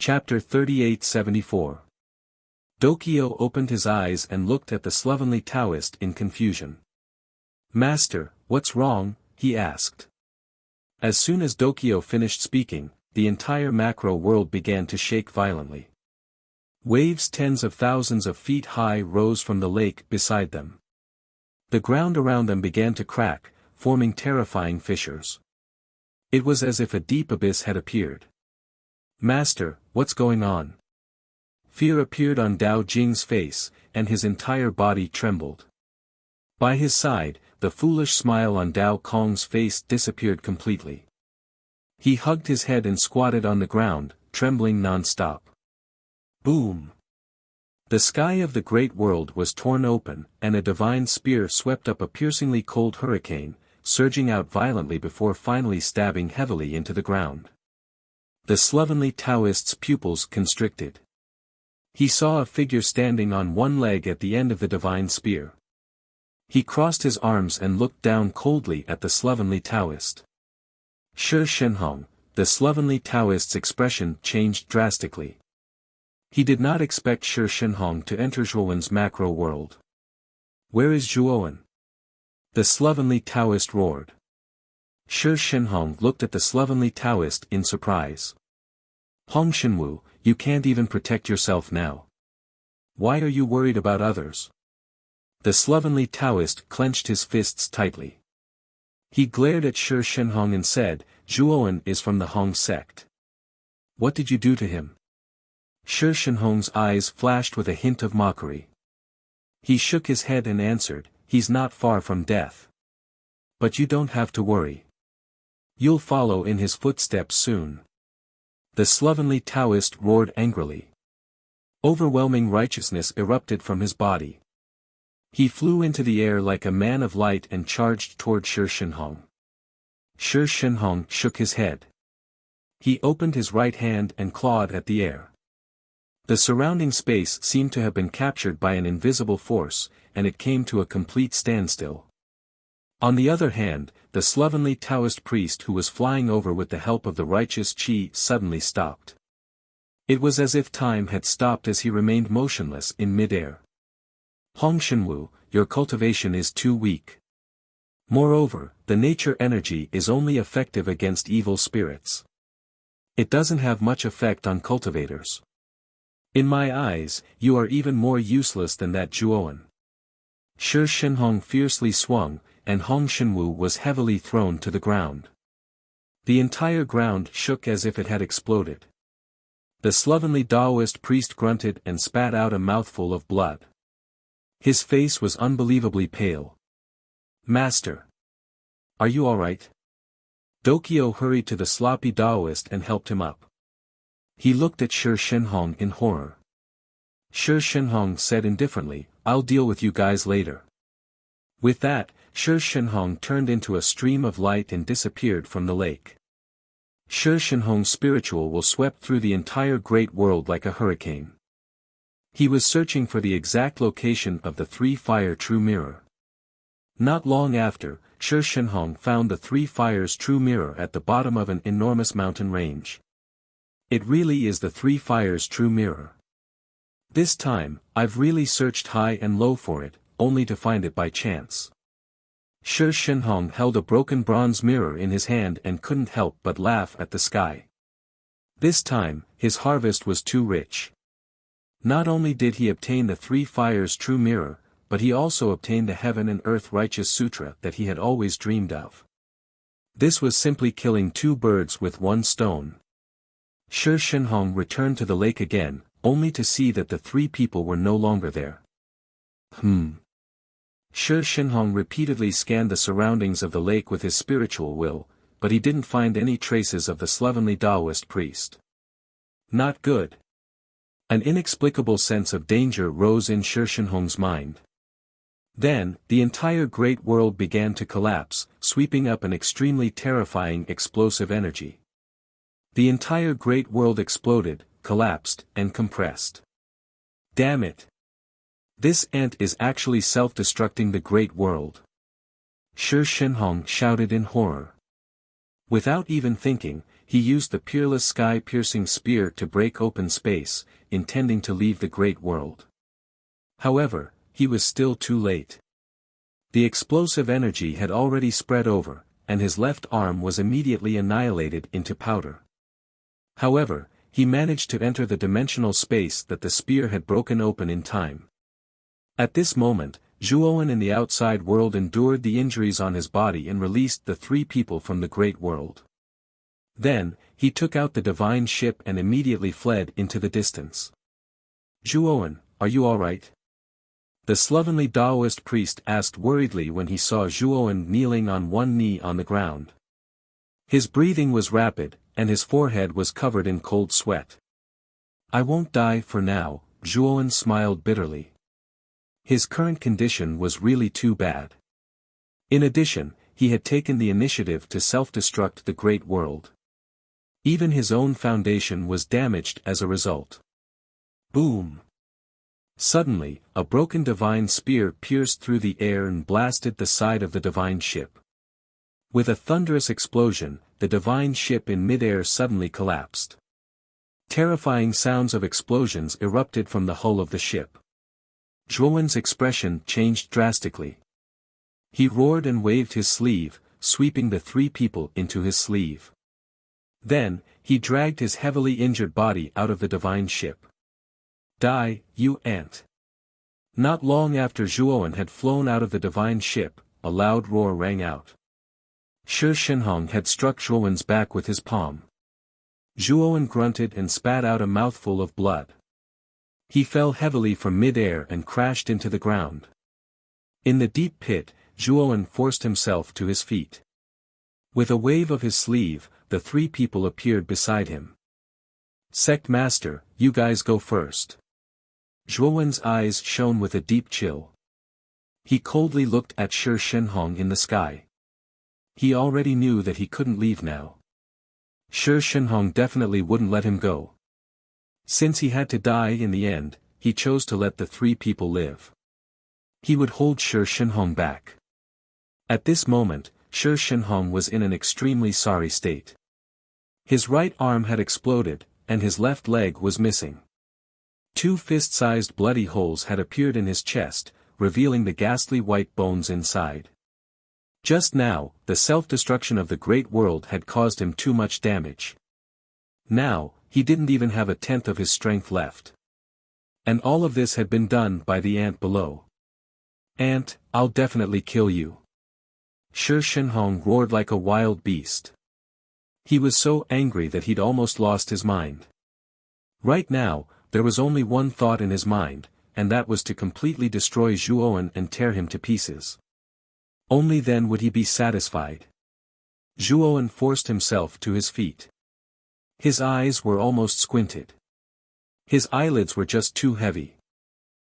Chapter 3874. Dokyo opened his eyes and looked at the slovenly Taoist in confusion. "Master, what's wrong?" he asked. As soon as Dokyo finished speaking, the entire macro world began to shake violently. Waves tens of thousands of feet high rose from the lake beside them. The ground around them began to crack, forming terrifying fissures. It was as if a deep abyss had appeared. "Master, what's going on?" Fear appeared on Dao Jing's face, and his entire body trembled. By his side, the foolish smile on Dao Kong's face disappeared completely. He hugged his head and squatted on the ground, trembling non-stop. Boom! The sky of the great world was torn open, and a divine spear swept up a piercingly cold hurricane, surging out violently before finally stabbing heavily into the ground. The slovenly Taoist's pupils constricted. He saw a figure standing on one leg at the end of the divine spear. He crossed his arms and looked down coldly at the slovenly Taoist. Shi Shenhong, the slovenly Taoist's expression changed drastically. He did not expect Shi Shenhong to enter Zhuowen's macro world. "Where is Zhuowen?" the slovenly Taoist roared. Shi Shenhong looked at the slovenly Taoist in surprise. "Hong Shenwu, you can't even protect yourself now. Why are you worried about others?" The slovenly Taoist clenched his fists tightly. He glared at Shi Shenhong and said, "Zhuowen is from the Hong sect. What did you do to him?" Shi Shenhong's eyes flashed with a hint of mockery. He shook his head and answered, "He's not far from death. But you don't have to worry. You'll follow in his footsteps soon." The slovenly Taoist roared angrily. Overwhelming righteousness erupted from his body. He flew into the air like a man of light and charged toward Shi Shenhong. Shi Shenhong shook his head. He opened his right hand and clawed at the air. The surrounding space seemed to have been captured by an invisible force, and it came to a complete standstill. On the other hand, the slovenly Taoist priest who was flying over with the help of the righteous Qi suddenly stopped. It was as if time had stopped as he remained motionless in mid-air. "Hong Shenwu, your cultivation is too weak. Moreover, the nature energy is only effective against evil spirits. It doesn't have much effect on cultivators. In my eyes, you are even more useless than that Zhuowen." Shi Shenhong fiercely swung, and Hong Shenwu was heavily thrown to the ground. The entire ground shook as if it had exploded. The slovenly Taoist priest grunted and spat out a mouthful of blood. His face was unbelievably pale. "Master! Are you all right?" Dokyo hurried to the sloppy Taoist and helped him up. He looked at Shi Shenhong in horror. Shi Shenhong said indifferently, "I'll deal with you guys later." With that, Shi Shenhong turned into a stream of light and disappeared from the lake. Shi Shenhong's spiritual will swept through the entire great world like a hurricane. He was searching for the exact location of the three-fire true mirror. Not long after, Shi Shenhong found the three fires true mirror at the bottom of an enormous mountain range. It really is the three fires true mirror. This time, I've really searched high and low for it, only to find it by chance. Shi Shenhong held a broken bronze mirror in his hand and couldn't help but laugh at the sky. This time, his harvest was too rich. Not only did he obtain the three fires true mirror, but he also obtained the heaven and earth righteous sutra that he had always dreamed of. This was simply killing two birds with one stone. Shi Shenhong returned to the lake again, only to see that the three people were no longer there. Shi Shenhong repeatedly scanned the surroundings of the lake with his spiritual will, but he didn't find any traces of the slovenly Taoist priest. Not good. An inexplicable sense of danger rose in Shi Shenhong's mind. Then, the entire great world began to collapse, sweeping up an extremely terrifying explosive energy. The entire great world exploded, collapsed, and compressed. Damn it! This ant is actually self-destructing the great world. Shi Shenhong shouted in horror. Without even thinking, he used the peerless sky-piercing spear to break open space, intending to leave the great world. However, he was still too late. The explosive energy had already spread over, and his left arm was immediately annihilated into powder. However, he managed to enter the dimensional space that the spear had broken open in time. At this moment, Zhuowen in the outside world endured the injuries on his body and released the three people from the great world. Then, he took out the divine ship and immediately fled into the distance. "Zhuowen, are you alright?" The slovenly Taoist priest asked worriedly when he saw Zhuowen kneeling on one knee on the ground. His breathing was rapid, and his forehead was covered in cold sweat. "I won't die for now," Zhuowen smiled bitterly. His current condition was really too bad. In addition, he had taken the initiative to self-destruct the great world. Even his own foundation was damaged as a result. Boom! Suddenly, a broken divine spear pierced through the air and blasted the side of the divine ship. With a thunderous explosion, the divine ship in mid-air suddenly collapsed. Terrifying sounds of explosions erupted from the hull of the ship. Zhuowen's expression changed drastically. He roared and waved his sleeve, sweeping the three people into his sleeve. Then, he dragged his heavily injured body out of the divine ship. "Die, you ant!" Not long after Zhuowen had flown out of the divine ship, a loud roar rang out. Shi Shenhong had struck Zhuowen's back with his palm. Zhuowen grunted and spat out a mouthful of blood. He fell heavily from mid-air and crashed into the ground. In the deep pit, Zhuowen forced himself to his feet. With a wave of his sleeve, the three people appeared beside him. "Sect Master, you guys go first." Zhuowen's eyes shone with a deep chill. He coldly looked at Shi Shenhong in the sky. He already knew that he couldn't leave now. Shi Shenhong definitely wouldn't let him go. Since he had to die in the end, he chose to let the three people live. He would hold Shi Shenhong back. At this moment, Shi Shenhong was in an extremely sorry state. His right arm had exploded, and his left leg was missing. Two fist-sized bloody holes had appeared in his chest, revealing the ghastly white bones inside. Just now, the self-destruction of the great world had caused him too much damage. Now, he didn't even have a tenth of his strength left. And all of this had been done by the ant below. "Ant, I'll definitely kill you." Shi Shenhong roared like a wild beast. He was so angry that he'd almost lost his mind. Right now, there was only one thought in his mind, and that was to completely destroy Zhuowen and tear him to pieces. Only then would he be satisfied. Zhuowen forced himself to his feet. His eyes were almost squinted. His eyelids were just too heavy.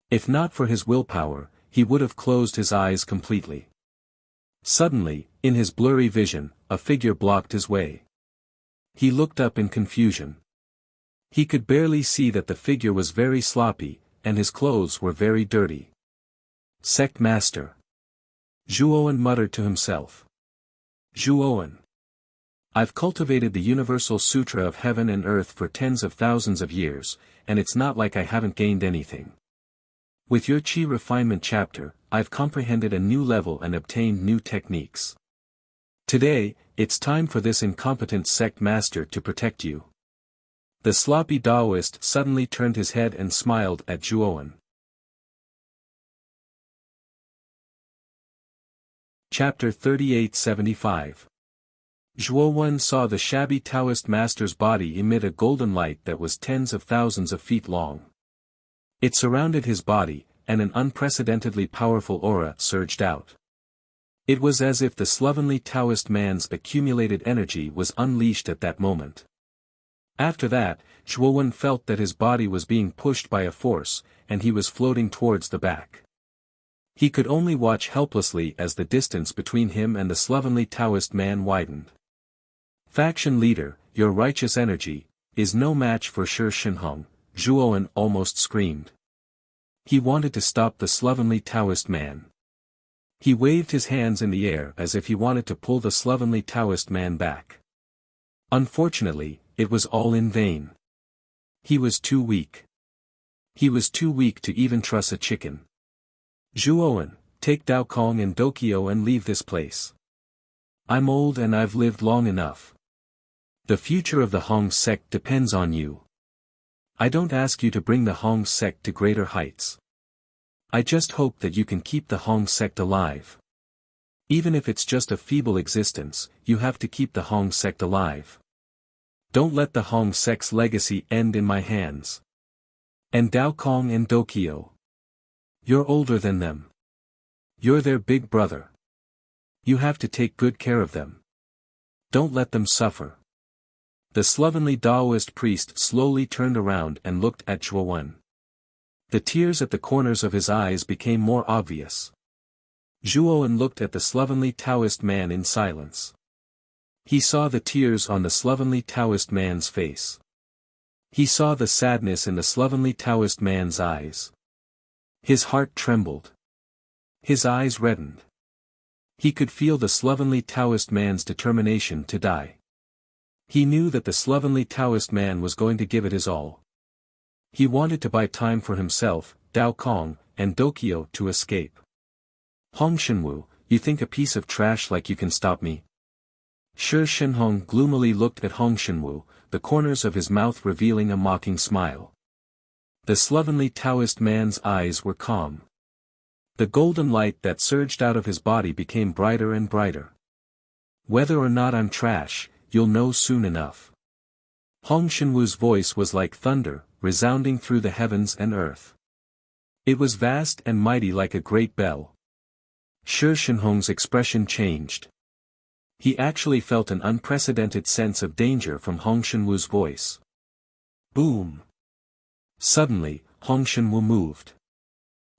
If not for his willpower, he would have closed his eyes completely. Suddenly, in his blurry vision, a figure blocked his way. He looked up in confusion. He could barely see that the figure was very sloppy, and his clothes were very dirty. "Sect Master." Zhuowen muttered to himself. "Zhuowen. I've cultivated the Universal Sutra of Heaven and Earth for tens of thousands of years, and it's not like I haven't gained anything. With your Qi refinement chapter, I've comprehended a new level and obtained new techniques. Today, it's time for this incompetent sect master to protect you." The sloppy Taoist suddenly turned his head and smiled at Zhuowen. Chapter 3875. Zhuowen saw the shabby Taoist master's body emit a golden light that was tens of thousands of feet long. It surrounded his body, and an unprecedentedly powerful aura surged out. It was as if the slovenly Taoist man's accumulated energy was unleashed at that moment. After that, Zhuowen felt that his body was being pushed by a force, and he was floating towards the back. He could only watch helplessly as the distance between him and the slovenly Taoist man widened. "Faction leader, your righteous energy is no match for Shi Shenhong," Zhuowen almost screamed. He wanted to stop the slovenly Taoist man. He waved his hands in the air as if he wanted to pull the slovenly Taoist man back. Unfortunately, it was all in vain. He was too weak. He was too weak to even truss a chicken. Zhuowen, take Dao Kong and Dokio and leave this place. I'm old and I've lived long enough. The future of the Hong sect depends on you. I don't ask you to bring the Hong sect to greater heights. I just hope that you can keep the Hong sect alive. Even if it's just a feeble existence, you have to keep the Hong sect alive. Don't let the Hong sect's legacy end in my hands. And Dao Kong and Dokio. You're older than them. You're their big brother. You have to take good care of them. Don't let them suffer. The slovenly Taoist priest slowly turned around and looked at Zhuowen. The tears at the corners of his eyes became more obvious. Zhuowen looked at the slovenly Taoist man in silence. He saw the tears on the slovenly Taoist man's face. He saw the sadness in the slovenly Taoist man's eyes. His heart trembled. His eyes reddened. He could feel the slovenly Taoist man's determination to die. He knew that the slovenly Taoist man was going to give it his all. He wanted to buy time for himself, Dao Kong, and Dokio to escape. Hong Shenwu, you think a piece of trash like you can stop me? Shi Shenhong gloomily looked at Hong Shenwu, the corners of his mouth revealing a mocking smile. The slovenly Taoist man's eyes were calm. The golden light that surged out of his body became brighter and brighter. Whether or not I'm trash, you'll know soon enough. Hong Shenwu's voice was like thunder, resounding through the heavens and earth. It was vast and mighty like a great bell. Shi Shenhong's expression changed. He actually felt an unprecedented sense of danger from Hong Shenwu's voice. Boom! Suddenly, Hong Shenwu moved.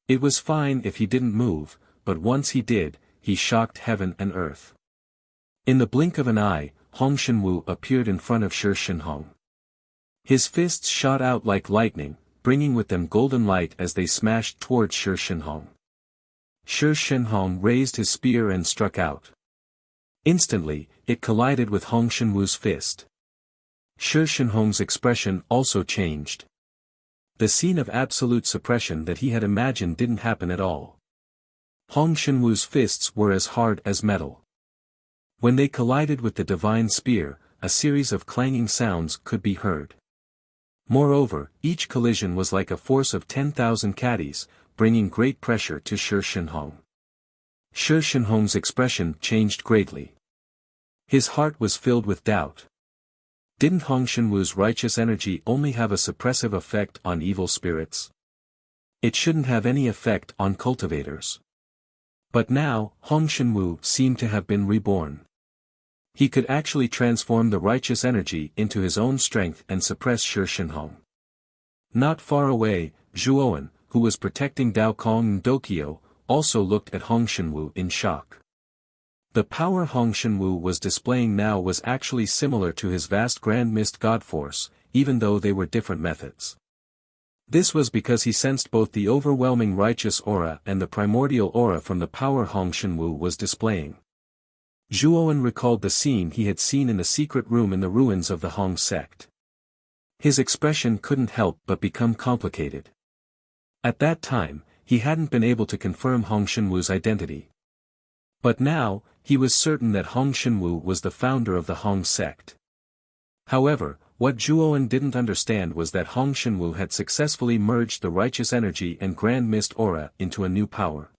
It was fine if he didn't move, but once he did, he shocked heaven and earth. In the blink of an eye, Hong Shenwu appeared in front of Shi Shenhong. His fists shot out like lightning, bringing with them golden light as they smashed towards Shi Shenhong. Shi Shenhong raised his spear and struck out. Instantly, it collided with Hong Shenwu's fist. Shi Shenhong's expression also changed. The scene of absolute suppression that he had imagined didn't happen at all. Hong Shenwu's fists were as hard as metal. When they collided with the divine spear, a series of clanging sounds could be heard. Moreover, each collision was like a force of 10,000 caddies, bringing great pressure to Shi Shenhong. Shi Shenhong's expression changed greatly. His heart was filled with doubt. Didn't Hong Shenwu's righteous energy only have a suppressive effect on evil spirits? It shouldn't have any effect on cultivators. But now, Hong Shenwu seemed to have been reborn. He could actually transform the righteous energy into his own strength and suppress Shi Shenhong. Not far away, Zhuowen, who was protecting Dao Kong and Dokio, also looked at Hong Shenwu in shock. The power Hong Shenwu was displaying now was actually similar to his vast Grand Mist God Force, even though they were different methods. This was because he sensed both the overwhelming righteous aura and the primordial aura from the power Hong Shenwu was displaying. Zhuowen recalled the scene he had seen in the secret room in the ruins of the Hong sect. His expression couldn't help but become complicated. At that time, he hadn't been able to confirm Hong Shenwu's identity. But now, he was certain that Hong Shenwu was the founder of the Hong sect. However, what Zhuowen didn't understand was that Hong Shenwu had successfully merged the righteous energy and Grand Mist aura into a new power.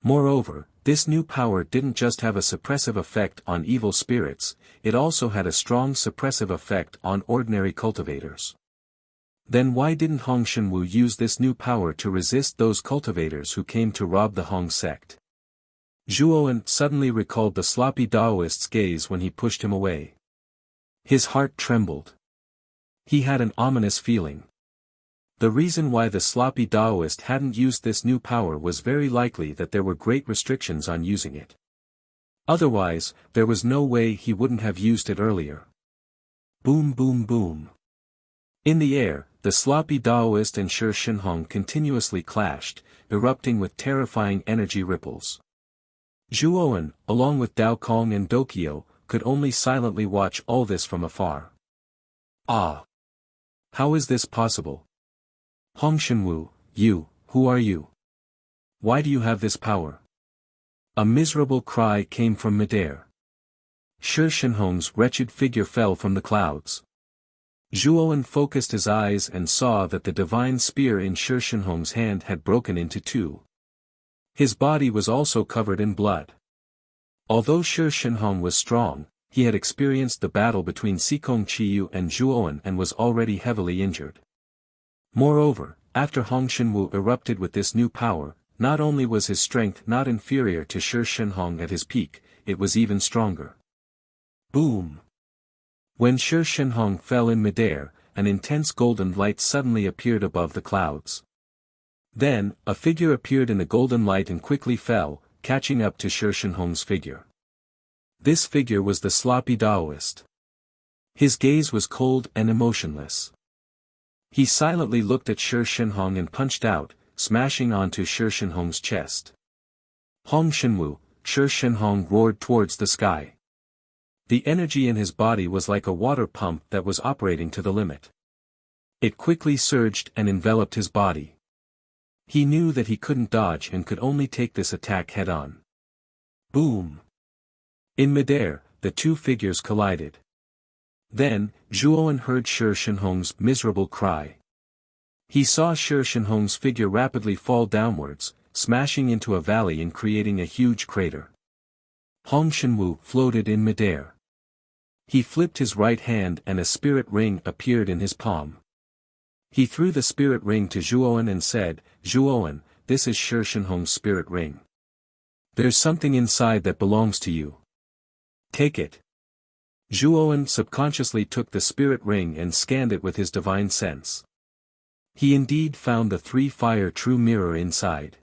Moreover, this new power didn't just have a suppressive effect on evil spirits, it also had a strong suppressive effect on ordinary cultivators. Then why didn't Hong Shenwu use this new power to resist those cultivators who came to rob the Hong sect? Zhuowen suddenly recalled the sloppy Taoist's gaze when he pushed him away. His heart trembled. He had an ominous feeling. The reason why the sloppy Taoist hadn't used this new power was very likely that there were great restrictions on using it. Otherwise, there was no way he wouldn't have used it earlier. Boom boom boom. In the air, the sloppy Taoist and Shi Shenhong continuously clashed, erupting with terrifying energy ripples. Zhuowen, along with Dao Kong and Dokio, could only silently watch all this from afar. Ah! How is this possible? Hongshenwu, who are you? Why do you have this power? A miserable cry came from midair. Shi Shenhong's wretched figure fell from the clouds. Zhuowen focused his eyes and saw that the divine spear in Shi Shenhong's hand had broken into two. His body was also covered in blood. Although Shi Shenhong was strong, he had experienced the battle between Sikong Chiyu and Zhuowen and was already heavily injured. Moreover, after Hongshenwu erupted with this new power, not only was his strength not inferior to Shi Shenhong at his peak, it was even stronger. Boom! When Shi Shenhong fell in midair, an intense golden light suddenly appeared above the clouds. Then, a figure appeared in the golden light and quickly fell, catching up to Shi Shenhong's figure. This figure was the sloppy Taoist. His gaze was cold and emotionless. He silently looked at Shi Shenhong and punched out, smashing onto Shi Shenhong's chest. Hongshenwu, Shi Shenhong roared towards the sky. The energy in his body was like a water pump that was operating to the limit. It quickly surged and enveloped his body. He knew that he couldn't dodge and could only take this attack head-on. Boom! In midair, the two figures collided. Then, Zhuowen heard Shi Shenhong's miserable cry. He saw Shi Shenhong's figure rapidly fall downwards, smashing into a valley and creating a huge crater. Hongshenwu floated in midair. He flipped his right hand and a spirit ring appeared in his palm. He threw the spirit ring to Zhuowen and said, "Zhuowen, this is Shi Shenhong's spirit ring. There's something inside that belongs to you. Take it." Zhuowen subconsciously took the spirit ring and scanned it with his divine sense. He indeed found the three-fire true mirror inside.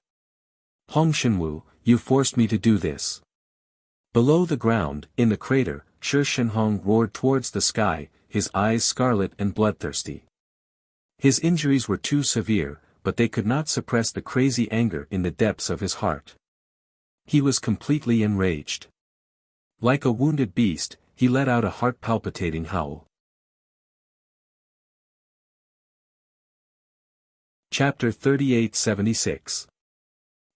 Hongshenwu, you forced me to do this. Below the ground, in the crater, Shi Shenhong roared towards the sky, his eyes scarlet and bloodthirsty. His injuries were too severe, but they could not suppress the crazy anger in the depths of his heart. He was completely enraged. Like a wounded beast, he let out a heart-palpitating howl. Chapter 3876.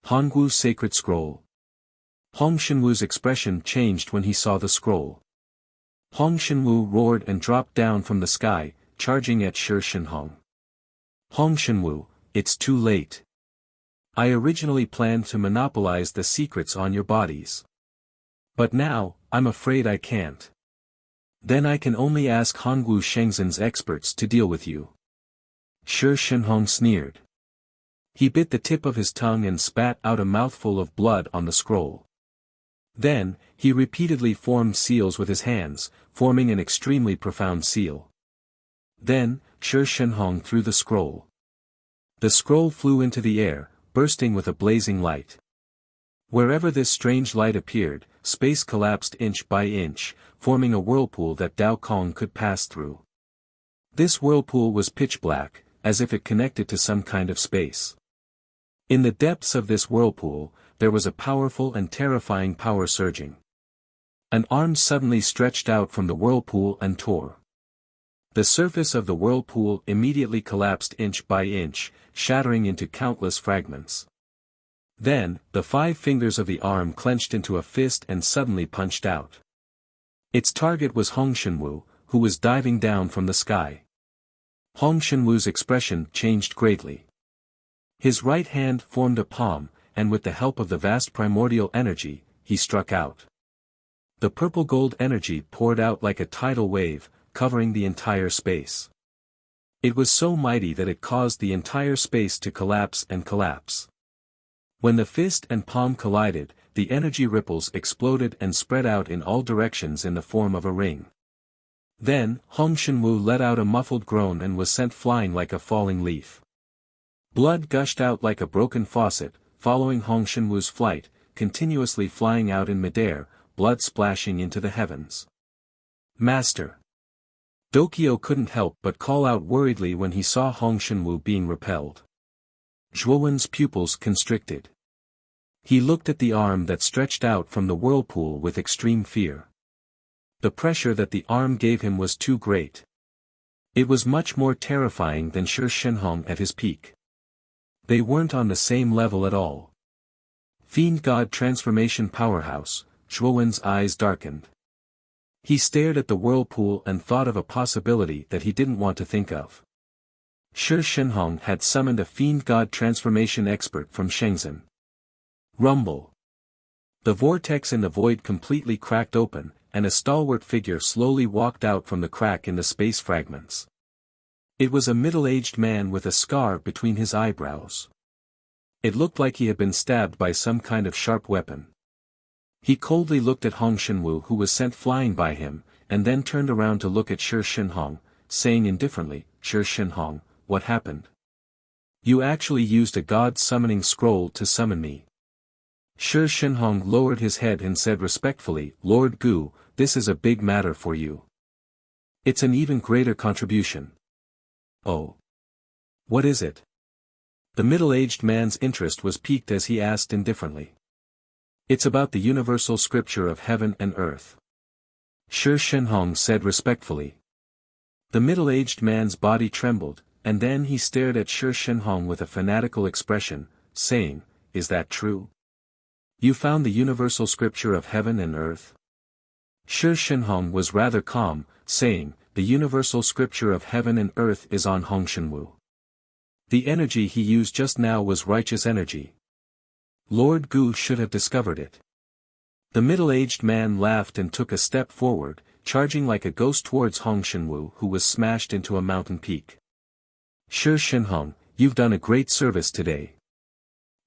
Hongwu Sacred Scroll. Hongshenwu's expression changed when he saw the scroll. Hongshenwu roared and dropped down from the sky, charging at Shi Shenhong. Hongshenwu, it's too late. I originally planned to monopolize the secrets on your bodies. But now, I'm afraid I can't. Then I can only ask Hongwu Shengzhen's experts to deal with you. Shi Shenhong sneered. He bit the tip of his tongue and spat out a mouthful of blood on the scroll. Then, he repeatedly formed seals with his hands, forming an extremely profound seal. Then, Shi Shenhong threw the scroll. The scroll flew into the air, bursting with a blazing light. Wherever this strange light appeared, space collapsed inch by inch, forming a whirlpool that Dao Kong could pass through. This whirlpool was pitch black, as if it connected to some kind of space. In the depths of this whirlpool, there was a powerful and terrifying power surging. An arm suddenly stretched out from the whirlpool and tore. The surface of the whirlpool immediately collapsed inch by inch, shattering into countless fragments. Then, the 5 fingers of the arm clenched into a fist and suddenly punched out. Its target was Hongshenwu, who was diving down from the sky. Hongshenwu's expression changed greatly. His right hand formed a palm, and with the help of the vast primordial energy, he struck out. The purple-gold energy poured out like a tidal wave, covering the entire space. It was so mighty that it caused the entire space to collapse and collapse. When the fist and palm collided, the energy ripples exploded and spread out in all directions in the form of a ring. Then, Hongshenwu let out a muffled groan and was sent flying like a falling leaf. Blood gushed out like a broken faucet, following Hongshenwu's flight, continuously flying out in midair, blood splashing into the heavens. Master! Dokyo couldn't help but call out worriedly when he saw Hongshenwu being repelled. Zhuowen's pupils constricted. He looked at the arm that stretched out from the whirlpool with extreme fear. The pressure that the arm gave him was too great. It was much more terrifying than Shi Shenhong at his peak. They weren't on the same level at all. Fiend God transformation powerhouse, Zhuowen's eyes darkened. He stared at the whirlpool and thought of a possibility that he didn't want to think of. Shi Shenhong had summoned a Fiend God transformation expert from Shenzhen. Rumble. The vortex in the void completely cracked open, and a stalwart figure slowly walked out from the crack in the space fragments. It was a middle-aged man with a scar between his eyebrows. It looked like he had been stabbed by some kind of sharp weapon. He coldly looked at Hong Shenwu, who was sent flying by him, and then turned around to look at Shi Shenhong, saying indifferently, "Shi Shenhong, what happened? You actually used a god summoning scroll to summon me." Shi Shenhong lowered his head and said respectfully, "Lord Gu, this is a big matter for you. It's an even greater contribution." "Oh. What is it?" The middle-aged man's interest was piqued as he asked indifferently. "It's about the universal scripture of heaven and earth." Shi Shenhong said respectfully. The middle-aged man's body trembled, and then he stared at Shi Shenhong with a fanatical expression, saying, "Is that true? You found the universal scripture of heaven and earth?" Shi Shenhong was rather calm, saying, "The universal scripture of heaven and earth is on Hong Shenwu. The energy he used just now was righteous energy. Lord Gu should have discovered it." The middle-aged man laughed and took a step forward, charging like a ghost towards Hong Shenwu, who was smashed into a mountain peak. "Shi Shenhong, you've done a great service today.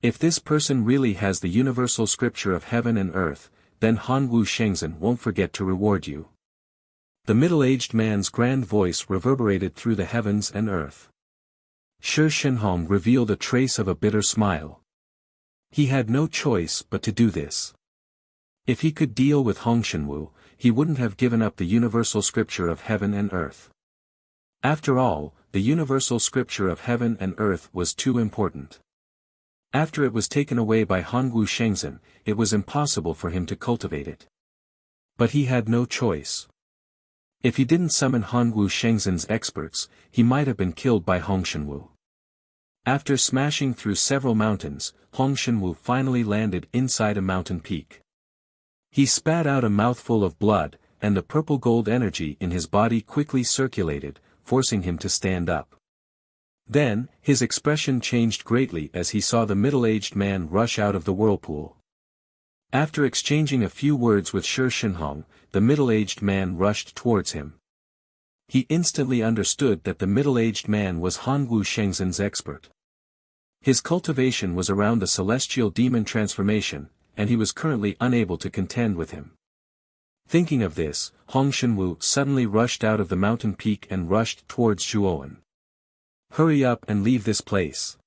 If this person really has the universal scripture of heaven and earth, then Han Wu Shengzhen won't forget to reward you." The middle-aged man's grand voice reverberated through the heavens and earth. Shi Shenhong revealed a trace of a bitter smile. He had no choice but to do this. If he could deal with Hong Shenwu, he wouldn't have given up the universal scripture of heaven and earth. After all, the universal scripture of heaven and earth was too important. After it was taken away by Han Wu Shengzhen, it was impossible for him to cultivate it. But he had no choice. If he didn't summon Han Wu Shengzhen's experts, he might have been killed by Hong Shenwu. After smashing through several mountains, Hong Shenwu finally landed inside a mountain peak. He spat out a mouthful of blood, and the purple gold energy in his body quickly circulated, forcing him to stand up. Then, his expression changed greatly as he saw the middle-aged man rush out of the whirlpool. After exchanging a few words with Shi Shenhong, the middle-aged man rushed towards him. He instantly understood that the middle-aged man was Han Wu Shengzhen's expert. His cultivation was around the celestial demon transformation, and he was currently unable to contend with him. Thinking of this, Hong Shenwu suddenly rushed out of the mountain peak and rushed towards Zhuowen. "Hurry up and leave this place!"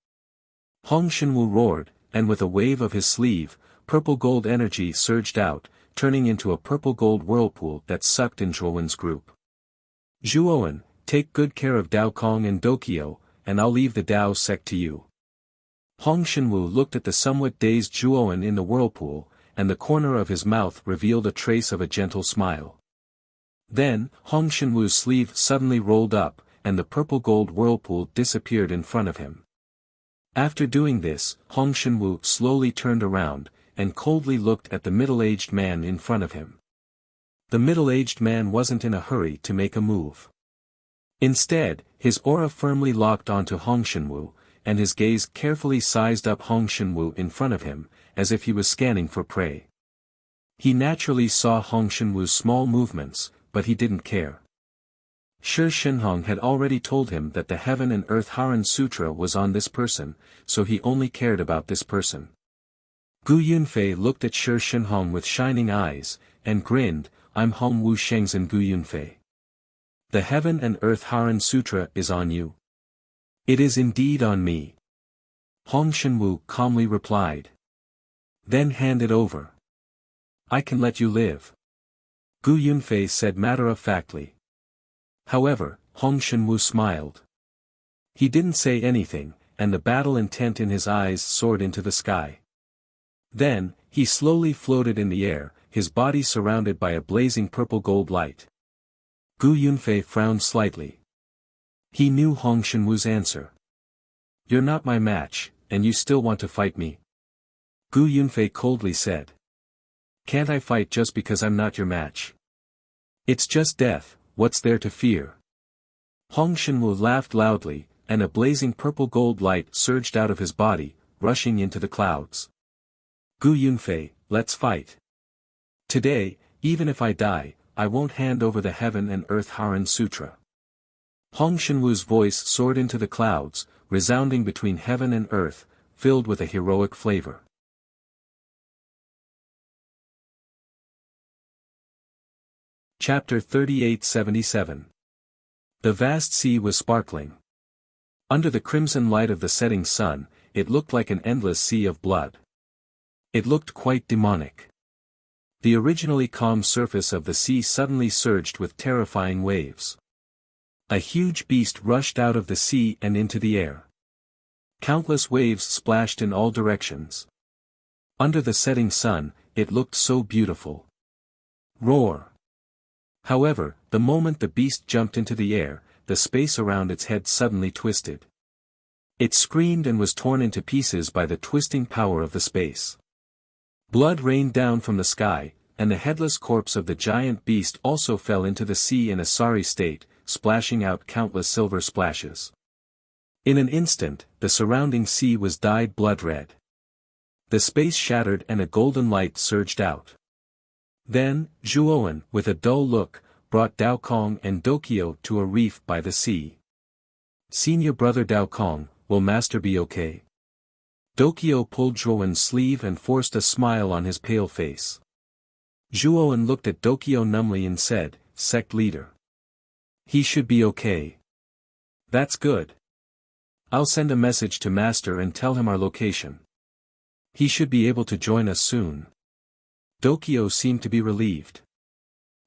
Hong Shenwu roared, and with a wave of his sleeve, purple gold energy surged out, turning into a purple gold whirlpool that sucked in Zhuowen's group. "Zhuowen, take good care of Dao Kong and Dokio, and I'll leave the Dao sect to you." Hong Shenwu looked at the somewhat dazed Zhuowen in the whirlpool, and the corner of his mouth revealed a trace of a gentle smile. Then, Hong Shenwu's sleeve suddenly rolled up, and the purple gold whirlpool disappeared in front of him. After doing this, Hong Shenwu slowly turned around, and coldly looked at the middle-aged man in front of him. The middle-aged man wasn't in a hurry to make a move. Instead, his aura firmly locked onto Hong Shenwu, and his gaze carefully sized up Hong Shenwu in front of him, as if he was scanning for prey. He naturally saw Hong Shenwu's small movements, but he didn't care. Shi Shenhong had already told him that the Heaven and Earth Haran Sutra was on this person, so he only cared about this person. Gu Yunfei looked at Shi Shenhong with shining eyes, and grinned, "I'm Hong Wu Shengzhen Gu Yunfei. The Heaven and Earth Haran Sutra is on you." "It is indeed on me," Hong Shenwu calmly replied. "Then hand it over. I can let you live," Gu Yunfei said matter-of-factly. However, Hong Shenwu smiled. He didn't say anything, and the battle intent in his eyes soared into the sky. Then, he slowly floated in the air, his body surrounded by a blazing purple-gold light. Gu Yunfei frowned slightly. He knew Hong Shenwu's answer. "You're not my match, and you still want to fight me?" Gu Yunfei coldly said. "Can't I fight just because I'm not your match? It's just death, what's there to fear?" Hong Shenwu laughed loudly, and a blazing purple-gold light surged out of his body, rushing into the clouds. "Gu Yunfei, let's fight. Today, even if I die, I won't hand over the Heaven and Earth Haran Sutra." Hong Shenwu's voice soared into the clouds, resounding between heaven and earth, filled with a heroic flavor. Chapter 3877. The vast sea was sparkling. Under the crimson light of the setting sun, it looked like an endless sea of blood. It looked quite demonic. The originally calm surface of the sea suddenly surged with terrifying waves. A huge beast rushed out of the sea and into the air. Countless waves splashed in all directions. Under the setting sun, it looked so beautiful. Roar! However, the moment the beast jumped into the air, the space around its head suddenly twisted. It screamed and was torn into pieces by the twisting power of the space. Blood rained down from the sky, and the headless corpse of the giant beast also fell into the sea in a sorry state, splashing out countless silver splashes. In an instant, the surrounding sea was dyed blood-red. The space shattered and a golden light surged out. Then, Zhuowen, with a dull look, brought Dao Kong and Dokio to a reef by the sea. "Senior brother Dao Kong, will master be okay?" Dokio pulled Zhuowen's sleeve and forced a smile on his pale face. Zhuowen looked at Dokio numbly and said, "Sect leader. He should be okay." "That's good. I'll send a message to Master and tell him our location. He should be able to join us soon." Dokio seemed to be relieved.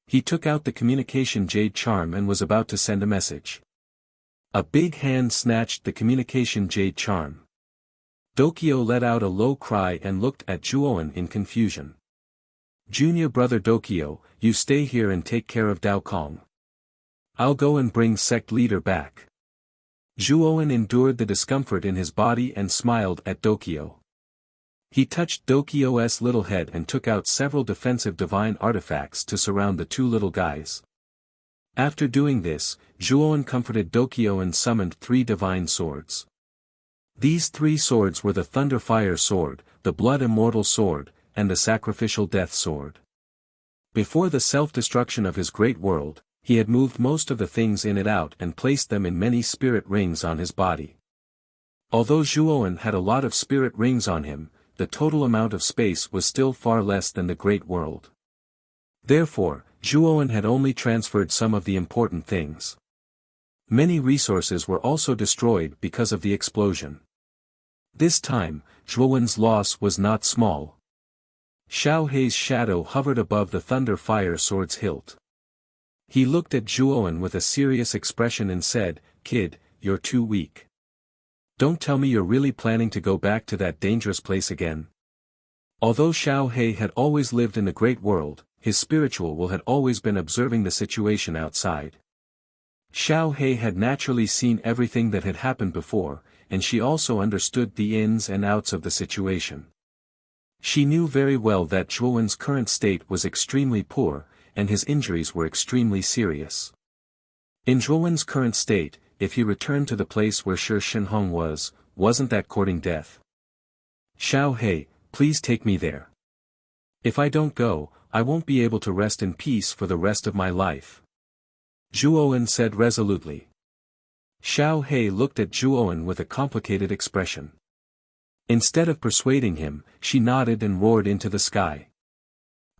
He took out the communication jade charm and was about to send a message. A big hand snatched the communication jade charm. Dokio let out a low cry and looked at Zhuowen in confusion. "Junior brother Dokio, you stay here and take care of Dao Kong. I'll go and bring sect leader back." Zhuowen endured the discomfort in his body and smiled at Dokio. He touched Dokio's little head and took out several defensive divine artifacts to surround the two little guys. After doing this, Zhuowen comforted Dokio and summoned 3 divine swords. These 3 swords were the Thunder Fire Sword, the Blood Immortal Sword, and the Sacrificial Death Sword. Before the self-destruction of his great world, he had moved most of the things in it out and placed them in many spirit rings on his body. Although Zhuowen had a lot of spirit rings on him, the total amount of space was still far less than the great world. Therefore, Zhuowen had only transferred some of the important things. Many resources were also destroyed because of the explosion. This time, Zhuowen's loss was not small. Xiao Hei's shadow hovered above the Thunder Fire Sword's hilt. He looked at Zhuowen with a serious expression and said, "Kid, you're too weak. Don't tell me you're really planning to go back to that dangerous place again." Although Xiao Hei had always lived in the great world, his spiritual will had always been observing the situation outside. Xiao Hei had naturally seen everything that had happened before, and she also understood the ins and outs of the situation. She knew very well that Zhuowen's current state was extremely poor, and his injuries were extremely serious. In Zhuowen's current state, if he returned to the place where Shi Shenhong wasn't that courting death? "Xiao Hei, please take me there. If I don't go, I won't be able to rest in peace for the rest of my life," Zhuowen said resolutely. Xiao Hei looked at Zhuowen with a complicated expression. Instead of persuading him, she nodded and roared into the sky.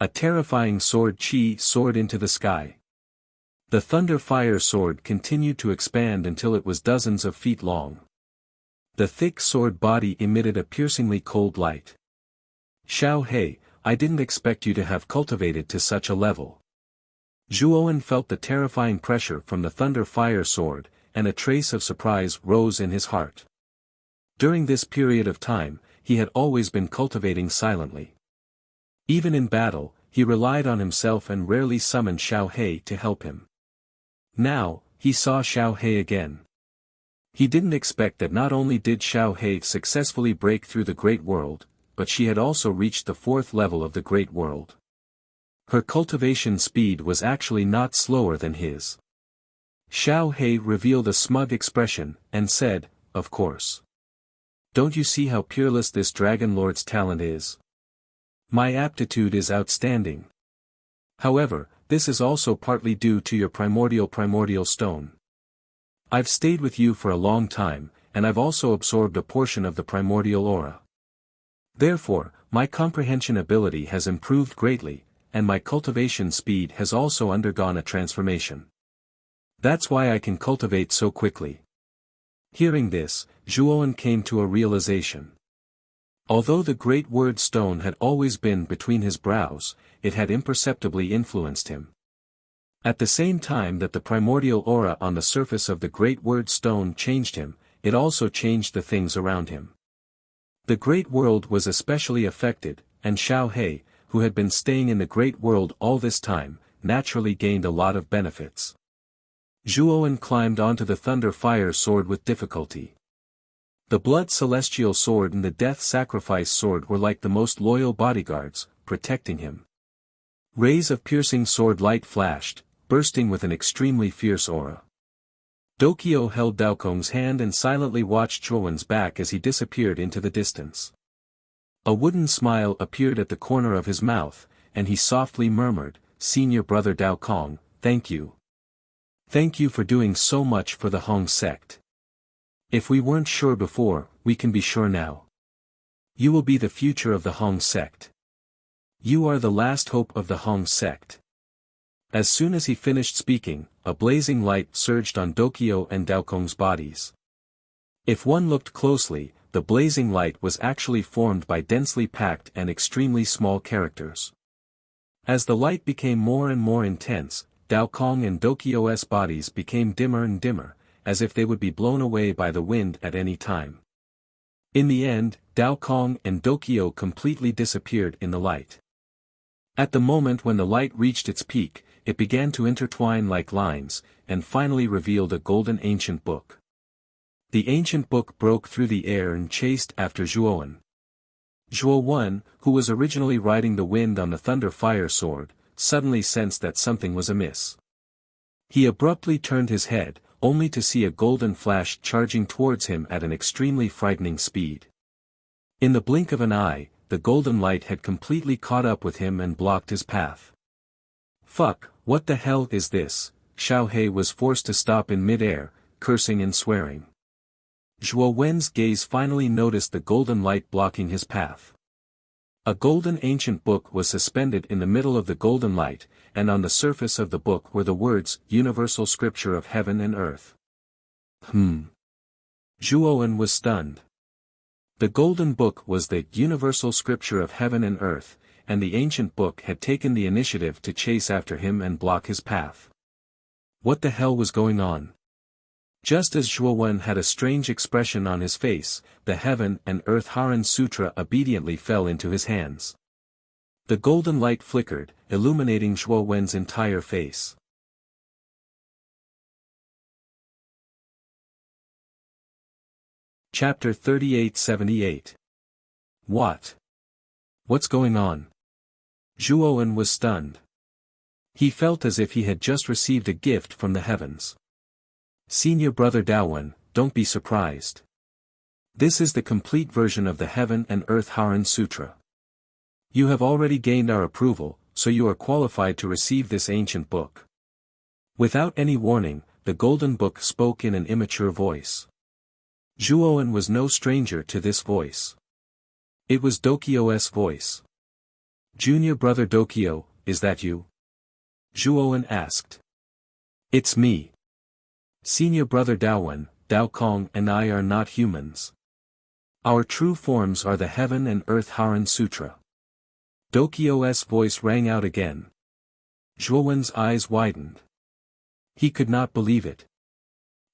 A terrifying sword chi soared into the sky. The Thunder Fire Sword continued to expand until it was dozens of feet long. The thick sword body emitted a piercingly cold light. "Xiao Hei, I didn't expect you to have cultivated to such a level." Zhuowen felt the terrifying pressure from the Thunder Fire Sword, and a trace of surprise rose in his heart. During this period of time, he had always been cultivating silently. Even in battle, he relied on himself and rarely summoned Xiao He to help him. Now, he saw Xiao He again. He didn't expect that not only did Xiao He successfully break through the Great World, but she had also reached the 4th level of the Great World. Her cultivation speed was actually not slower than his. Xiao He revealed a smug expression, and said, "Of course. Don't you see how peerless this Dragon Lord's talent is? My aptitude is outstanding. However, this is also partly due to your primordial stone. I've stayed with you for a long time, and I've also absorbed a portion of the primordial aura. Therefore, my comprehension ability has improved greatly, and my cultivation speed has also undergone a transformation. That's why I can cultivate so quickly." Hearing this, Zhuowen came to a realization. Although the great word stone had always been between his brows, it had imperceptibly influenced him. At the same time that the primordial aura on the surface of the great word stone changed him, it also changed the things around him. The great world was especially affected, and Xiao He, who had been staying in the great world all this time, naturally gained a lot of benefits. Zhuowen climbed onto the thunder fire sword with difficulty. The blood celestial sword and the death sacrifice sword were like the most loyal bodyguards, protecting him. Rays of piercing sword light flashed, bursting with an extremely fierce aura. Dokio held Daokong's hand and silently watched Zhuowen's back as he disappeared into the distance. A wooden smile appeared at the corner of his mouth, and he softly murmured, "Senior brother Daokong, thank you. Thank you for doing so much for the Hong sect. If we weren't sure before, we can be sure now. You will be the future of the Hong sect. You are the last hope of the Hong sect." As soon as he finished speaking, a blazing light surged on Dokio and Daokong's bodies. If one looked closely, the blazing light was actually formed by densely packed and extremely small characters. As the light became more and more intense, Daokong and Dokio's bodies became dimmer and dimmer, as if they would be blown away by the wind at any time. In the end, Daokong and Dokio completely disappeared in the light. At the moment when the light reached its peak, it began to intertwine like lines, and finally revealed a golden ancient book. The ancient book broke through the air and chased after Zhuowen. Zhuowen, who was originally riding the wind on the thunder fire sword, suddenly sensed that something was amiss. He abruptly turned his head, only to see a golden flash charging towards him at an extremely frightening speed. In the blink of an eye, the golden light had completely caught up with him and blocked his path. "Fuck, what the hell is this?" Xiao He was forced to stop in mid-air, cursing and swearing. Zhuowen's gaze finally noticed the golden light blocking his path. A golden ancient book was suspended in the middle of the golden light, and on the surface of the book were the words, "Universal Scripture of Heaven and Earth." Zhuowen was stunned. The golden book was the "Universal Scripture of Heaven and Earth," and the ancient book had taken the initiative to chase after him and block his path. What the hell was going on? Just as Zhuowen had a strange expression on his face, the Heaven and Earth Haran Sutra obediently fell into his hands. The golden light flickered, illuminating Zhuowen's entire face. Chapter 3878. What? What's going on? Zhuowen was stunned. He felt as if he had just received a gift from the heavens. "Senior brother Daowen, don't be surprised. This is the complete version of the Heaven and Earth Haran Sutra. You have already gained our approval, so you are qualified to receive this ancient book." Without any warning, the golden book spoke in an immature voice. Zhuowen was no stranger to this voice. It was Dokio's voice. "Junior brother Dokio, is that you?" Zhuowen asked. "It's me. Senior brother Daowen, Daokong and I are not humans. Our true forms are the Heaven and Earth Haran Sutra." Dokio's voice rang out again. Zhuowen's eyes widened. He could not believe it.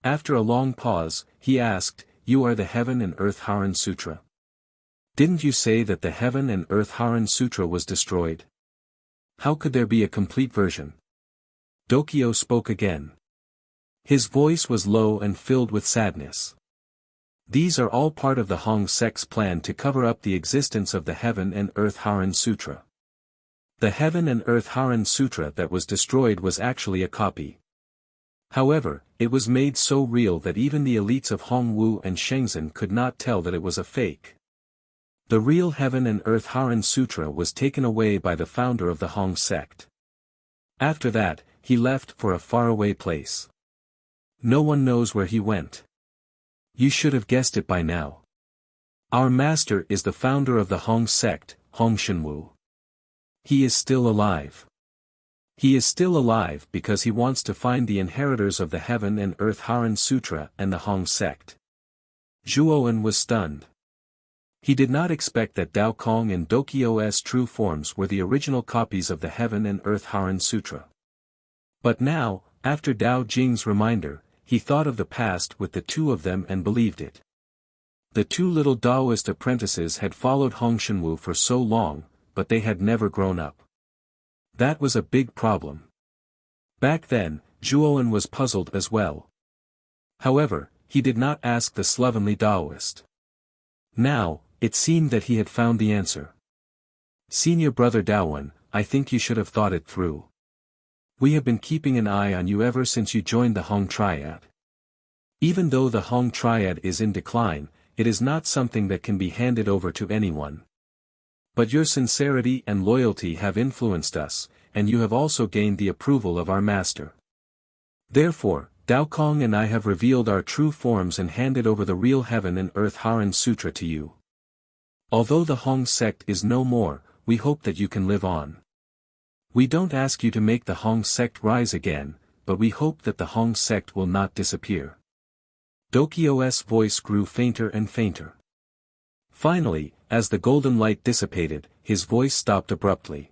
After a long pause, he asked, "You are the Heaven and Earth Haran Sutra? Didn't you say that the Heaven and Earth Haran Sutra was destroyed?" How could there be a complete version? Dokio spoke again. His voice was low and filled with sadness. These are all part of the Hong sect's plan to cover up the existence of the Heaven and Earth Haran Sutra. The Heaven and Earth Haran Sutra that was destroyed was actually a copy. However, it was made so real that even the elites of Hongwu and Shenzhen could not tell that it was a fake. The real Heaven and Earth Haran Sutra was taken away by the founder of the Hong sect. After that, he left for a faraway place. No one knows where he went. You should have guessed it by now. Our master is the founder of the Hong sect, Hongshenwu. He is still alive. He is still alive because he wants to find the inheritors of the Heaven and Earth Haran Sutra and the Hong sect. Zhuowen was stunned. He did not expect that Dao Kong and Dokio's true forms were the original copies of the Heaven and Earth Haran Sutra. But now, after Dao Jing's reminder, he thought of the past with the two of them and believed it. The two little Taoist apprentices had followed Hongshenwu for so long, but they had never grown up. That was a big problem. Back then, Zhuowen was puzzled as well. However, he did not ask the slovenly Taoist. Now, it seemed that he had found the answer. Senior brother Daowen, I think you should have thought it through. We have been keeping an eye on you ever since you joined the Hong Triad. Even though the Hong Triad is in decline, it is not something that can be handed over to anyone. But your sincerity and loyalty have influenced us, and you have also gained the approval of our master. Therefore, Dao Kong and I have revealed our true forms and handed over the real Heaven and Earth Haran Sutra to you. Although the Hong sect is no more, we hope that you can live on. We don't ask you to make the Hong sect rise again, but we hope that the Hong sect will not disappear. Dokio's voice grew fainter and fainter. Finally, as the golden light dissipated, his voice stopped abruptly.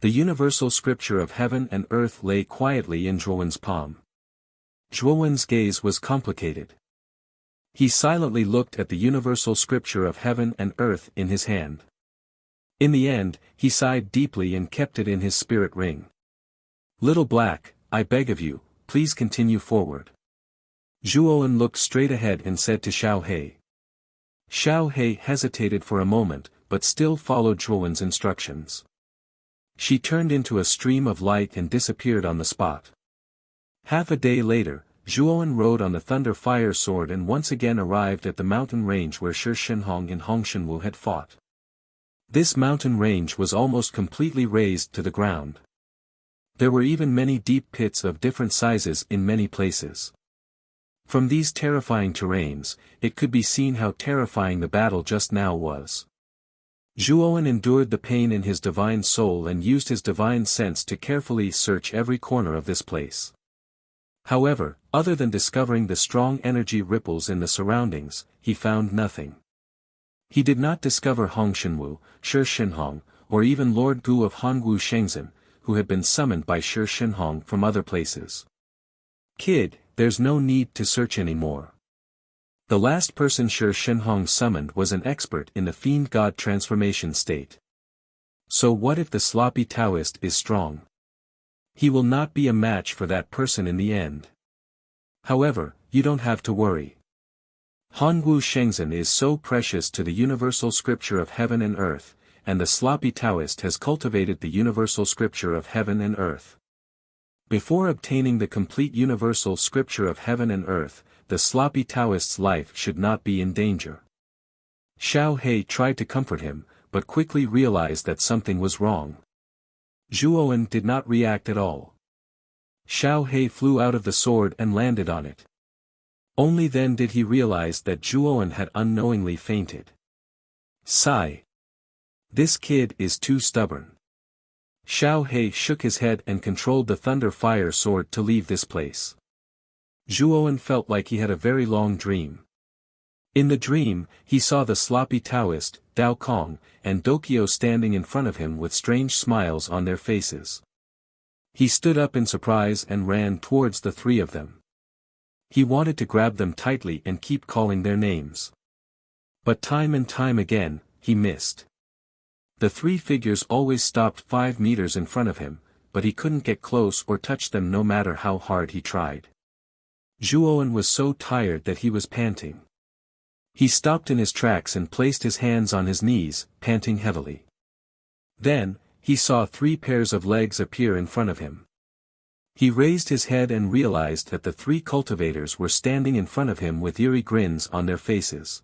The universal scripture of heaven and earth lay quietly in Zhuowen's palm. Zhuowen's gaze was complicated. He silently looked at the universal scripture of heaven and earth in his hand. In the end, he sighed deeply and kept it in his spirit ring. Little Black, I beg of you, please continue forward. Zhuowen looked straight ahead and said to Xiao He. Xiao He hesitated for a moment, but still followed Zhuowen's instructions. She turned into a stream of light and disappeared on the spot. Half a day later, Zhuowen rode on the Thunder Fire Sword and once again arrived at the mountain range where Shi Shenhong and Hongshenwu had fought. This mountain range was almost completely razed to the ground. There were even many deep pits of different sizes in many places. From these terrifying terrains, it could be seen how terrifying the battle just now was. Zhuowen endured the pain in his divine soul and used his divine sense to carefully search every corner of this place. However, other than discovering the strong energy ripples in the surroundings, he found nothing. He did not discover Hongshenwu, Shi Shenhong, or even Lord Gu of Hongwu Shenzhen, who had been summoned by Shi Shenhong from other places. Kid, there's no need to search anymore. The last person Shi Shenhong summoned was an expert in the fiend god transformation state. So what if the sloppy Taoist is strong? He will not be a match for that person in the end. However, you don't have to worry. Hongwu Shenzhen is so precious to the universal scripture of heaven and earth, and the sloppy Taoist has cultivated the universal scripture of heaven and earth. Before obtaining the complete universal scripture of heaven and earth, the sloppy Taoist's life should not be in danger. Xiao He tried to comfort him, but quickly realized that something was wrong. Zhuowen did not react at all. Xiao He flew out of the sword and landed on it. Only then did he realize that Zhuowen had unknowingly fainted. Sigh. This kid is too stubborn. Xiao He shook his head and controlled the Thunder Fire Sword to leave this place. Zhuowen felt like he had a very long dream. In the dream, he saw the sloppy Taoist, Dao Kong, and Dokio standing in front of him with strange smiles on their faces. He stood up in surprise and ran towards the three of them. He wanted to grab them tightly and keep calling their names. But time and time again, he missed. The three figures always stopped 5 meters in front of him, but he couldn't get close or touch them no matter how hard he tried. Zhuowen was so tired that he was panting. He stopped in his tracks and placed his hands on his knees, panting heavily. Then, he saw 3 pairs of legs appear in front of him. He raised his head and realized that the 3 cultivators were standing in front of him with eerie grins on their faces.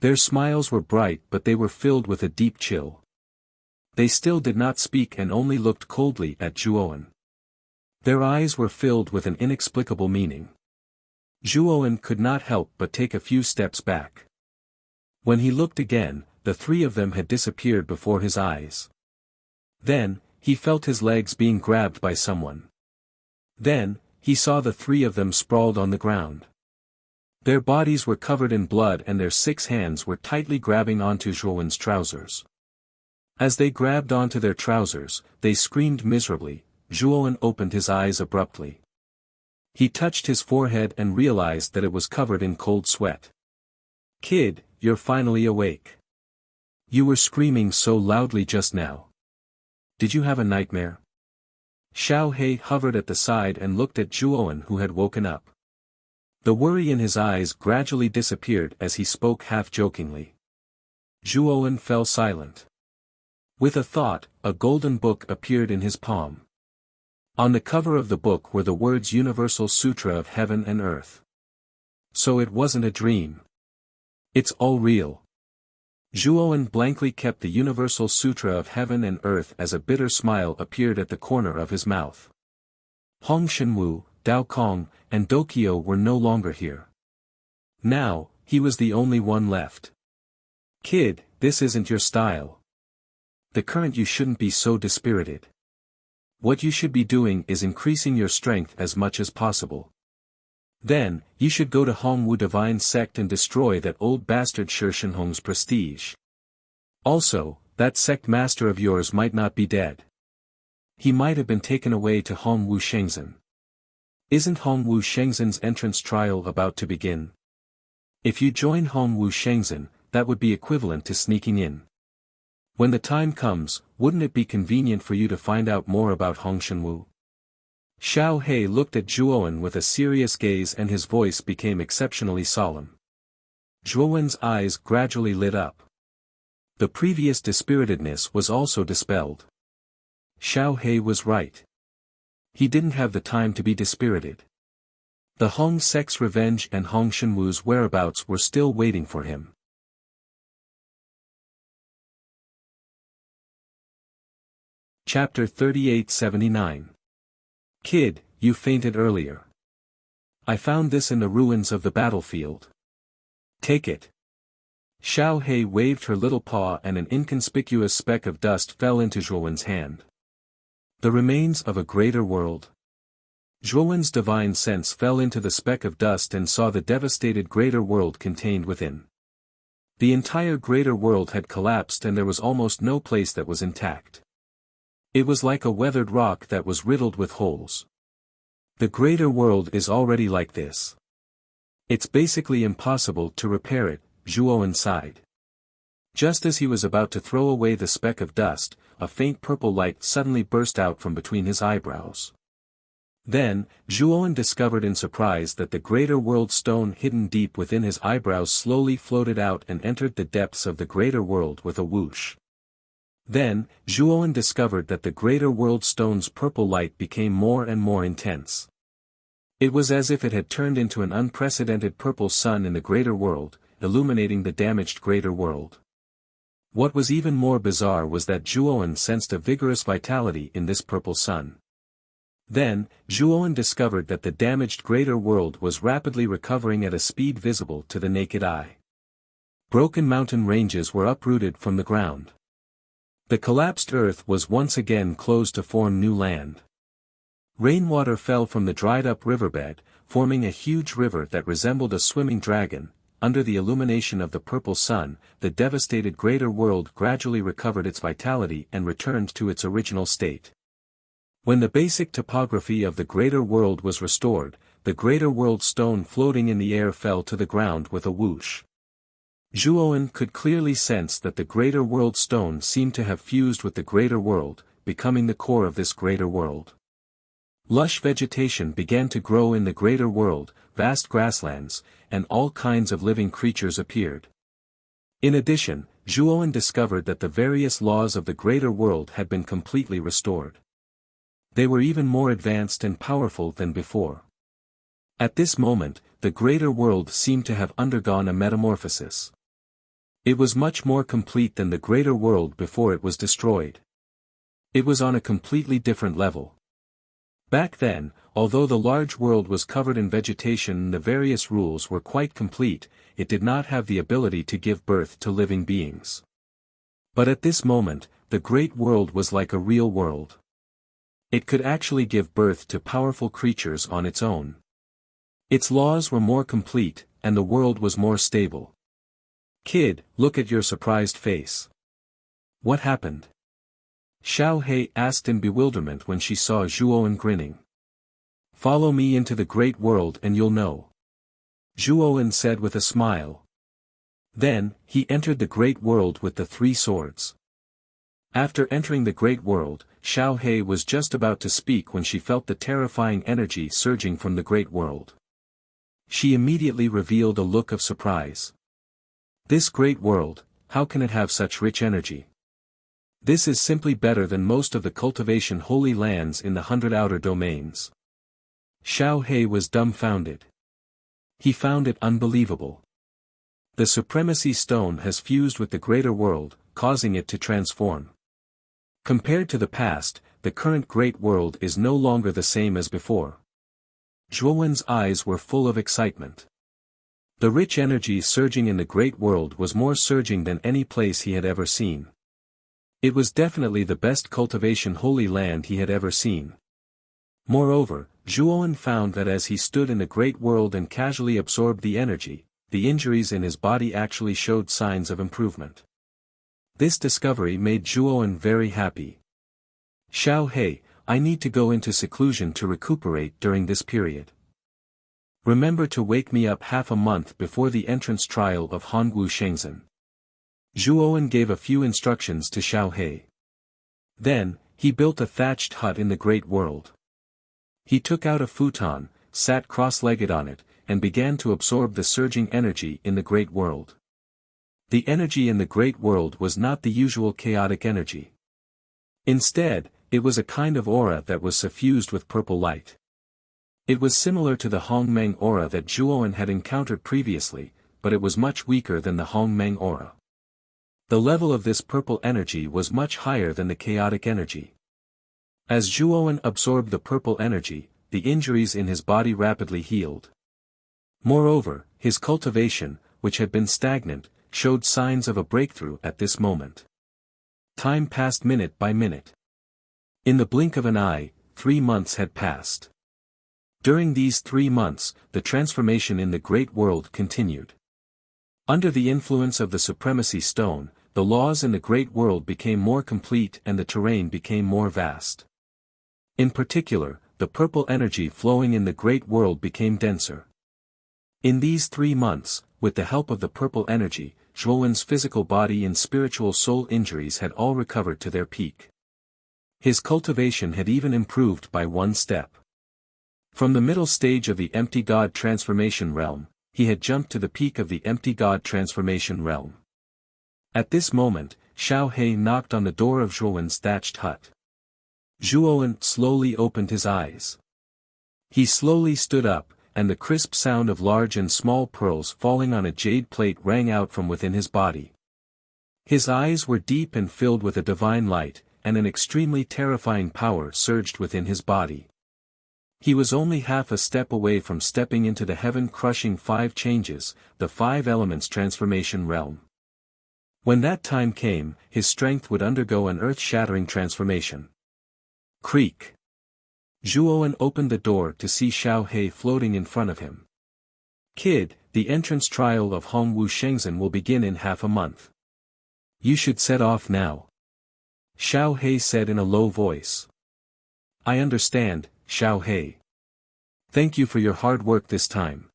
Their smiles were bright but they were filled with a deep chill. They still did not speak and only looked coldly at Zhuowen. Their eyes were filled with an inexplicable meaning. Zhuowen could not help but take a few steps back. When he looked again, the 3 of them had disappeared before his eyes. Then, he felt his legs being grabbed by someone. Then, he saw the 3 of them sprawled on the ground. Their bodies were covered in blood and their 6 hands were tightly grabbing onto Zhuowen's trousers. As they grabbed onto their trousers, they screamed miserably. Zhuowen opened his eyes abruptly. He touched his forehead and realized that it was covered in cold sweat. "Kid, you're finally awake. You were screaming so loudly just now. Did you have a nightmare?" Xiao He hovered at the side and looked at Zhuowen who had woken up. The worry in his eyes gradually disappeared as he spoke half-jokingly. Zhuowen fell silent. With a thought, a golden book appeared in his palm. On the cover of the book were the words Universal Sutra of Heaven and Earth. So it wasn't a dream. It's all real. Zhuowen blankly kept the Universal Sutra of Heaven and Earth as a bitter smile appeared at the corner of his mouth. Hong Shenwu, Dao Kong, and Dokio were no longer here. Now, he was the only one left. "Kid, this isn't your style. The current you shouldn't be so dispirited. What you should be doing is increasing your strength as much as possible. Then, you should go to Hongwu Divine Sect and destroy that old bastard Shishinhong's prestige. Also, that sect master of yours might not be dead. He might have been taken away to Hongwu Shengzhen. Isn't Hongwu Shengzhen's entrance trial about to begin? If you join Hongwu Shengzhen, that would be equivalent to sneaking in. When the time comes, wouldn't it be convenient for you to find out more about Hongshenwu?" Xiao He looked at Zhuowen with a serious gaze and his voice became exceptionally solemn. Zhuowen's eyes gradually lit up. The previous dispiritedness was also dispelled. Xiao He was right. He didn't have the time to be dispirited. The Hong sect's revenge and Hong Shenwu's whereabouts were still waiting for him. Chapter 3879. "Kid, you fainted earlier. I found this in the ruins of the battlefield. Take it." Xiao He waved her little paw and an inconspicuous speck of dust fell into Zhuowen's hand. The remains of a greater world. Zhuowen's divine sense fell into the speck of dust and saw the devastated greater world contained within. The entire greater world had collapsed and there was almost no place that was intact. It was like a weathered rock that was riddled with holes. The greater world is already like this. It's basically impossible to repair it, Zhuowen sighed. Just as he was about to throw away the speck of dust, a faint purple light suddenly burst out from between his eyebrows. Then, Zhuowen discovered in surprise that the greater world stone hidden deep within his eyebrows slowly floated out and entered the depths of the greater world with a whoosh. Then, Zhuowen discovered that the greater world stone's purple light became more and more intense. It was as if it had turned into an unprecedented purple sun in the greater world, illuminating the damaged greater world. What was even more bizarre was that Zhuowen sensed a vigorous vitality in this purple sun. Then, Zhuowen discovered that the damaged greater world was rapidly recovering at a speed visible to the naked eye. Broken mountain ranges were uprooted from the ground. The collapsed earth was once again closed to form new land. Rainwater fell from the dried-up riverbed, forming a huge river that resembled a swimming dragon. Under the illumination of the purple sun, the devastated greater world gradually recovered its vitality and returned to its original state. When the basic topography of the greater world was restored, the greater world stone floating in the air fell to the ground with a whoosh. Zhuowen could clearly sense that the Greater World Stone seemed to have fused with the Greater World, becoming the core of this Greater World. Lush vegetation began to grow in the Greater World, vast grasslands, and all kinds of living creatures appeared. In addition, Zhuowen discovered that the various laws of the Greater World had been completely restored. They were even more advanced and powerful than before. At this moment, the Greater World seemed to have undergone a metamorphosis. It was much more complete than the Greater World before it was destroyed. It was on a completely different level. Back then, although the large world was covered in vegetation and the various rules were quite complete, it did not have the ability to give birth to living beings. But at this moment, the great world was like a real world. It could actually give birth to powerful creatures on its own. Its laws were more complete, and the world was more stable. Kid, look at your surprised face. What happened? Xiao He asked in bewilderment when she saw Zhuowen grinning. Follow me into the great world and you'll know. Zhuowen said with a smile. Then, he entered the great world with the 3 swords. After entering the great world, Xiao He was just about to speak when she felt the terrifying energy surging from the great world. She immediately revealed a look of surprise. This great world, how can it have such rich energy? This is simply better than most of the cultivation holy lands in the 100 outer domains. Xiao He was dumbfounded. He found it unbelievable. The supremacy stone has fused with the greater world, causing it to transform. Compared to the past, the current great world is no longer the same as before. Zhuowen's eyes were full of excitement. The rich energy surging in the great world was more surging than any place he had ever seen. It was definitely the best cultivation holy land he had ever seen. Moreover, Zhuowen found that as he stood in the great world and casually absorbed the energy, the injuries in his body actually showed signs of improvement. This discovery made Zhuowen very happy. Xiao He, I need to go into seclusion to recuperate during this period. Remember to wake me up half a month before the entrance trial of Hongwu Shengzhen. Zhuowen gave a few instructions to Xiao He. Then, he built a thatched hut in the great world. He took out a futon, sat cross-legged on it, and began to absorb the surging energy in the great world. The energy in the great world was not the usual chaotic energy. Instead, it was a kind of aura that was suffused with purple light. It was similar to the Hongmeng aura that Zhuowen had encountered previously, but it was much weaker than the Hongmeng aura. The level of this purple energy was much higher than the chaotic energy. As Zhuowen absorbed the purple energy, the injuries in his body rapidly healed. Moreover, his cultivation, which had been stagnant, showed signs of a breakthrough at this moment. Time passed minute by minute. In the blink of an eye, 3 months had passed. During these 3 months, the transformation in the great world continued. Under the influence of the supremacy stone, the laws in the great world became more complete and the terrain became more vast. In particular, the purple energy flowing in the great world became denser. In these 3 months, with the help of the purple energy, Zhuowen's physical body and spiritual soul injuries had all recovered to their peak. His cultivation had even improved by 1 step. From the middle stage of the empty god transformation realm, he had jumped to the peak of the empty god transformation realm. At this moment, Xiao He knocked on the door of Zhuowen's thatched hut. Zhuowen slowly opened his eyes. He slowly stood up, and the crisp sound of large and small pearls falling on a jade plate rang out from within his body. His eyes were deep and filled with a divine light, and an extremely terrifying power surged within his body. He was only half a step away from stepping into the heaven-crushing 5 changes, the 5 elements transformation realm. When that time came, his strength would undergo an earth-shattering transformation. Creak. Zhuowen opened the door to see Xiao He floating in front of him. Kid, the entrance trial of Hongwu Shengzhen will begin in half a month. You should set off now. Xiao He said in a low voice. I understand, Xiao He. Thank you for your hard work this time.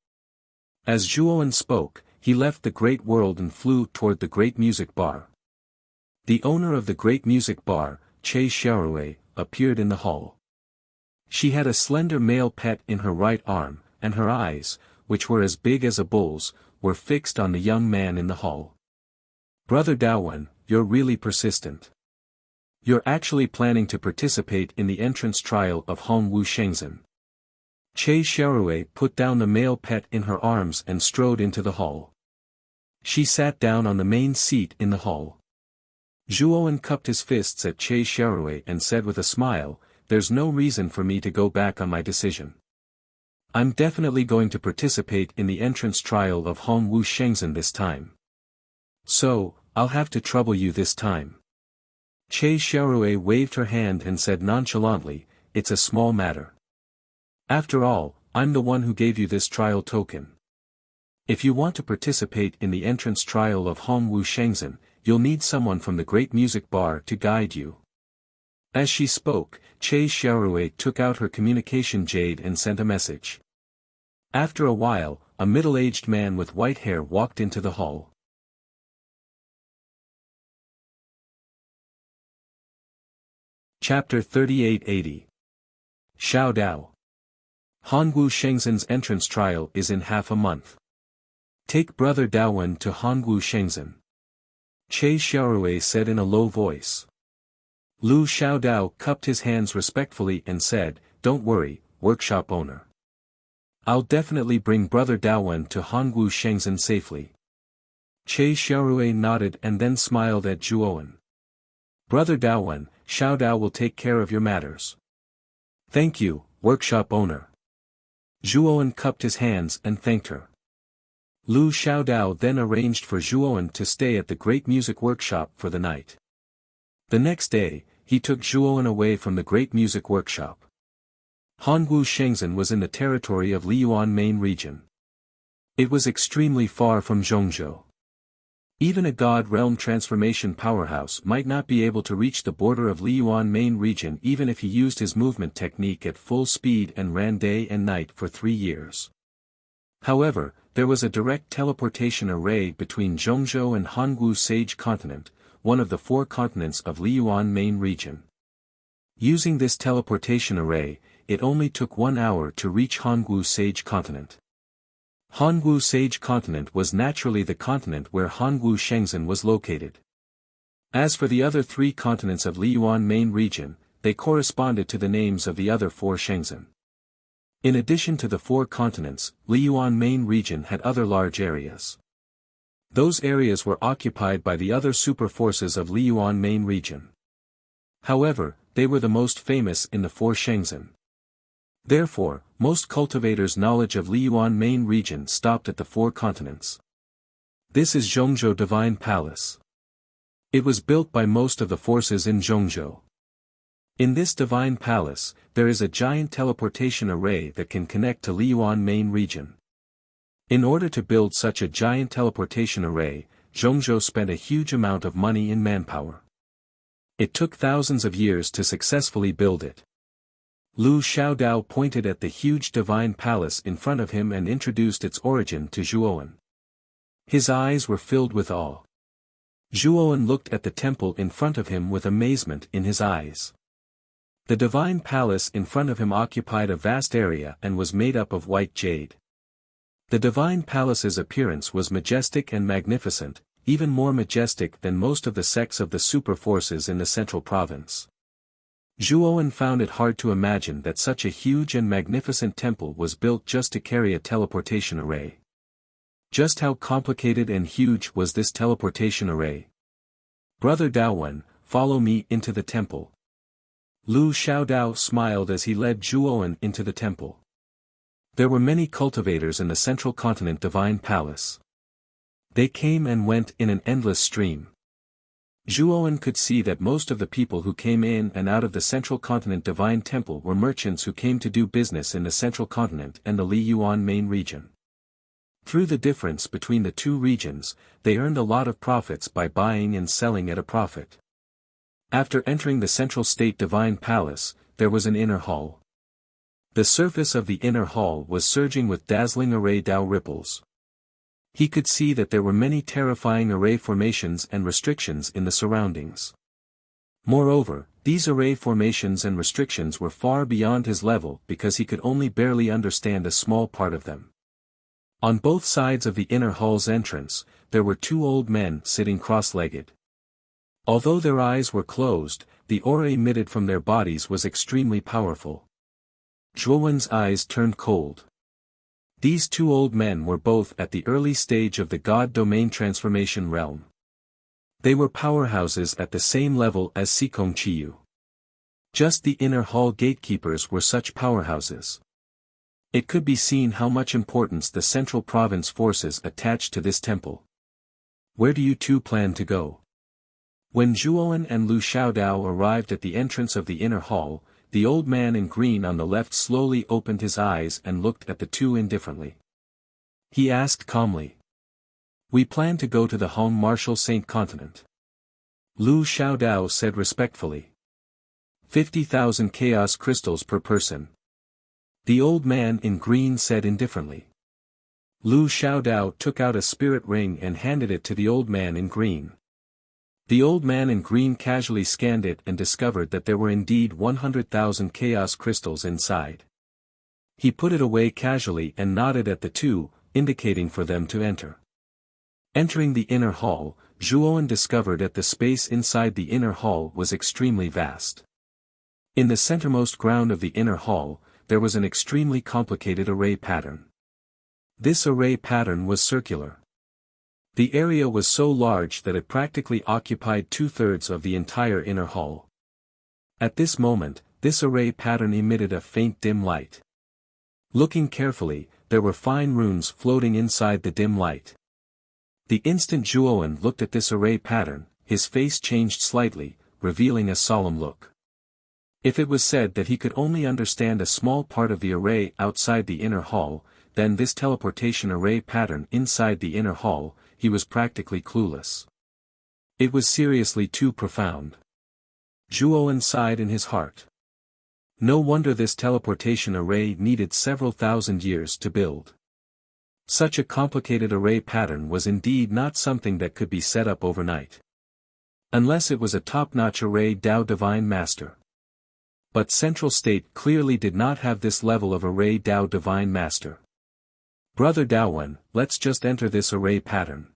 As Zhuowen spoke, he left the great world and flew toward the great music bar. The owner of the great music bar, Che Xiaorui, appeared in the hall. She had a slender male pet in her right arm, and her eyes, which were as big as a bull's, were fixed on the young man in the hall. "Brother Daowen, you're really persistent. You're actually planning to participate in the entrance trial of Hongwu Shengzhen." Che Xiaorui put down the male pet in her arms and strode into the hall. She sat down on the main seat in the hall. Zhuowen cupped his fists at Che Xiaorui and said with a smile, "There's no reason for me to go back on my decision. I'm definitely going to participate in the entrance trial of Hongwu Shengzhen this time. So, I'll have to trouble you this time." Che Xiaorui waved her hand and said nonchalantly, "It's a small matter. After all, I'm the one who gave you this trial token. If you want to participate in the entrance trial of Hongwu Shengzhen, you'll need someone from the great music bar to guide you." As she spoke, Che Xiaorui took out her communication jade and sent a message. After a while, a middle-aged man with white hair walked into the hall. Chapter 3880. Xiao Dao. Hongwu Shengzhen's entrance trial is in half a month. Take Brother Daowen to Hongwu Shengzhen. Che Xiaorui said in a low voice. Lu Xiaodao cupped his hands respectfully and said, "Don't worry, workshop owner. I'll definitely bring Brother Daowen to Hongwu Shengzhen safely." Che Xiaorui nodded and then smiled at Zhuowen. "Brother Daowen, Xiaodao will take care of your matters." "Thank you, workshop owner." Zhuowen cupped his hands and thanked her. Lu Xiaodao then arranged for Zhuowen to stay at the Great Music Workshop for the night. The next day, he took Zhuowen away from the Great Music Workshop. Hongwu Shengzhen was in the territory of Liyuan Main Region. It was extremely far from Zhongzhou. Even a God Realm transformation powerhouse might not be able to reach the border of Liyuan Main Region even if he used his movement technique at full speed and ran day and night for 3 years. However, there was a direct teleportation array between Zhongzhou and Hongwu Sage Continent, one of the 4 continents of Liyuan Main Region. Using this teleportation array, it only took 1 hour to reach Hongwu Sage Continent. Hongwu Sage Continent was naturally the continent where Hongwu Shengzhen was located. As for the other 3 continents of Liyuan Main Region, they corresponded to the names of the other 4 Shengzhen. In addition to the 4 continents, Liyuan Main Region had other large areas. Those areas were occupied by the other super forces of Liyuan Main Region. However, they were the most famous in the 4 Shengzhen. Therefore, most cultivators' knowledge of Liyuan Main Region stopped at the 4 continents. This is Zhongzhou Divine Palace. It was built by most of the forces in Zhongzhou. In this Divine Palace, there is a giant teleportation array that can connect to Liyuan Main Region. In order to build such a giant teleportation array, Zhongzhou spent a huge amount of money in manpower. It took thousands of years to successfully build it. Lu Xiaodao pointed at the huge Divine Palace in front of him and introduced its origin to Zhuowen. His eyes were filled with awe. Zhuowen looked at the temple in front of him with amazement in his eyes. The Divine Palace in front of him occupied a vast area and was made up of white jade. The Divine Palace's appearance was majestic and magnificent, even more majestic than most of the sects of the super forces in the central province. Zhuowen found it hard to imagine that such a huge and magnificent temple was built just to carry a teleportation array. Just how complicated and huge was this teleportation array? "Brother Daowen, follow me into the temple." Lu Xiaodao smiled as he led Zhuowen into the temple. There were many cultivators in the Central Continent Divine Palace. They came and went in an endless stream. Zhuowen could see that most of the people who came in and out of the Central Continent Divine Temple were merchants who came to do business in the Central Continent and the Liyuan Main Region. Through the difference between the 2 regions, they earned a lot of profits by buying and selling at a profit. After entering the Central State Divine Palace, there was an inner hall. The surface of the inner hall was surging with dazzling array Dao ripples. He could see that there were many terrifying array formations and restrictions in the surroundings. Moreover, these array formations and restrictions were far beyond his level because he could only barely understand a small part of them. On both sides of the inner hall's entrance, there were two old men sitting cross-legged. Although their eyes were closed, the aura emitted from their bodies was extremely powerful. Zhuowen's eyes turned cold. These two old men were both at the early stage of the God Domain transformation realm. They were powerhouses at the same level as Sikong Chiyu. Just the inner hall gatekeepers were such powerhouses. It could be seen how much importance the central province forces attached to this temple. Where do you two plan to go? When Zhuowen and Lu Xiaodao arrived at the entrance of the inner hall, the old man in green on the left slowly opened his eyes and looked at the two indifferently. He asked calmly. We plan to go to the Hong Martial Saint Continent. Lu Xiaodao said respectfully. 50,000 chaos crystals per person. The old man in green said indifferently. Lu Xiaodao took out a spirit ring and handed it to the old man in green. The old man in green casually scanned it and discovered that there were indeed 100,000 chaos crystals inside. He put it away casually and nodded at the two, indicating for them to enter. Entering the inner hall, Zhuowen discovered that the space inside the inner hall was extremely vast. In the centermost ground of the inner hall, there was an extremely complicated array pattern. This array pattern was circular. The area was so large that it practically occupied 2/3 of the entire inner hall. At this moment, this array pattern emitted a faint dim light. Looking carefully, there were fine runes floating inside the dim light. The instant Zhuowen looked at this array pattern, his face changed slightly, revealing a solemn look. If it was said that he could only understand a small part of the array outside the inner hall, then this teleportation array pattern inside the inner hall, he was practically clueless. It was seriously too profound. Zhuowen sighed in his heart. No wonder this teleportation array needed several thousand years to build. Such a complicated array pattern was indeed not something that could be set up overnight. Unless it was a top-notch array Dao Divine Master. But Central State clearly did not have this level of array Dao Divine Master. Brother Daowen, let's just enter this array pattern.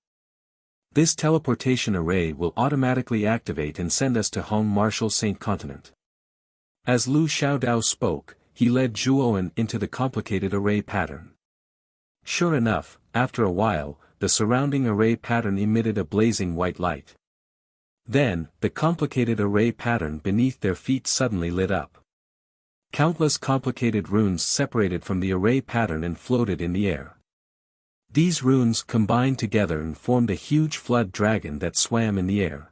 This teleportation array will automatically activate and send us to Hong Martial Saint Continent. As Lu Xiaodao spoke, he led Zhuowen into the complicated array pattern. Sure enough, after a while, the surrounding array pattern emitted a blazing white light. Then, the complicated array pattern beneath their feet suddenly lit up. Countless complicated runes separated from the array pattern and floated in the air. These runes combined together and formed a huge flood dragon that swam in the air.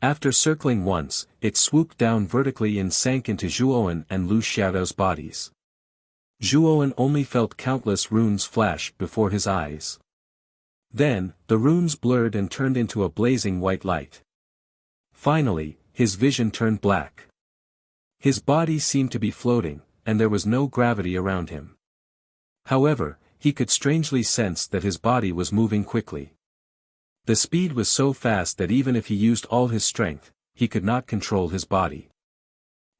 After circling once, it swooped down vertically and sank into Zhuowen and Lu Xiaodao's bodies. Zhuowen only felt countless runes flash before his eyes. Then, the runes blurred and turned into a blazing white light. Finally, his vision turned black. His body seemed to be floating, and there was no gravity around him. However, he could strangely sense that his body was moving quickly. The speed was so fast that even if he used all his strength, he could not control his body.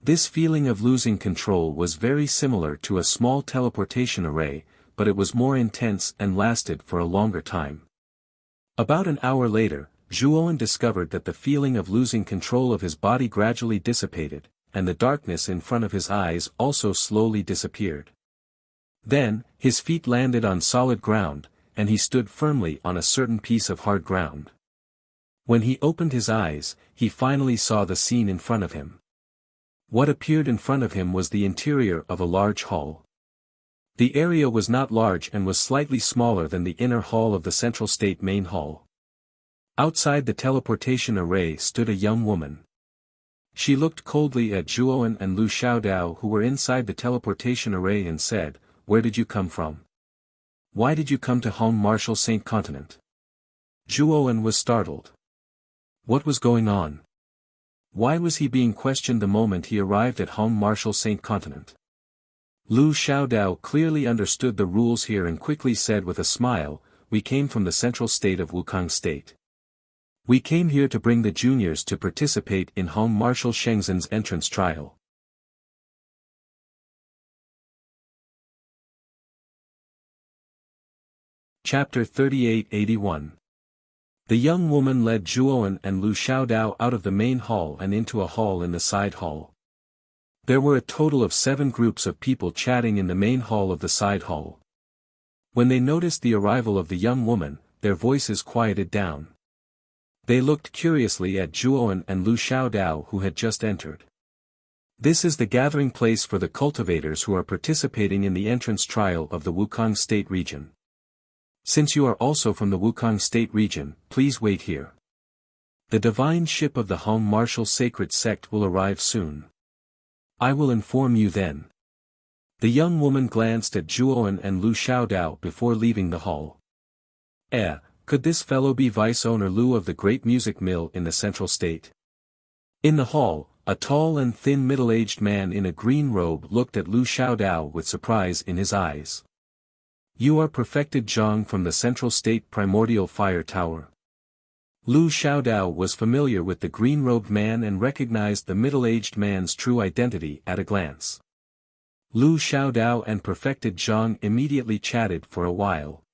This feeling of losing control was very similar to a small teleportation array, but it was more intense and lasted for a longer time. About an hour later, Zhuowen discovered that the feeling of losing control of his body gradually dissipated, and the darkness in front of his eyes also slowly disappeared. Then, his feet landed on solid ground, and he stood firmly on a certain piece of hard ground. When he opened his eyes, he finally saw the scene in front of him. What appeared in front of him was the interior of a large hall. The area was not large and was slightly smaller than the inner hall of the Central State Main Hall. Outside the teleportation array stood a young woman. She looked coldly at Zhuowen and Lu Xiaodao who were inside the teleportation array and said, "Where did you come from? Why did you come to Hong Martial Saint Continent?" Zhuowen was startled. What was going on? Why was he being questioned the moment he arrived at Hong Martial Saint Continent? Lu Xiaodao clearly understood the rules here and quickly said with a smile, we came from the central state of Wukong State. We came here to bring the juniors to participate in Hong Marshal Shengzhen's entrance trial. Chapter 3881. The young woman led Zhuowen and Lu Xiaodao out of the main hall and into a hall in the side hall. There were a total of 7 groups of people chatting in the main hall of the side hall. When they noticed the arrival of the young woman, their voices quieted down. They looked curiously at Zhuowen and Lu Xiaodao who had just entered. This is the gathering place for the cultivators who are participating in the entrance trial of the Wukong State region. Since you are also from the Wukong State region, please wait here. The divine ship of the Hong Marshal Sacred Sect will arrive soon. I will inform you then. The young woman glanced at Zhuowen and Lu Xiaodao before leaving the hall. Could this fellow be vice-owner Lu of the great music mill in the central state? In the hall, a tall and thin middle-aged man in a green robe looked at Lu Xiaodao with surprise in his eyes. You are Perfected Zhang from the Central State Primordial Fire Tower. Lu Xiaodao was familiar with the green-robed man and recognized the middle-aged man's true identity at a glance. Lu Xiaodao and Perfected Zhang immediately chatted for a while.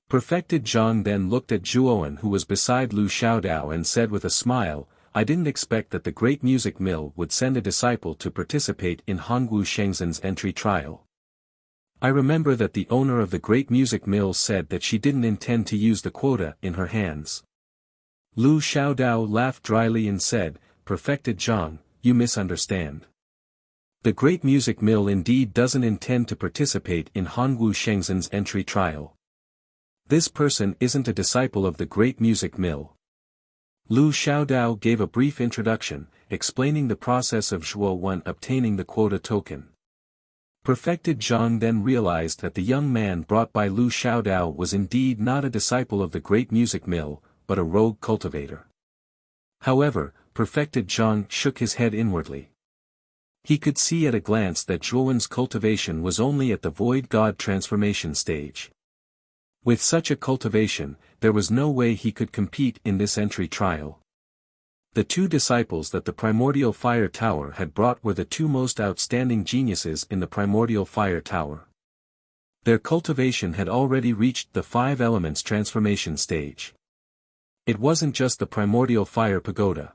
Perfected Zhang then looked at Zhuowen who was beside Lu Xiaodao and said with a smile, I didn't expect that the great music mill would send a disciple to participate in Hongwu Shengzhen's entry trial. I remember that the owner of the great music mill said that she didn't intend to use the quota in her hands. Lu Xiaodao laughed dryly and said, Perfected Zhang, you misunderstand. The great music mill indeed doesn't intend to participate in Hongwu Shengzhen's entry trial. This person isn't a disciple of the great music mill. Lu Xiaodao gave a brief introduction, explaining the process of Zhuowen obtaining the quota token. Perfected Zhang then realized that the young man brought by Lu Xiaodao was indeed not a disciple of the great music mill, but a rogue cultivator. However, Perfected Zhang shook his head inwardly. He could see at a glance that Zhuowen's cultivation was only at the void god transformation stage. With such a cultivation, there was no way he could compete in this entry trial. The 2 disciples that the Primordial Fire Tower had brought were the 2 most outstanding geniuses in the Primordial Fire Tower. Their cultivation had already reached the 5 elements transformation stage. It wasn't just the Primordial Fire Pagoda.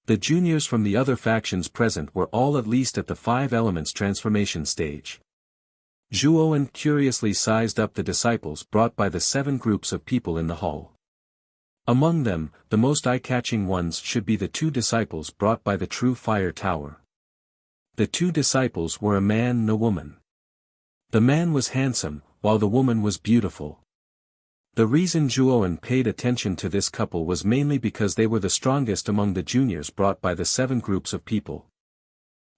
The juniors from the other factions present were all at least at the 5 elements transformation stage. Zhuowen curiously sized up the disciples brought by the 7 groups of people in the hall. Among them, the most eye-catching ones should be the 2 disciples brought by the True Fire Tower. The 2 disciples were a man and a woman. The man was handsome, while the woman was beautiful. The reason Zhuowen paid attention to this couple was mainly because they were the strongest among the juniors brought by the 7 groups of people.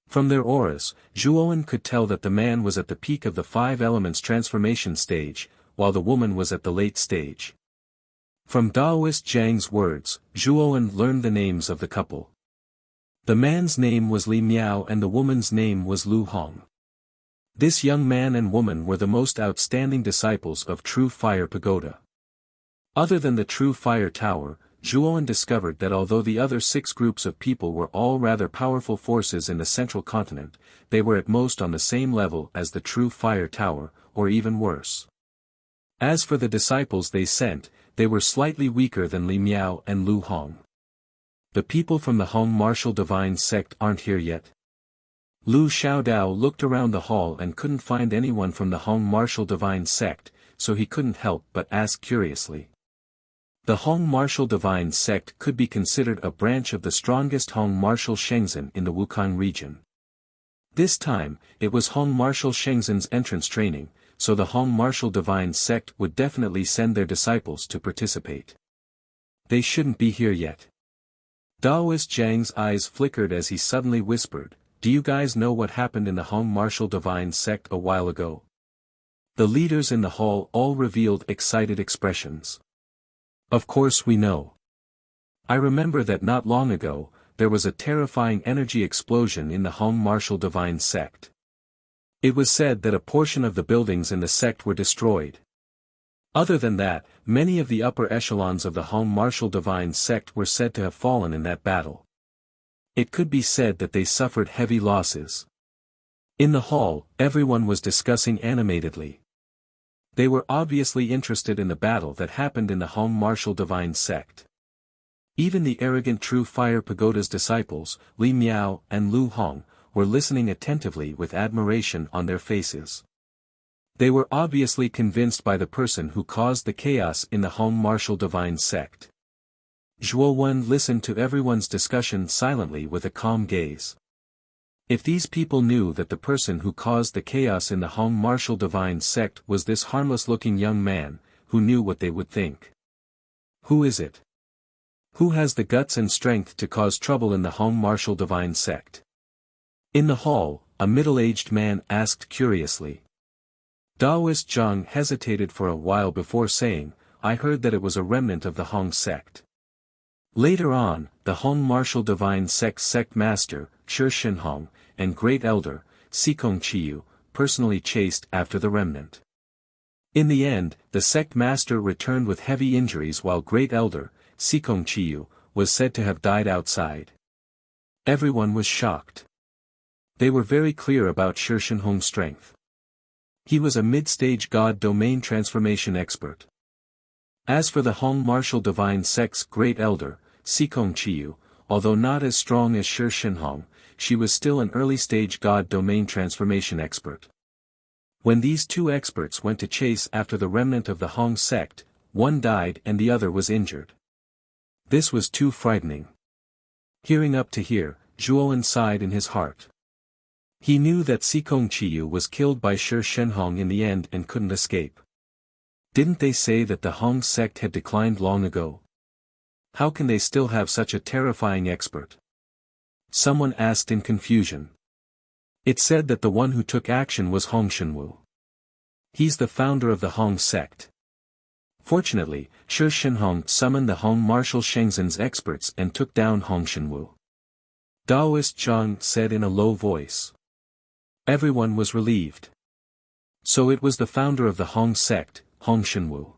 From their auras, Zhuowen could tell that the man was at the peak of the 5 elements transformation stage, while the woman was at the late stage. From Daoist Zhang's words, Zhuowen learned the names of the couple. The man's name was Li Miao and the woman's name was Lu Hong. This young man and woman were the most outstanding disciples of True Fire Pagoda. Other than the True Fire Tower, Zhuowen discovered that although the other 6 groups of people were all rather powerful forces in the central continent, they were at most on the same level as the True Fire Tower, or even worse. As for the disciples they sent, they were slightly weaker than Li Miao and Lu Hong. The people from the Hong Marshal Divine Sect aren't here yet. Lu Xiaodao looked around the hall and couldn't find anyone from the Hong Marshal Divine Sect, so he couldn't help but ask curiously. The Hong Marshal Divine Sect could be considered a branch of the strongest Hong Marshal Shengzhen in the Wukong region. This time, it was Hong Marshal Shengzhen's entrance training, so the Hong Marshal Divine Sect would definitely send their disciples to participate. They shouldn't be here yet. Daoist Zhang's eyes flickered as he suddenly whispered, "Do you guys know what happened in the Hong Marshal Divine Sect a while ago?" The leaders in the hall all revealed excited expressions. Of course we know. I remember that not long ago, there was a terrifying energy explosion in the Hong Marshal Divine Sect. It was said that a portion of the buildings in the sect were destroyed. Other than that, many of the upper echelons of the Hong martial divine sect were said to have fallen in that battle. It could be said that they suffered heavy losses. In the hall, everyone was discussing animatedly. They were obviously interested in the battle that happened in the Hong martial divine sect. Even the arrogant True Fire Pagoda's disciples, Li Miao and Lu Hong, were listening attentively with admiration on their faces. They were obviously convinced by the person who caused the chaos in the Hong martial divine sect. Zhuo Wen listened to everyone's discussion silently with a calm gaze. If these people knew that the person who caused the chaos in the Hong martial divine sect was this harmless-looking young man, who knew what they would think? Who is it? Who has the guts and strength to cause trouble in the Hong martial divine sect? In the hall, a middle-aged man asked curiously. Daoist Zhang hesitated for a while before saying, "I heard that it was a remnant of the Hong sect." Later on, the Hong martial divine sect master, Shi Shenhong, and great elder, Sikong Chiyu, personally chased after the remnant. In the end, the sect master returned with heavy injuries while great elder, Sikong Chiyu, was said to have died outside. Everyone was shocked. They were very clear about Shi Shenhong's strength. He was a mid-stage god domain transformation expert. As for the Hong martial divine sect's great elder, Sikong Chiyu, although not as strong as Shi Shenhong, she was still an early-stage god domain transformation expert. When these two experts went to chase after the remnant of the Hong sect, one died and the other was injured. This was too frightening. Hearing up to here, Zhuowen sighed in his heart. He knew that Sikong Chiyu was killed by Shi Shenhong in the end and couldn't escape. Didn't they say that the Hong sect had declined long ago? How can they still have such a terrifying expert? Someone asked in confusion. It said that the one who took action was Hong Shenwu. He's the founder of the Hong sect. Fortunately, Shi Shenhong summoned the Hong martial Shenzhen's experts and took down Hong Shenwu. Daoist Zhang said in a low voice. Everyone was relieved. So it was the founder of the Hong sect, Hong Shenwu.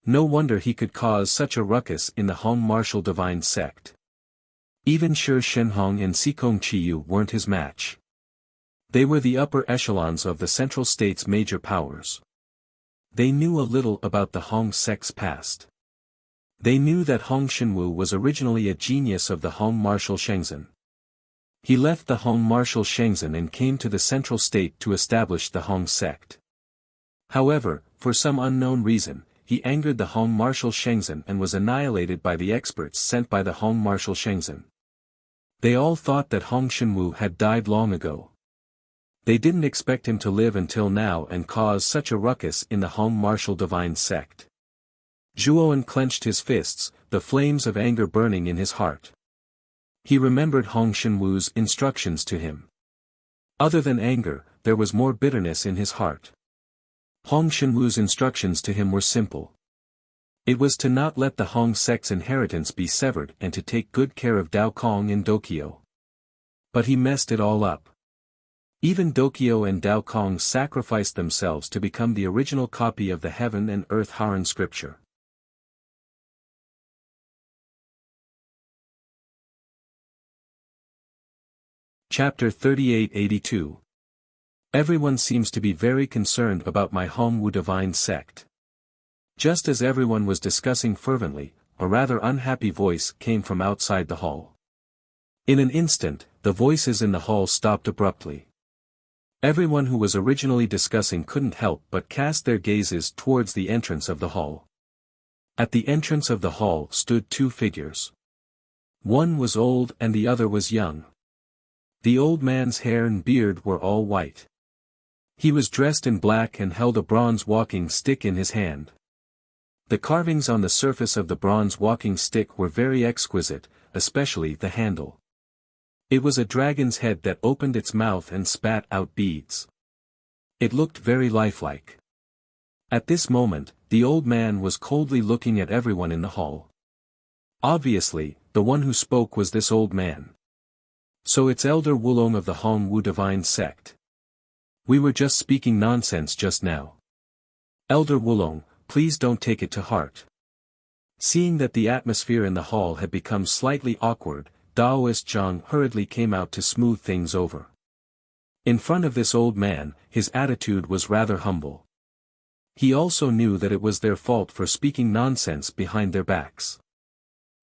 No wonder he could cause such a ruckus in the Hong martial divine sect. Even Shi Shenhong and Sikong Chiyu weren't his match. They were the upper echelons of the Central State's major powers. They knew a little about the Hong sect's past. They knew that Hong Shenwu was originally a genius of the Hong martial Shenzhen. He left the Hong martial Shenzhen and came to the Central State to establish the Hong sect. However, for some unknown reason, he angered the Hong martial Shenzhen and was annihilated by the experts sent by the Hong martial Shenzhen. They all thought that Hong Shenwu had died long ago. They didn't expect him to live until now and cause such a ruckus in the Hong martial divine sect. Zhuowen clenched his fists, the flames of anger burning in his heart. He remembered Hong Shenwu's instructions to him. Other than anger, there was more bitterness in his heart. Hong Shenwu's instructions to him were simple. It was to not let the Hong sect's inheritance be severed and to take good care of Dao Kong and Dokyo. But he messed it all up. Even Dokyo and Dao Kong sacrificed themselves to become the original copy of the Heaven and Earth Haran scripture. Chapter 3882. Everyone seems to be very concerned about my Hong Wu divine sect. Just as everyone was discussing fervently, a rather unhappy voice came from outside the hall. In an instant, the voices in the hall stopped abruptly. Everyone who was originally discussing couldn't help but cast their gazes towards the entrance of the hall. At the entrance of the hall stood two figures. One was old and the other was young. The old man's hair and beard were all white. He was dressed in black and held a bronze walking stick in his hand. The carvings on the surface of the bronze walking stick were very exquisite, especially the handle. It was a dragon's head that opened its mouth and spat out beads. It looked very lifelike. At this moment, the old man was coldly looking at everyone in the hall. Obviously, the one who spoke was this old man. So it's Elder Wulong of the Hong Wu divine sect. We were just speaking nonsense just now. Elder Wulong, please don't take it to heart. Seeing that the atmosphere in the hall had become slightly awkward, Daoist Zhang hurriedly came out to smooth things over. In front of this old man, his attitude was rather humble. He also knew that it was their fault for speaking nonsense behind their backs.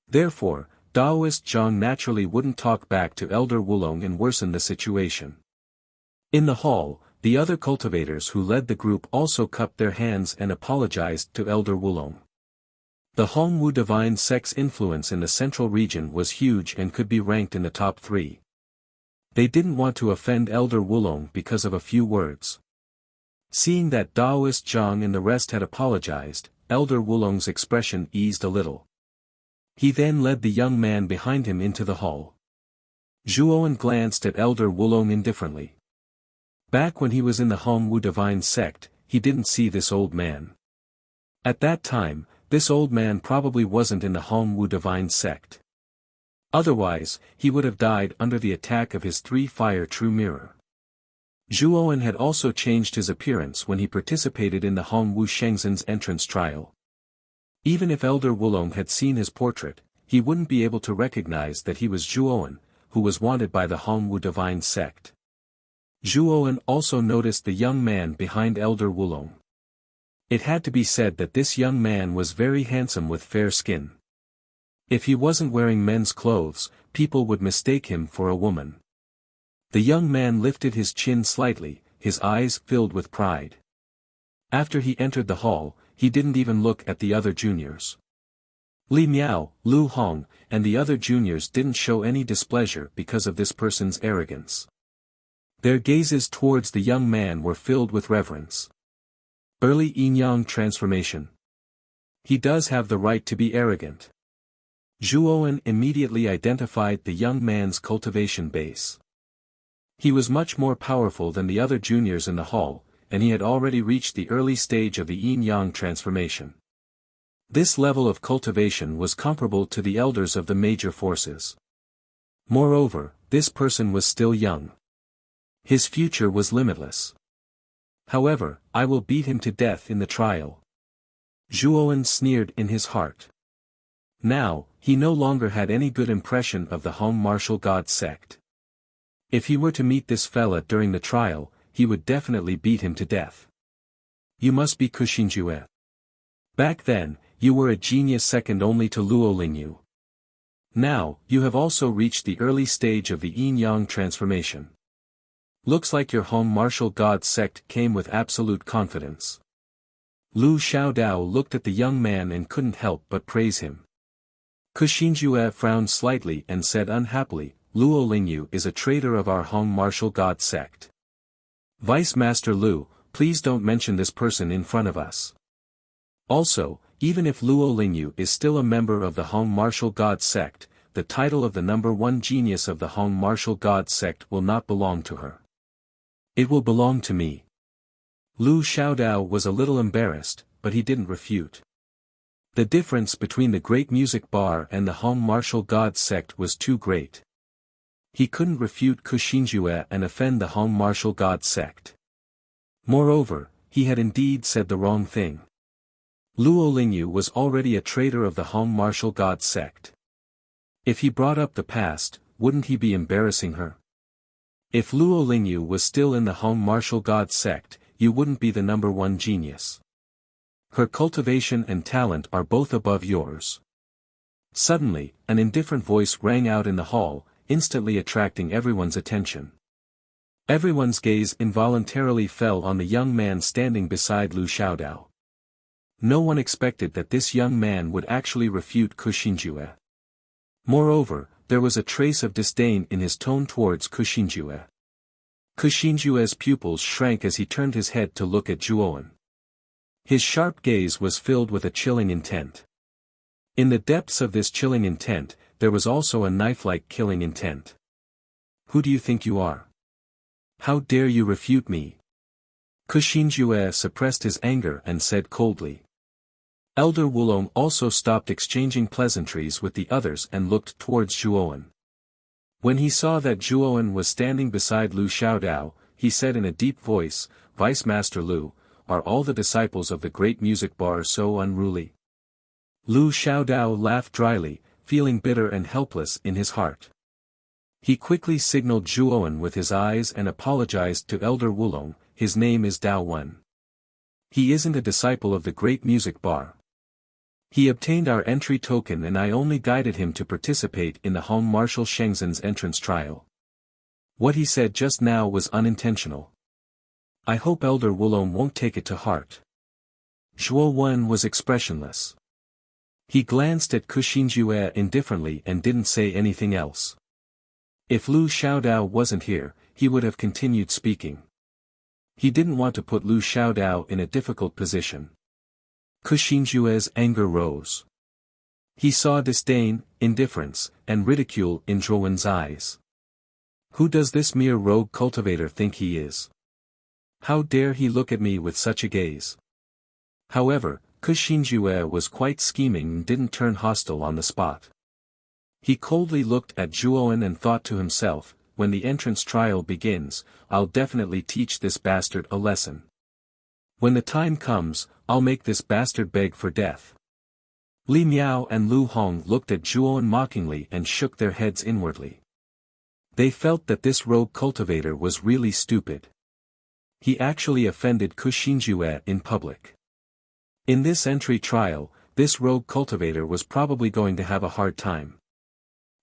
Therefore, Daoist Zhang naturally wouldn't talk back to Elder Wulong and worsen the situation. In the hall, the other cultivators who led the group also cupped their hands and apologized to Elder Wulong. The Hongwu divine sect's influence in the central region was huge and could be ranked in the top 3. They didn't want to offend Elder Wulong because of a few words. Seeing that Daoist Zhang and the rest had apologized, Elder Wulong's expression eased a little. He then led the young man behind him into the hall. Zhuowen glanced at Elder Wulong indifferently. Back when he was in the Hongwu divine sect, he didn't see this old man. At that time, this old man probably wasn't in the Hongwu divine sect. Otherwise, he would have died under the attack of his 3-fire true mirror. Zhuowen had also changed his appearance when he participated in the Hongwu Shengzhen's entrance trial. Even if Elder Wulong had seen his portrait, he wouldn't be able to recognize that he was Zhuowen, who was wanted by the Hongwu divine sect. Zhuowen also noticed the young man behind Elder Wulong. It had to be said that this young man was very handsome with fair skin. If he wasn't wearing men's clothes, people would mistake him for a woman. The young man lifted his chin slightly, his eyes filled with pride. After he entered the hall, he didn't even look at the other juniors. Li Miao, Lu Hong, and the other juniors didn't show any displeasure because of this person's arrogance. Their gazes towards the young man were filled with reverence. Early yin-yang transformation. He does have the right to be arrogant. Zhuowen immediately identified the young man's cultivation base. He was much more powerful than the other juniors in the hall, and he had already reached the early stage of the yin-yang transformation. This level of cultivation was comparable to the elders of the major forces. Moreover, this person was still young. His future was limitless. However, I will beat him to death in the trial. Zhuowen sneered in his heart. Now, he no longer had any good impression of the Hong martial god sect. If he were to meet this fella during the trial, he would definitely beat him to death. You must be Kuxinjue. Back then, you were a genius second only to Luo Lingyu. Now, you have also reached the early stage of the yin-yang transformation. Looks like your Hong martial god sect came with absolute confidence. Lu Xiaodao looked at the young man and couldn't help but praise him. Kuxinjue frowned slightly and said unhappily, Luo Lingyu is a traitor of our Hong martial god sect. Vice Master Lu, please don't mention this person in front of us. Also, even if Luo Lingyu is still a member of the Hong martial god sect, the title of the #1 genius of the Hong martial god sect will not belong to her. It will belong to me. Lu Xiaodao was a little embarrassed, but he didn't refute. The difference between the Great Music Bar and the Hong martial god sect was too great. He couldn't refute Kuxinjue and offend the Hong martial god sect. Moreover, he had indeed said the wrong thing. Luo Lingyu was already a traitor of the Hong martial god sect. If he brought up the past, wouldn't he be embarrassing her? If Luo Lingyu was still in the Hong martial god sect, you wouldn't be the #1 genius. Her cultivation and talent are both above yours. Suddenly, an indifferent voice rang out in the hall, instantly attracting everyone's attention. Everyone's gaze involuntarily fell on the young man standing beside Lu Xiaodao. No one expected that this young man would actually refute Kuxinjue. Moreover, there was a trace of disdain in his tone towards Kuxinjue. Kuxinjue's pupils shrank as he turned his head to look at Zhuowen. His sharp gaze was filled with a chilling intent. In the depths of this chilling intent, there was also a knife-like killing intent. Who do you think you are? How dare you refute me? Kuxinjue suppressed his anger and said coldly. Elder Wulong also stopped exchanging pleasantries with the others and looked towards Zhuowen. When he saw that Zhuowen was standing beside Lu Xiaodao, he said in a deep voice, Vice Master Lu, are all the disciples of the great music bar so unruly? Lu Xiaodao laughed dryly, feeling bitter and helpless in his heart. He quickly signaled Zhuowen with his eyes and apologized to Elder Wulong. His name is Dao Wen. He isn't a disciple of the great music bar. He obtained our entry token and I only guided him to participate in the Hong Marshal Shengzhen's entrance trial. What he said just now was unintentional. I hope Elder Wulong won't take it to heart. Zhuo Wen was expressionless. He glanced at Kuxinjue indifferently and didn't say anything else. If Lu Xiaodao wasn't here, he would have continued speaking. He didn't want to put Lu Xiaodao in a difficult position. Kuxinjue's anger rose. He saw disdain, indifference, and ridicule in Zhuowen's eyes. Who does this mere rogue cultivator think he is? How dare he look at me with such a gaze? However, Kuxinjue was quite scheming and didn't turn hostile on the spot. He coldly looked at Zhuowen and thought to himself, when the entrance trial begins, I'll definitely teach this bastard a lesson. When the time comes, I'll make this bastard beg for death. Li Miao and Lu Hong looked at Zhuowen mockingly and shook their heads inwardly. They felt that this rogue cultivator was really stupid. He actually offended Kuxinjue in public. In this entry trial, this rogue cultivator was probably going to have a hard time.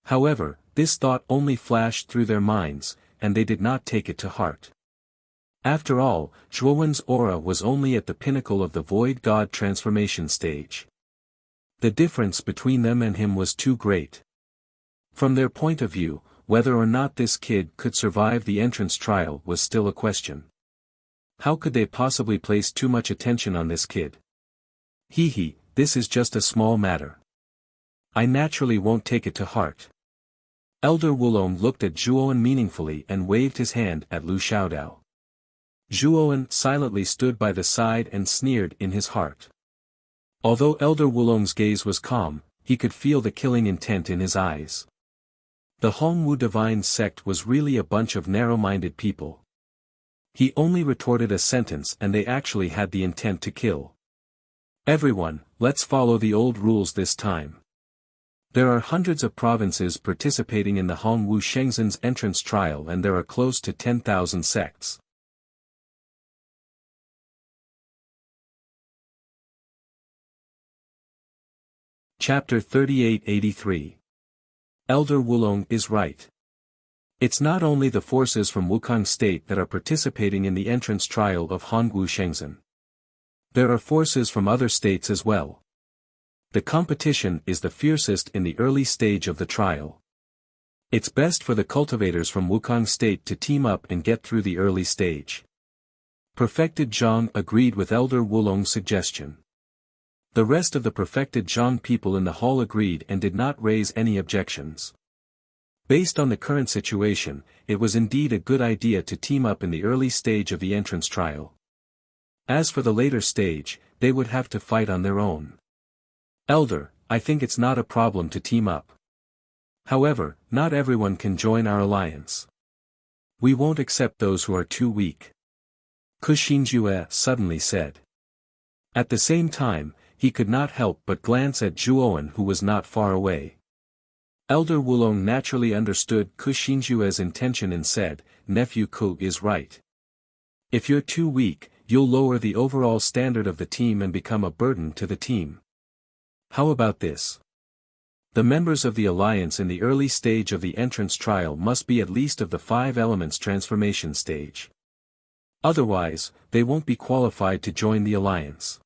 However, this thought only flashed through their minds, and they did not take it to heart. After all, Zhuowen's aura was only at the pinnacle of the void god transformation stage. The difference between them and him was too great. From their point of view, whether or not this kid could survive the entrance trial was still a question. How could they possibly place too much attention on this kid? This is just a small matter. I naturally won't take it to heart. Elder Wulong looked at Zhuowen meaningfully and waved his hand at Lu Xiaodao. Zhuowen silently stood by the side and sneered in his heart. Although Elder Wulong's gaze was calm, he could feel the killing intent in his eyes. The Hongwu divine sect was really a bunch of narrow-minded people. He only retorted a sentence and they actually had the intent to kill. Everyone, let's follow the old rules this time. There are hundreds of provinces participating in the Hongwu Shengzhen's entrance trial and there are close to 10,000 sects. Chapter 3883. Elder Wulong is right. It's not only the forces from Wukong State that are participating in the entrance trial of Hongwu Shengzhen. There are forces from other states as well. The competition is the fiercest in the early stage of the trial. It's best for the cultivators from Wukong State to team up and get through the early stage. Perfected Zhang agreed with Elder Wulong's suggestion. The rest of the perfected Zhang people in the hall agreed and did not raise any objections. Based on the current situation, it was indeed a good idea to team up in the early stage of the entrance trial. As for the later stage, they would have to fight on their own. Elder, I think it's not a problem to team up. However, not everyone can join our alliance. We won't accept those who are too weak. Kuxinjue suddenly said. At the same time, he could not help but glance at Zhuowen who was not far away. Elder Wulong naturally understood Kuxinjue's intention and said, Nephew Ku is right. If you're too weak, you'll lower the overall standard of the team and become a burden to the team. How about this? The members of the alliance in the early stage of the entrance trial must be at least of the 5 elements transformation stage. Otherwise, they won't be qualified to join the alliance.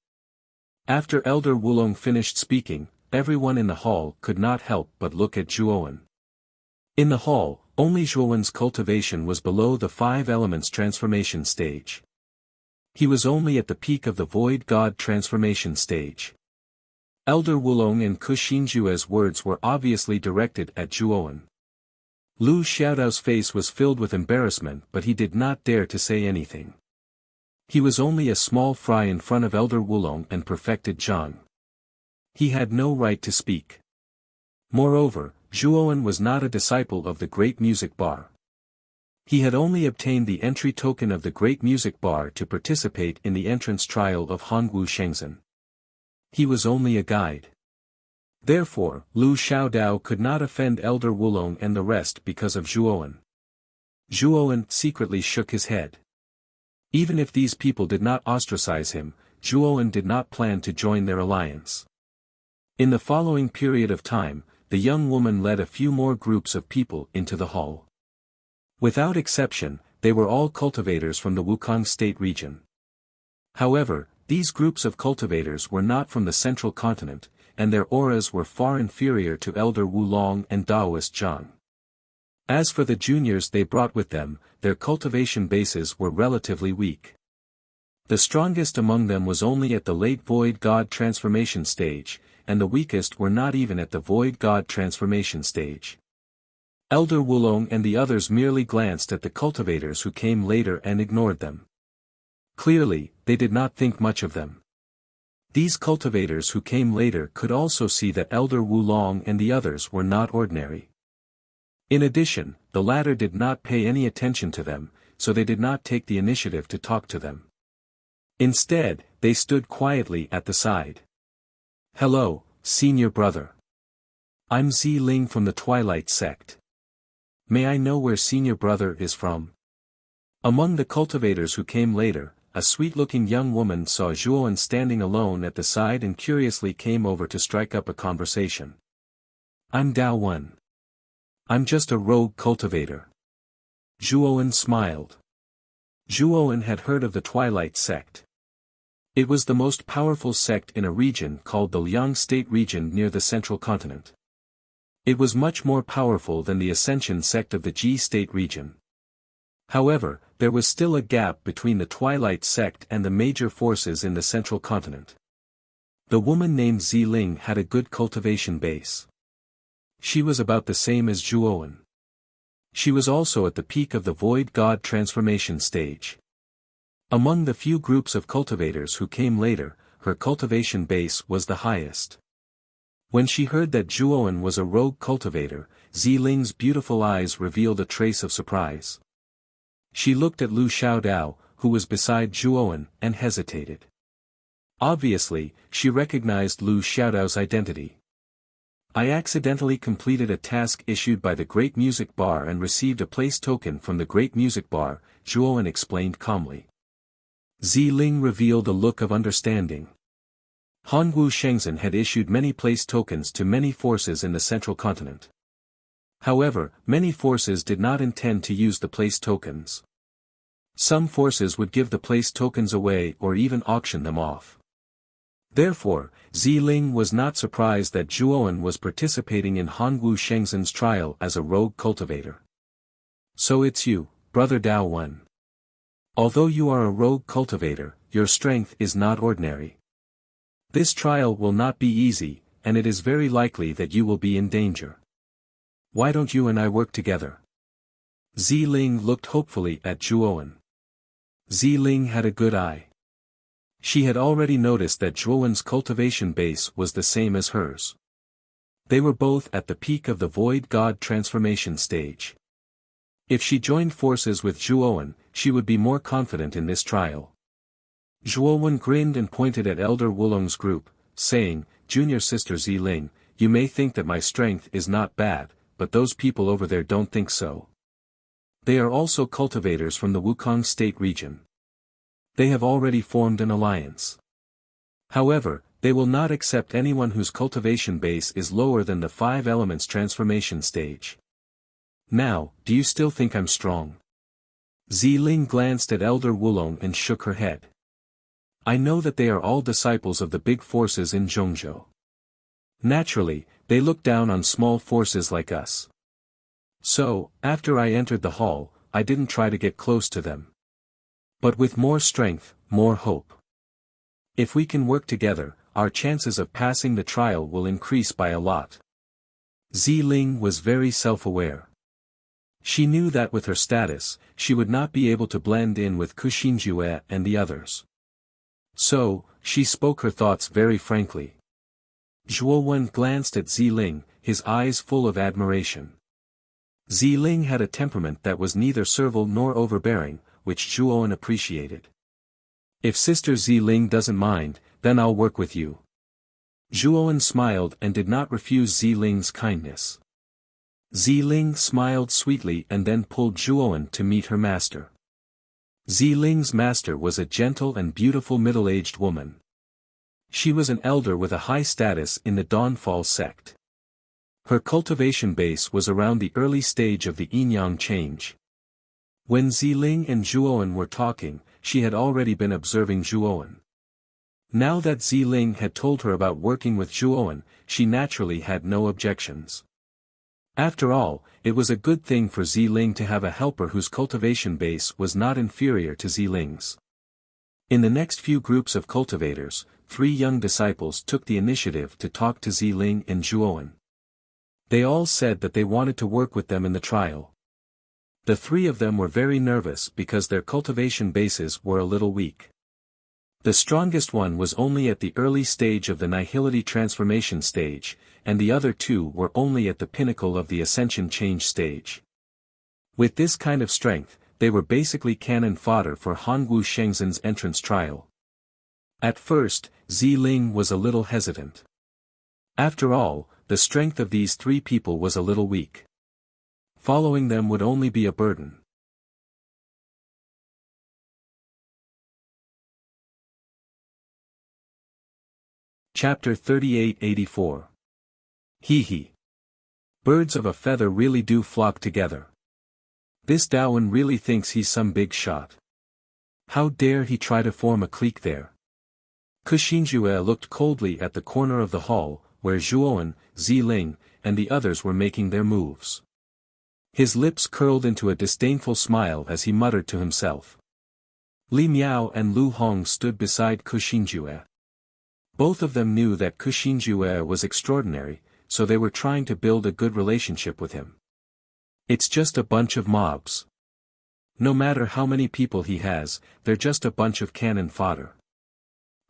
After Elder Wulong finished speaking, everyone in the hall could not help but look at Zhuowen. In the hall, only Zhuowen's cultivation was below the 5 elements transformation stage. He was only at the peak of the void god transformation stage. Elder Wulong and Kuxinjue's words were obviously directed at Zhuowen. Lu Xiaodao's face was filled with embarrassment but he did not dare to say anything. He was only a small fry in front of Elder Wulong and perfected Zhang. He had no right to speak. Moreover, Zhuowen was not a disciple of the great music bar. He had only obtained the entry token of the Great Music Bar to participate in the entrance trial of Hongwu Shengzhen. He was only a guide. Therefore, Lu Xiaodao could not offend Elder Wulong and the rest because of Zhuowen. Zhuowen secretly shook his head. Even if these people did not ostracize him, Zhuowen did not plan to join their alliance. In the following period of time, the young woman led a few more groups of people into the hall. Without exception, they were all cultivators from the Wukong state region. However, these groups of cultivators were not from the central continent, and their auras were far inferior to Elder Wulong and Daoist Zhang. As for the juniors they brought with them, their cultivation bases were relatively weak. The strongest among them was only at the late Void God transformation stage, and the weakest were not even at the Void God transformation stage. Elder Wulong and the others merely glanced at the cultivators who came later and ignored them. Clearly, they did not think much of them. These cultivators who came later could also see that Elder Wulong and the others were not ordinary. In addition, the latter did not pay any attention to them, so they did not take the initiative to talk to them. Instead, they stood quietly at the side. "Hello, senior brother. I'm Ziling from the Twilight sect. May I know where senior brother is from?" Among the cultivators who came later, a sweet-looking young woman saw Zhuowen standing alone at the side and curiously came over to strike up a conversation. "I'm Dao Wen. I'm just a rogue cultivator." Zhuowen smiled. Zhuowen had heard of the Twilight sect. It was the most powerful sect in a region called the Liang State region near the central continent. It was much more powerful than the Ascension sect of the Ji State region. However, there was still a gap between the Twilight sect and the major forces in the central continent. The woman named Ziling had a good cultivation base. She was about the same as Zhuowen. She was also at the peak of the Void God transformation stage. Among the few groups of cultivators who came later, her cultivation base was the highest. When she heard that Zhuowen was a rogue cultivator, Ziling's beautiful eyes revealed a trace of surprise. She looked at Lu Xiaodao, who was beside Zhuowen, and hesitated. Obviously, she recognized Lu Xiaodao's identity. "I accidentally completed a task issued by the Great Music Bar and received a place token from the Great Music Bar," Zhuowen explained calmly. Ziling revealed a look of understanding. Hongwu Shengzhen had issued many place tokens to many forces in the central continent. However, many forces did not intend to use the place tokens. Some forces would give the place tokens away or even auction them off. Therefore, Ziling was not surprised that Zhuowen was participating in Hongwu Shengzhen's trial as a rogue cultivator. "So it's you, brother Dao Wen. Although you are a rogue cultivator, your strength is not ordinary. This trial will not be easy, and it is very likely that you will be in danger. Why don't you and I work together?" Ziling looked hopefully at Zhuowen. Ziling had a good eye. She had already noticed that Zhuowen's cultivation base was the same as hers. They were both at the peak of the Void God transformation stage. If she joined forces with Zhuowen, she would be more confident in this trial. Zhuowen grinned and pointed at Elder Wulong's group, saying, "Junior sister Ziling, you may think that my strength is not bad, but those people over there don't think so. They are also cultivators from the Wukong state region. They have already formed an alliance. However, they will not accept anyone whose cultivation base is lower than the 5 elements transformation stage. Now, do you still think I'm strong?" Ziling glanced at Elder Wulong and shook her head. "I know that they are all disciples of the big forces in Zhongzhou. Naturally, they look down on small forces like us. So, after I entered the hall, I didn't try to get close to them. But with more strength, more hope. If we can work together, our chances of passing the trial will increase by a lot." Ziling was very self-aware. She knew that with her status, she would not be able to blend in with Kuxinjue and the others. So, she spoke her thoughts very frankly. Zhuowen glanced at Ziling, his eyes full of admiration. Ziling had a temperament that was neither servile nor overbearing, which Zhuowen appreciated. If Sister Ziling doesn't mind, then I'll work with you. Zhuowen smiled and did not refuse Ziling's kindness. Ziling smiled sweetly and then pulled Zhuowen to meet her master. Ziling's master was a gentle and beautiful middle-aged woman. She was an elder with a high status in the Dawnfall sect. Her cultivation base was around the early stage of the yin-yang change. When Ziling and Zhuowen were talking, she had already been observing Zhuowen. Now that Ziling had told her about working with Zhuowen, she naturally had no objections. After all, it was a good thing for Ziling to have a helper whose cultivation base was not inferior to Ziling's. In the next few groups of cultivators, 3 young disciples took the initiative to talk to Ziling and Zhuowen. They all said that they wanted to work with them in the trial. The 3 of them were very nervous because their cultivation bases were a little weak. The strongest one was only at the early stage of the nihility transformation stage, and the other 2 were only at the pinnacle of the ascension change stage. With this kind of strength, they were basically cannon fodder for Hangu Shengzhen's entrance trial. At first, Ziling was a little hesitant. After all, the strength of these 3 people was a little weak. Following them would only be a burden. Chapter 3884. Hee. Birds of a feather really do flock together. This Daowen really thinks he's some big shot. How dare he try to form a clique there? Kuxinjue looked coldly at the corner of the hall, where Zhuowen, Ziling, and the others were making their moves. His lips curled into a disdainful smile as he muttered to himself. Li Miao and Lu Hong stood beside Kuxinjue. Both of them knew that Kuxinjue was extraordinary, so they were trying to build a good relationship with him. It's just a bunch of mobs. No matter how many people he has, they're just a bunch of cannon fodder.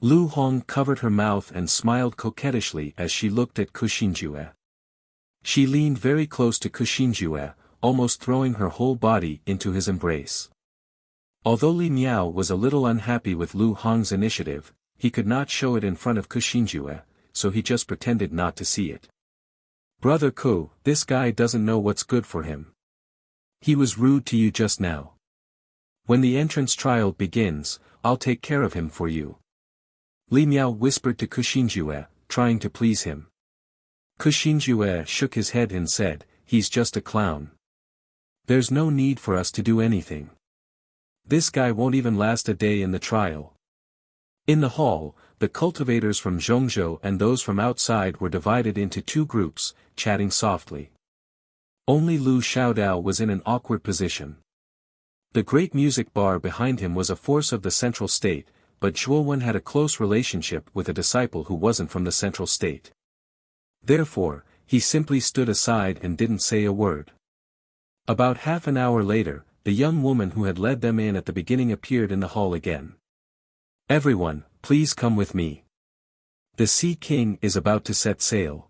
Lu Hong covered her mouth and smiled coquettishly as she looked at Kuxinjue. She leaned very close to Kuxinjue, almost throwing her whole body into his embrace. Although Li Miao was a little unhappy with Lu Hong's initiative, he could not show it in front of Kuxinjue, so he just pretended not to see it. Brother Ku, this guy doesn't know what's good for him. He was rude to you just now. When the entrance trial begins, I'll take care of him for you. Li Miao whispered to Kuxinjue, trying to please him. Kuxinjue shook his head and said, he's just a clown. There's no need for us to do anything. This guy won't even last a day in the trial. In the hall, the cultivators from Zhongzhou and those from outside were divided into 2 groups, chatting softly. Only Lu Xiaodao was in an awkward position. The great music bar behind him was a force of the central state, but Zhuowen had a close relationship with a disciple who wasn't from the central state. Therefore, he simply stood aside and didn't say a word. About half an hour later, the young woman who had led them in at the beginning appeared in the hall again. Everyone, please come with me. The Sea King is about to set sail.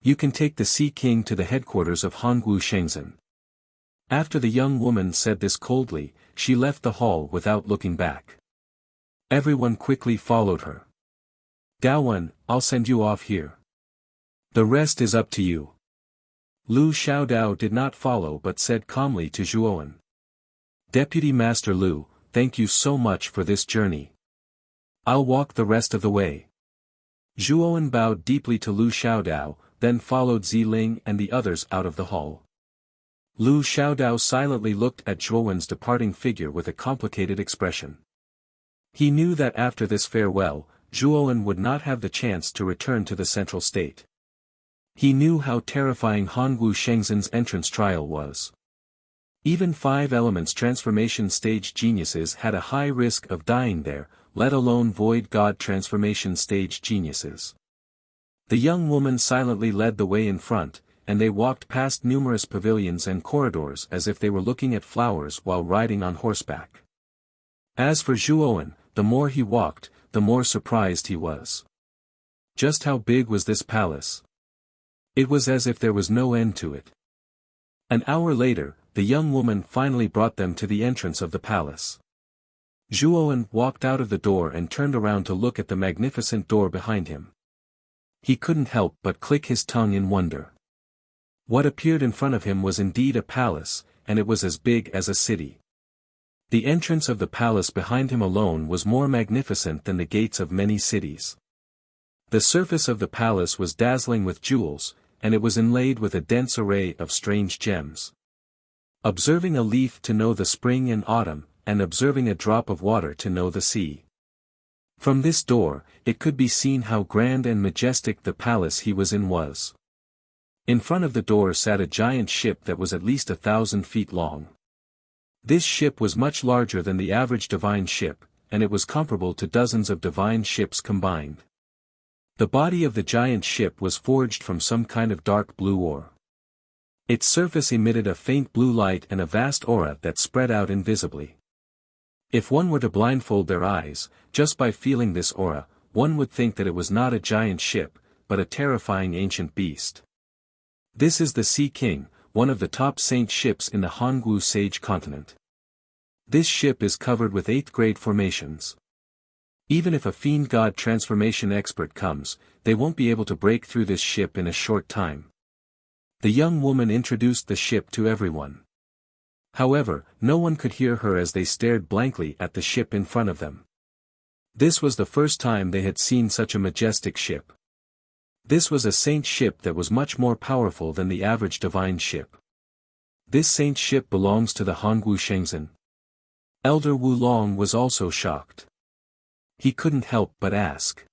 You can take the Sea King to the headquarters of Hangu Shengzhen. After the young woman said this coldly, she left the hall without looking back. Everyone quickly followed her. Daowen, I'll send you off here. The rest is up to you. Lu Xiaodao did not follow but said calmly to Zhuowen. Deputy Master Lu, thank you so much for this journey. I'll walk the rest of the way. Zhuowen bowed deeply to Lu Xiaodao, then followed Ziling and the others out of the hall. Lu Xiaodao silently looked at Zhuowen's departing figure with a complicated expression. He knew that after this farewell, Zhuowen would not have the chance to return to the central state. He knew how terrifying Hangu Shengzhen's entrance trial was. Even 5 elements transformation stage geniuses had a high risk of dying there, let alone void god transformation stage geniuses. The young woman silently led the way in front, and they walked past numerous pavilions and corridors as if they were looking at flowers while riding on horseback. As for Zhuowen, the more he walked, the more surprised he was. Just how big was this palace? It was as if there was no end to it. An hour later, the young woman finally brought them to the entrance of the palace. Zhuowen walked out of the door and turned around to look at the magnificent door behind him. He couldn't help but click his tongue in wonder. What appeared in front of him was indeed a palace, and it was as big as a city. The entrance of the palace behind him alone was more magnificent than the gates of many cities. The surface of the palace was dazzling with jewels, and it was inlaid with a dense array of strange gems. Observing a leaf to know the spring and autumn, and observing a drop of water to know the sea. From this door, it could be seen how grand and majestic the palace he was in was. In front of the door sat a giant ship that was at least 1,000 feet long. This ship was much larger than the average divine ship, and it was comparable to dozens of divine ships combined. The body of the giant ship was forged from some kind of dark blue ore. Its surface emitted a faint blue light and a vast aura that spread out invisibly. If one were to blindfold their eyes, just by feeling this aura, one would think that it was not a giant ship, but a terrifying ancient beast. This is the Sea King, one of the top saint ships in the Hongwu Sage continent. This ship is covered with 8th grade formations. Even if a fiend god transformation expert comes, they won't be able to break through this ship in a short time. The young woman introduced the ship to everyone. However, no one could hear her as they stared blankly at the ship in front of them. This was the first time they had seen such a majestic ship. This was a saint ship that was much more powerful than the average divine ship. This saint ship belongs to the Hongwu Shengzhen. Elder Wu Long was also shocked. He couldn't help but ask.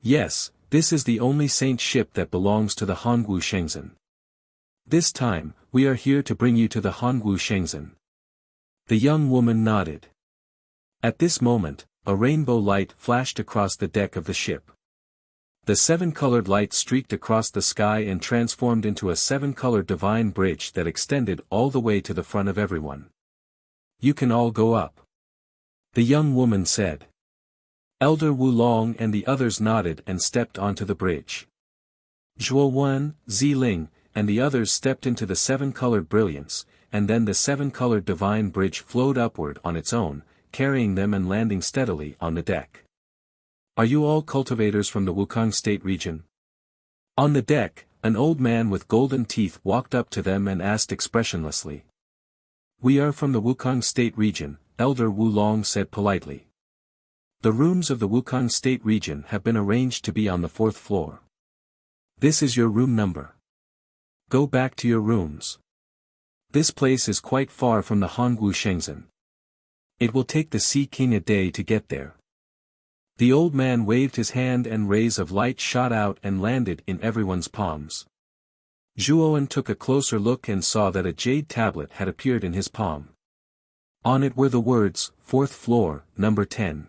Yes, this is the only saint ship that belongs to the Hongwu Shengzhen. This time, we are here to bring you to the Hongwu Shengzhen. The young woman nodded. At this moment, a rainbow light flashed across the deck of the ship. The 7-colored light streaked across the sky and transformed into a 7-colored divine bridge that extended all the way to the front of everyone. You can all go up. The young woman said. Elder Wu Long and the others nodded and stepped onto the bridge. Zhuo Wen, Ziling, and the others stepped into the 7-colored brilliance, and then the 7-colored divine bridge flowed upward on its own, carrying them and landing steadily on the deck. Are you all cultivators from the Wukong State region? On the deck, an old man with golden teeth walked up to them and asked expressionlessly. We are from the Wukong State region, Elder Wu Long said politely. The rooms of the Wukong State region have been arranged to be on the 4th floor. This is your room number. Go back to your rooms. This place is quite far from the Hongwu Shengzhen. It will take the Sea King a day to get there. The old man waved his hand and rays of light shot out and landed in everyone's palms. Zhuowen took a closer look and saw that a jade tablet had appeared in his palm. On it were the words, 4th floor, number 10.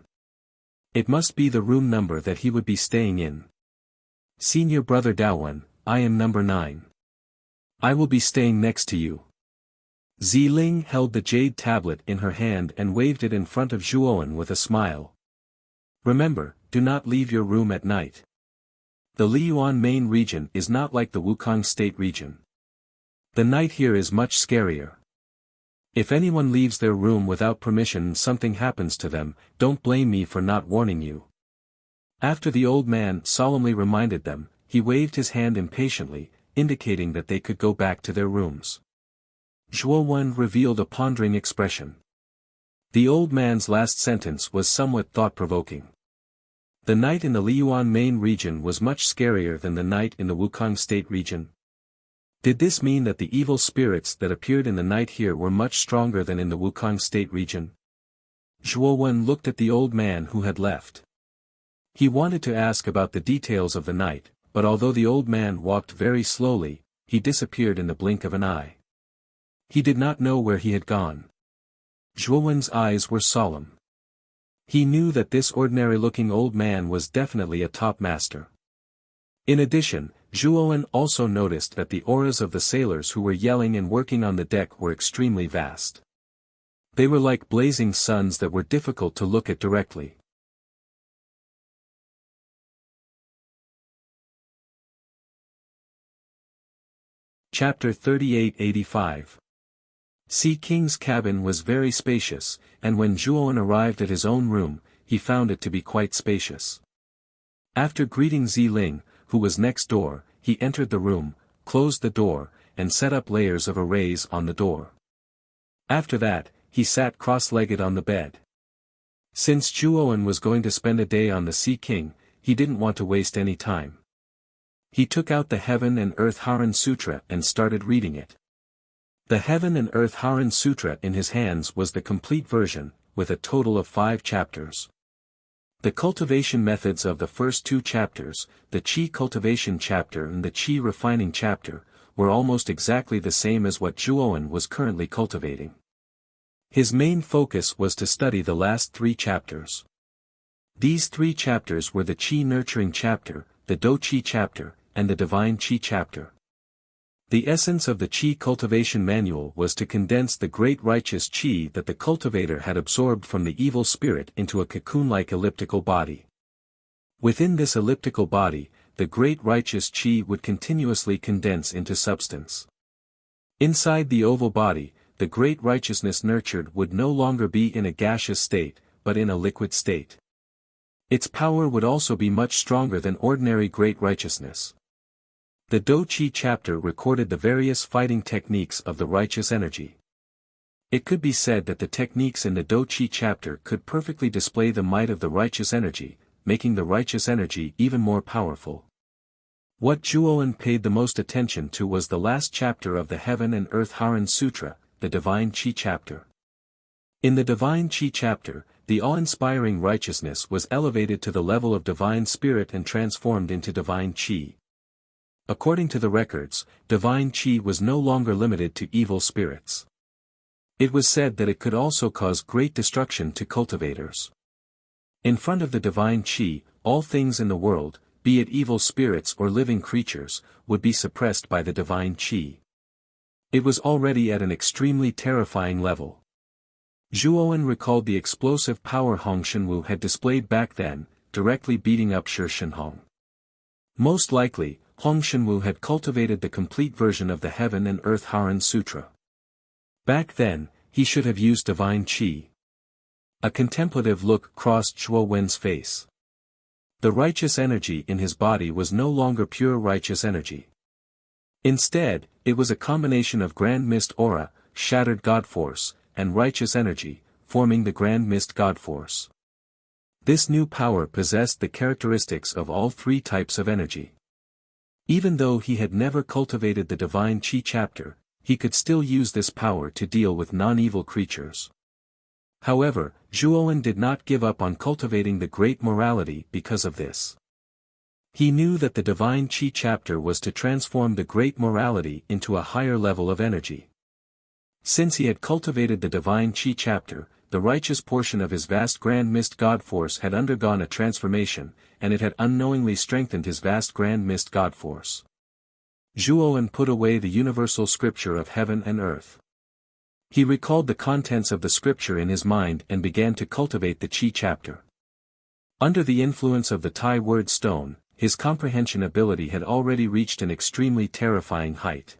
It must be the room number that he would be staying in. Senior brother Daowen, I am number 9. I will be staying next to you. Ziling held the jade tablet in her hand and waved it in front of Zhuowen with a smile. Remember, do not leave your room at night. The Liyuan main region is not like the Wukong State region. The night here is much scarier. If anyone leaves their room without permission and something happens to them, don't blame me for not warning you. After the old man solemnly reminded them, he waved his hand impatiently, indicating that they could go back to their rooms. Zhuowen revealed a pondering expression. The old man's last sentence was somewhat thought-provoking. The night in the Liyuan main region was much scarier than the night in the Wukong State region. Did this mean that the evil spirits that appeared in the night here were much stronger than in the Wukong State region? Zhuowen looked at the old man who had left. He wanted to ask about the details of the night, but although the old man walked very slowly, he disappeared in the blink of an eye. He did not know where he had gone. Zhuowen's eyes were solemn. He knew that this ordinary-looking old man was definitely a top master. In addition, Zhuowen also noticed that the auras of the sailors who were yelling and working on the deck were extremely vast. They were like blazing suns that were difficult to look at directly. Chapter 3885. Sea King's cabin was very spacious, and when Zhuowen arrived at his own room, he found it to be quite spacious. After greeting Ziling, who was next door, he entered the room, closed the door, and set up layers of arrays on the door. After that, he sat cross-legged on the bed. Since Zhuowen was going to spend a day on the Sea King, he didn't want to waste any time. He took out the Heaven and Earth Haran Sutra and started reading it. The Heaven and Earth Haran Sutra in his hands was the complete version, with a total of 5 chapters. The cultivation methods of the first 2 chapters, the Qi cultivation chapter and the Qi refining chapter, were almost exactly the same as what Zhuowen was currently cultivating. His main focus was to study the last 3 chapters. These 3 chapters were the Qi nurturing chapter, the Do Qi chapter, and the Divine Qi chapter. The essence of the Qi cultivation manual was to condense the great righteous Qi that the cultivator had absorbed from the evil spirit into a cocoon-like elliptical body. Within this elliptical body, the great righteous Qi would continuously condense into substance. Inside the oval body, the great righteousness nurtured would no longer be in a gaseous state, but in a liquid state. Its power would also be much stronger than ordinary great righteousness. The Do Qi chapter recorded the various fighting techniques of the righteous energy. It could be said that the techniques in the Do Qi chapter could perfectly display the might of the righteous energy, making the righteous energy even more powerful. What Zhuowen paid the most attention to was the last chapter of the Heaven and Earth Haran Sutra, the Divine Qi chapter. In the Divine Qi chapter, the awe-inspiring righteousness was elevated to the level of divine spirit and transformed into divine Qi. According to the records, divine Qi was no longer limited to evil spirits. It was said that it could also cause great destruction to cultivators. In front of the divine Qi, all things in the world, be it evil spirits or living creatures, would be suppressed by the divine Qi. It was already at an extremely terrifying level. Zhuowen recalled the explosive power Hong Shenwu had displayed back then, directly beating up Shi Shenhong. Most likely, Hong Shenwu had cultivated the complete version of the Heaven and Earth Haran Sutra. Back then, he should have used divine Qi. A contemplative look crossed Zhuowen's face. The righteous energy in his body was no longer pure righteous energy. Instead, it was a combination of Grand Mist Aura, Shattered God Force, and righteous energy, forming the Grand Mist God Force. This new power possessed the characteristics of all 3 types of energy. Even though he had never cultivated the Divine Qi chapter, he could still use this power to deal with non-evil creatures. However, Zhuowen did not give up on cultivating the great morality because of this. He knew that the Divine Qi chapter was to transform the great morality into a higher level of energy. Since he had cultivated the Divine Qi chapter, the righteous portion of his vast Grand Mist God Force had undergone a transformation, and it had unknowingly strengthened his vast Grand Mist God Force. Zhuowen put away the universal scripture of heaven and earth. He recalled the contents of the scripture in his mind and began to cultivate the Qi chapter. Under the influence of the Tai word stone, his comprehension ability had already reached an extremely terrifying height.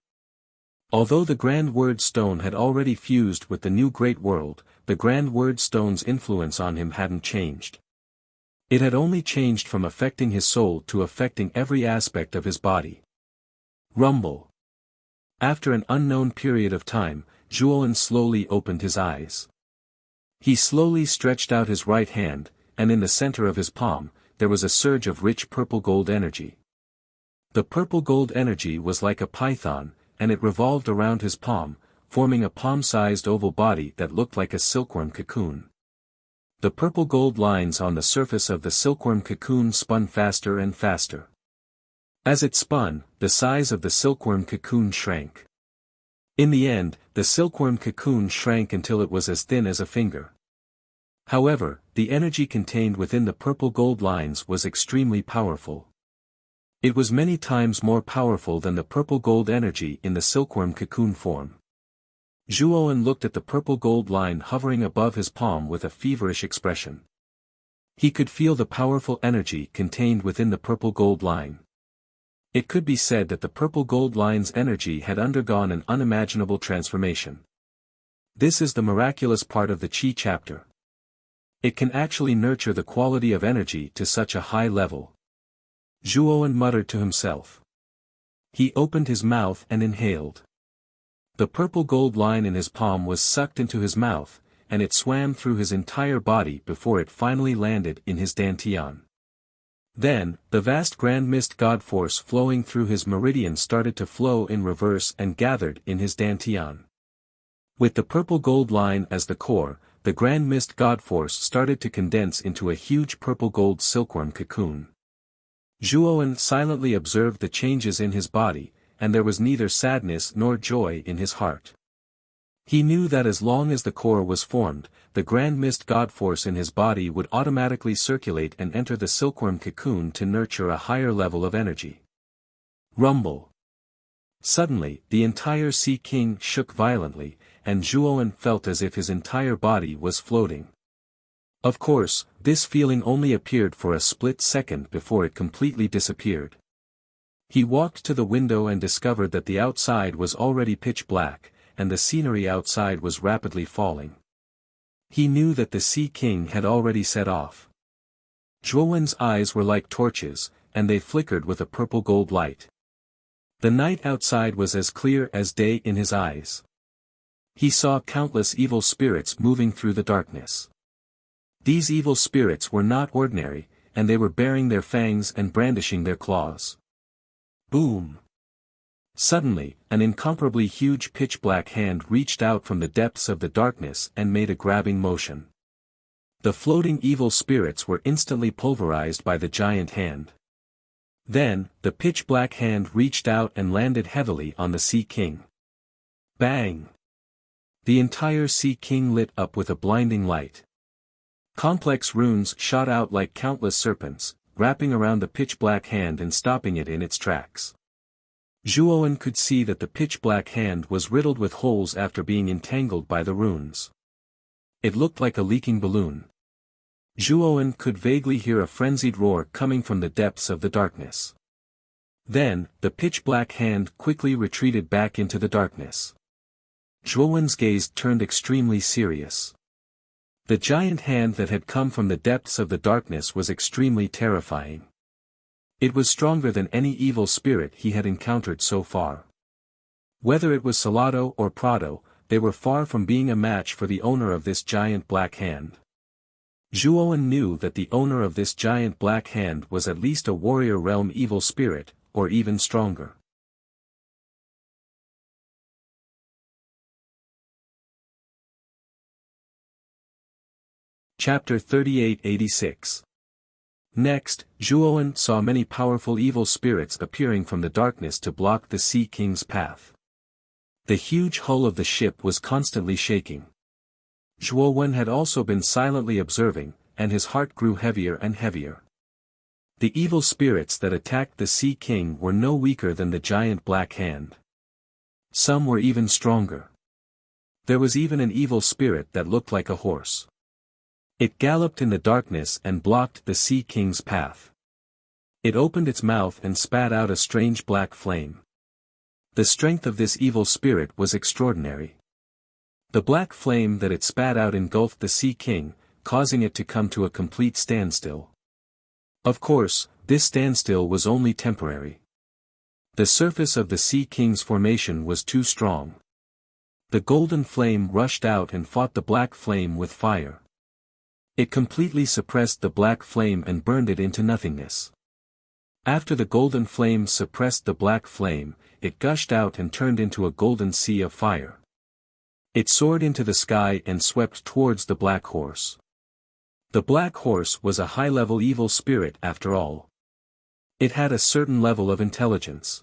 Although the Grand Word Stone had already fused with the new Great World, the Grand Word Stone's influence on him hadn't changed. It had only changed from affecting his soul to affecting every aspect of his body. Rumble. After an unknown period of time, Zhuowen slowly opened his eyes. He slowly stretched out his right hand, and in the center of his palm, there was a surge of rich purple-gold energy. The purple-gold energy was like a python, and it revolved around his palm, forming a palm-sized oval body that looked like a silkworm cocoon. The purple-gold lines on the surface of the silkworm cocoon spun faster and faster. As it spun, the size of the silkworm cocoon shrank. In the end, the silkworm cocoon shrank until it was as thin as a finger. However, the energy contained within the purple-gold lines was extremely powerful. It was many times more powerful than the purple-gold energy in the silkworm cocoon form. Zhuowen looked at the purple-gold line hovering above his palm with a feverish expression. He could feel the powerful energy contained within the purple-gold line. It could be said that the purple gold line's energy had undergone an unimaginable transformation. This is the miraculous part of the Qi chapter. It can actually nurture the quality of energy to such a high level. Zhuowen muttered to himself. He opened his mouth and inhaled. The purple gold line in his palm was sucked into his mouth, and it swam through his entire body before it finally landed in his dantian. Then, the vast grand mist god force flowing through his meridian started to flow in reverse and gathered in his dantian. With the purple gold line as the core, the grand mist god force started to condense into a huge purple gold silkworm cocoon. Zhuowen silently observed the changes in his body, and there was neither sadness nor joy in his heart. He knew that as long as the core was formed, the grand mist god force in his body would automatically circulate and enter the silkworm cocoon to nurture a higher level of energy. Rumble. Suddenly, the entire Sea King shook violently, and Zhuowen felt as if his entire body was floating. Of course, this feeling only appeared for a split second before it completely disappeared. He walked to the window and discovered that the outside was already pitch black, and the scenery outside was rapidly falling. He knew that the Sea King had already set off. Zhuowen's eyes were like torches, and they flickered with a purple gold light. The night outside was as clear as day in his eyes. He saw countless evil spirits moving through the darkness. These evil spirits were not ordinary, and they were baring their fangs and brandishing their claws. Boom! Suddenly, an incomparably huge pitch-black hand reached out from the depths of the darkness and made a grabbing motion. The floating evil spirits were instantly pulverized by the giant hand. Then, the pitch-black hand reached out and landed heavily on the Sea King. Bang! The entire Sea King lit up with a blinding light. Complex runes shot out like countless serpents, wrapping around the pitch-black hand and stopping it in its tracks. Zhuowen could see that the pitch-black hand was riddled with holes after being entangled by the runes. It looked like a leaking balloon. Zhuowen could vaguely hear a frenzied roar coming from the depths of the darkness. Then, the pitch-black hand quickly retreated back into the darkness. Zhuowen's gaze turned extremely serious. The giant hand that had come from the depths of the darkness was extremely terrifying. It was stronger than any evil spirit he had encountered so far. Whether it was Salado or Prado, they were far from being a match for the owner of this giant black hand. Zhuowen knew that the owner of this giant black hand was at least a warrior realm evil spirit, or even stronger. Chapter 3886. Next, Zhuowen saw many powerful evil spirits appearing from the darkness to block the Sea King's path. The huge hull of the ship was constantly shaking. Zhuowen had also been silently observing, and his heart grew heavier and heavier. The evil spirits that attacked the Sea King were no weaker than the giant black hand. Some were even stronger. There was even an evil spirit that looked like a horse. It galloped in the darkness and blocked the Sea King's path. It opened its mouth and spat out a strange black flame. The strength of this evil spirit was extraordinary. The black flame that it spat out engulfed the Sea King, causing it to come to a complete standstill. Of course, this standstill was only temporary. The surface of the Sea King's formation was too strong. The golden flame rushed out and fought the black flame with fire. It completely suppressed the black flame and burned it into nothingness. After the golden flame suppressed the black flame, it gushed out and turned into a golden sea of fire. It soared into the sky and swept towards the black horse. The black horse was a high-level evil spirit after all. It had a certain level of intelligence.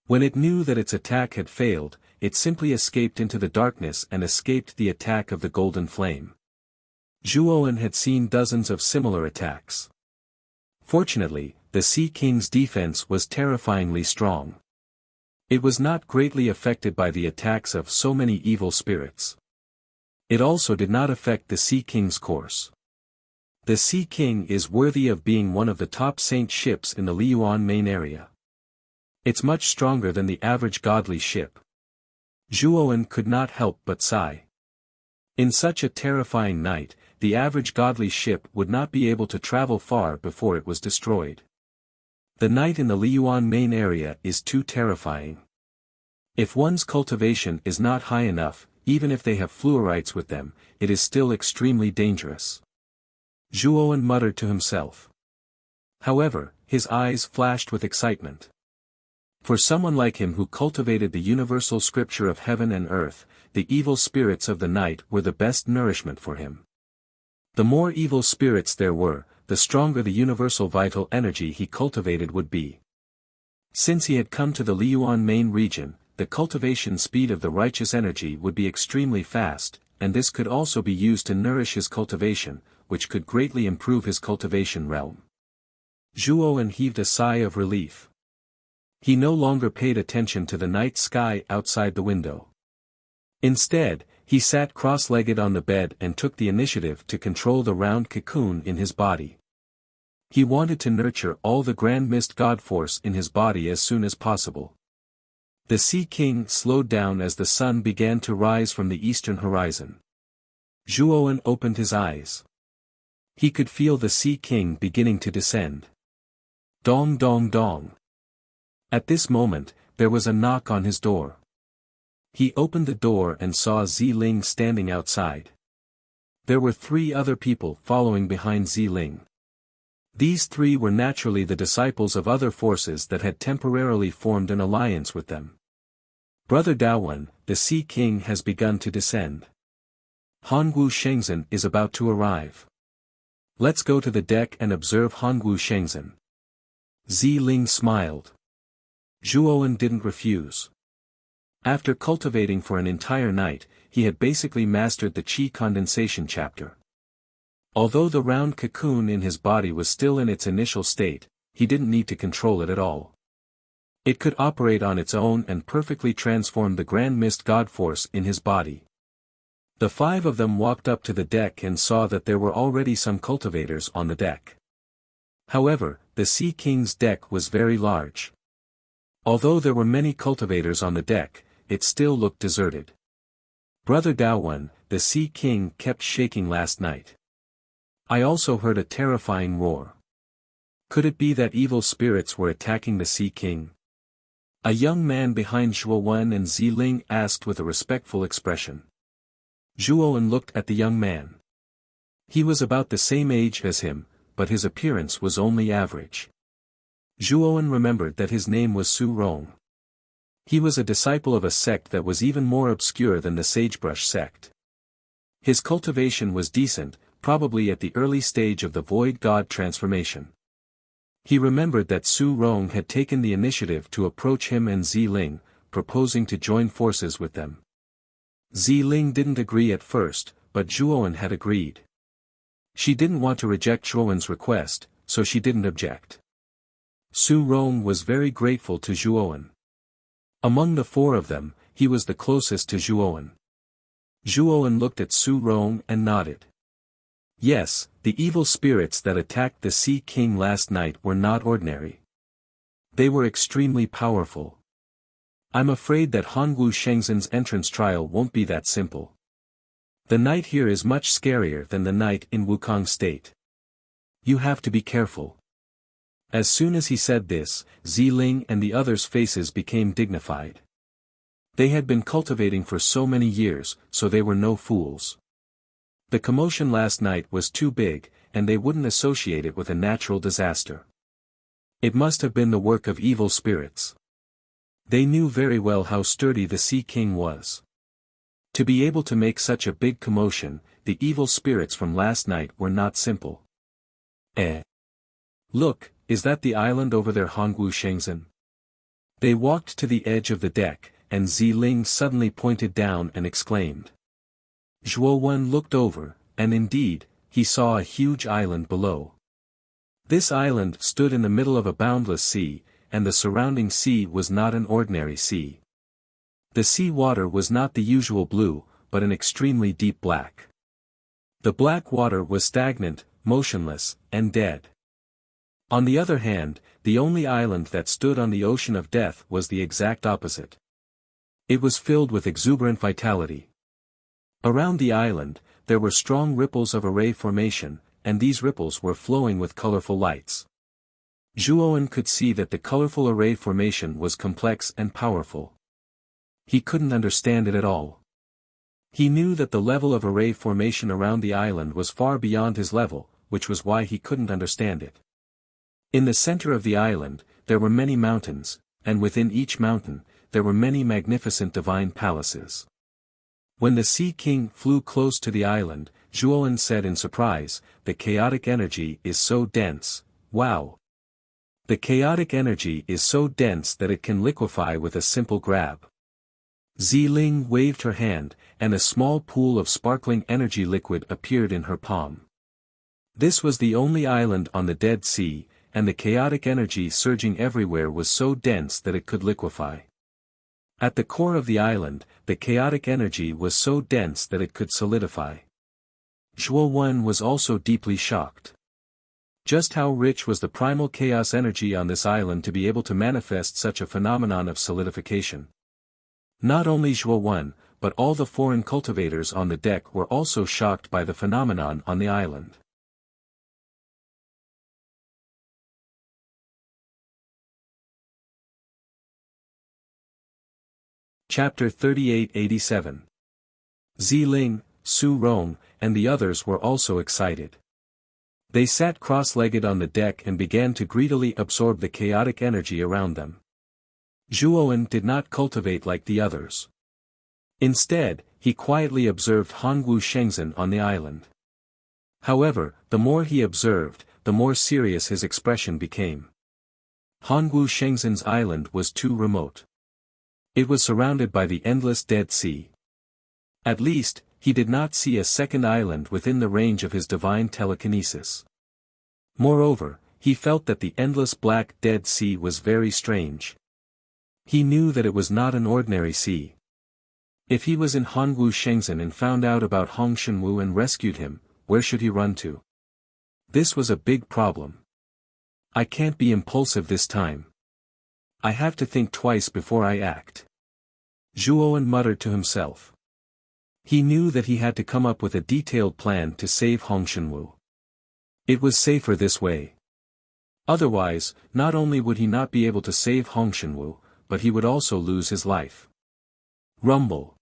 When it knew that its attack had failed, it simply escaped into the darkness and escaped the attack of the golden flame. Zhuowen had seen dozens of similar attacks. Fortunately, the Sea King's defense was terrifyingly strong. It was not greatly affected by the attacks of so many evil spirits. It also did not affect the Sea King's course. The Sea King is worthy of being one of the top saint ships in the Liyuan main area. It's much stronger than the average godly ship. Zhuowen could not help but sigh. In such a terrifying night, the average godly ship would not be able to travel far before it was destroyed. The night in the Liyuan main area is too terrifying. If one's cultivation is not high enough, even if they have fluorites with them, it is still extremely dangerous. Zhuowen muttered to himself. However, his eyes flashed with excitement. For someone like him who cultivated the universal scripture of heaven and earth, the evil spirits of the night were the best nourishment for him. The more evil spirits there were, the stronger the universal vital energy he cultivated would be. Since he had come to the Liyuan main region, the cultivation speed of the righteous energy would be extremely fast, and this could also be used to nourish his cultivation, which could greatly improve his cultivation realm. Zhuowen heaved a sigh of relief. He no longer paid attention to the night sky outside the window. Instead, he sat cross-legged on the bed and took the initiative to control the round cocoon in his body. He wanted to nurture all the grand mist god force in his body as soon as possible. The Sea King slowed down as the sun began to rise from the eastern horizon. Zhuowen opened his eyes. He could feel the Sea King beginning to descend. Dong dong dong. At this moment, there was a knock on his door. He opened the door and saw Ziling standing outside. There were 3 other people following behind Ziling. These 3 were naturally the disciples of other forces that had temporarily formed an alliance with them. Brother Daowen, the Sea King has begun to descend. Hongwu Shengzhen is about to arrive. Let's go to the deck and observe Hongwu Shengzhen. Ziling smiled. Zhuowen didn't refuse. After cultivating for an entire night, he had basically mastered the qi condensation chapter. Although the round cocoon in his body was still in its initial state, he didn't need to control it at all. It could operate on its own and perfectly transform the grand mist god force in his body. The 5 of them walked up to the deck and saw that there were already some cultivators on the deck. However, the Sea King's deck was very large. Although there were many cultivators on the deck, it still looked deserted. Brother Daowen, the Sea King kept shaking last night. I also heard a terrifying roar. Could it be that evil spirits were attacking the Sea King? A young man behind Zhuowen and Ziling asked with a respectful expression. Zhuowen looked at the young man. He was about the same age as him, but his appearance was only average. Zhuowen remembered that his name was Su Rong. He was a disciple of a sect that was even more obscure than the Sagebrush sect. His cultivation was decent, probably at the early stage of the Void God transformation. He remembered that Su Rong had taken the initiative to approach him and Ziling, proposing to join forces with them. Ziling didn't agree at first, but Zhuowen had agreed. She didn't want to reject Zhuowen's request, so she didn't object. Su Rong was very grateful to Zhuowen. Among the 4 of them, he was the closest to Zhuowen. Zhuowen looked at Su Rong and nodded. Yes, the evil spirits that attacked the Sea King last night were not ordinary. They were extremely powerful. I'm afraid that Hongwu Shengzhen's entrance trial won't be that simple. The night here is much scarier than the night in Wukong State. You have to be careful. As soon as he said this, Ziling and the others' faces became dignified. They had been cultivating for so many years, so they were no fools. The commotion last night was too big, and they wouldn't associate it with a natural disaster. It must have been the work of evil spirits. They knew very well how sturdy the Sea King was. To be able to make such a big commotion, the evil spirits from last night were not simple. Look, is that the island over there, Hongwu Shengzhen? They walked to the edge of the deck, and Ziling suddenly pointed down and exclaimed. Zhuowen looked over, and indeed, he saw a huge island below. This island stood in the middle of a boundless sea, and the surrounding sea was not an ordinary sea. The sea water was not the usual blue, but an extremely deep black. The black water was stagnant, motionless, and dead. On the other hand, the only island that stood on the ocean of death was the exact opposite. It was filled with exuberant vitality. Around the island, there were strong ripples of array formation, and these ripples were flowing with colorful lights. Zhuowen could see that the colorful array formation was complex and powerful. He couldn't understand it at all. He knew that the level of array formation around the island was far beyond his level, which was why he couldn't understand it. In the center of the island, there were many mountains, and within each mountain, there were many magnificent divine palaces. When the Sea King flew close to the island, Zhuowen said in surprise, "The chaotic energy is so dense, wow! The chaotic energy is so dense that it can liquefy with a simple grab." Ziling waved her hand, and a small pool of sparkling energy liquid appeared in her palm. This was the only island on the Dead Sea, and the chaotic energy surging everywhere was so dense that it could liquefy. At the core of the island, the chaotic energy was so dense that it could solidify. Zhuowen was also deeply shocked. Just how rich was the primal chaos energy on this island to be able to manifest such a phenomenon of solidification? Not only Zhuowen, but all the foreign cultivators on the deck were also shocked by the phenomenon on the island. Chapter 3887. Ziling, Su Rong, and the others were also excited. They sat cross-legged on the deck and began to greedily absorb the chaotic energy around them. Zhuowen did not cultivate like the others. Instead, he quietly observed Hongwu Shengzhen on the island. However, the more he observed, the more serious his expression became. Hongwu Shengzhen's island was too remote. It was surrounded by the endless Dead Sea. At least, he did not see a second island within the range of his divine telekinesis. Moreover, he felt that the endless black Dead Sea was very strange. He knew that it was not an ordinary sea. If he was in Hongwu Shengzhen and found out about Hong Shenwu and rescued him, where should he run to? This was a big problem. I can't be impulsive this time. I have to think twice before I act. Zhuowen muttered to himself. He knew that he had to come up with a detailed plan to save Hong Shenwu. It was safer this way. Otherwise, not only would he not be able to save Hong Shenwu, but he would also lose his life. Rumble.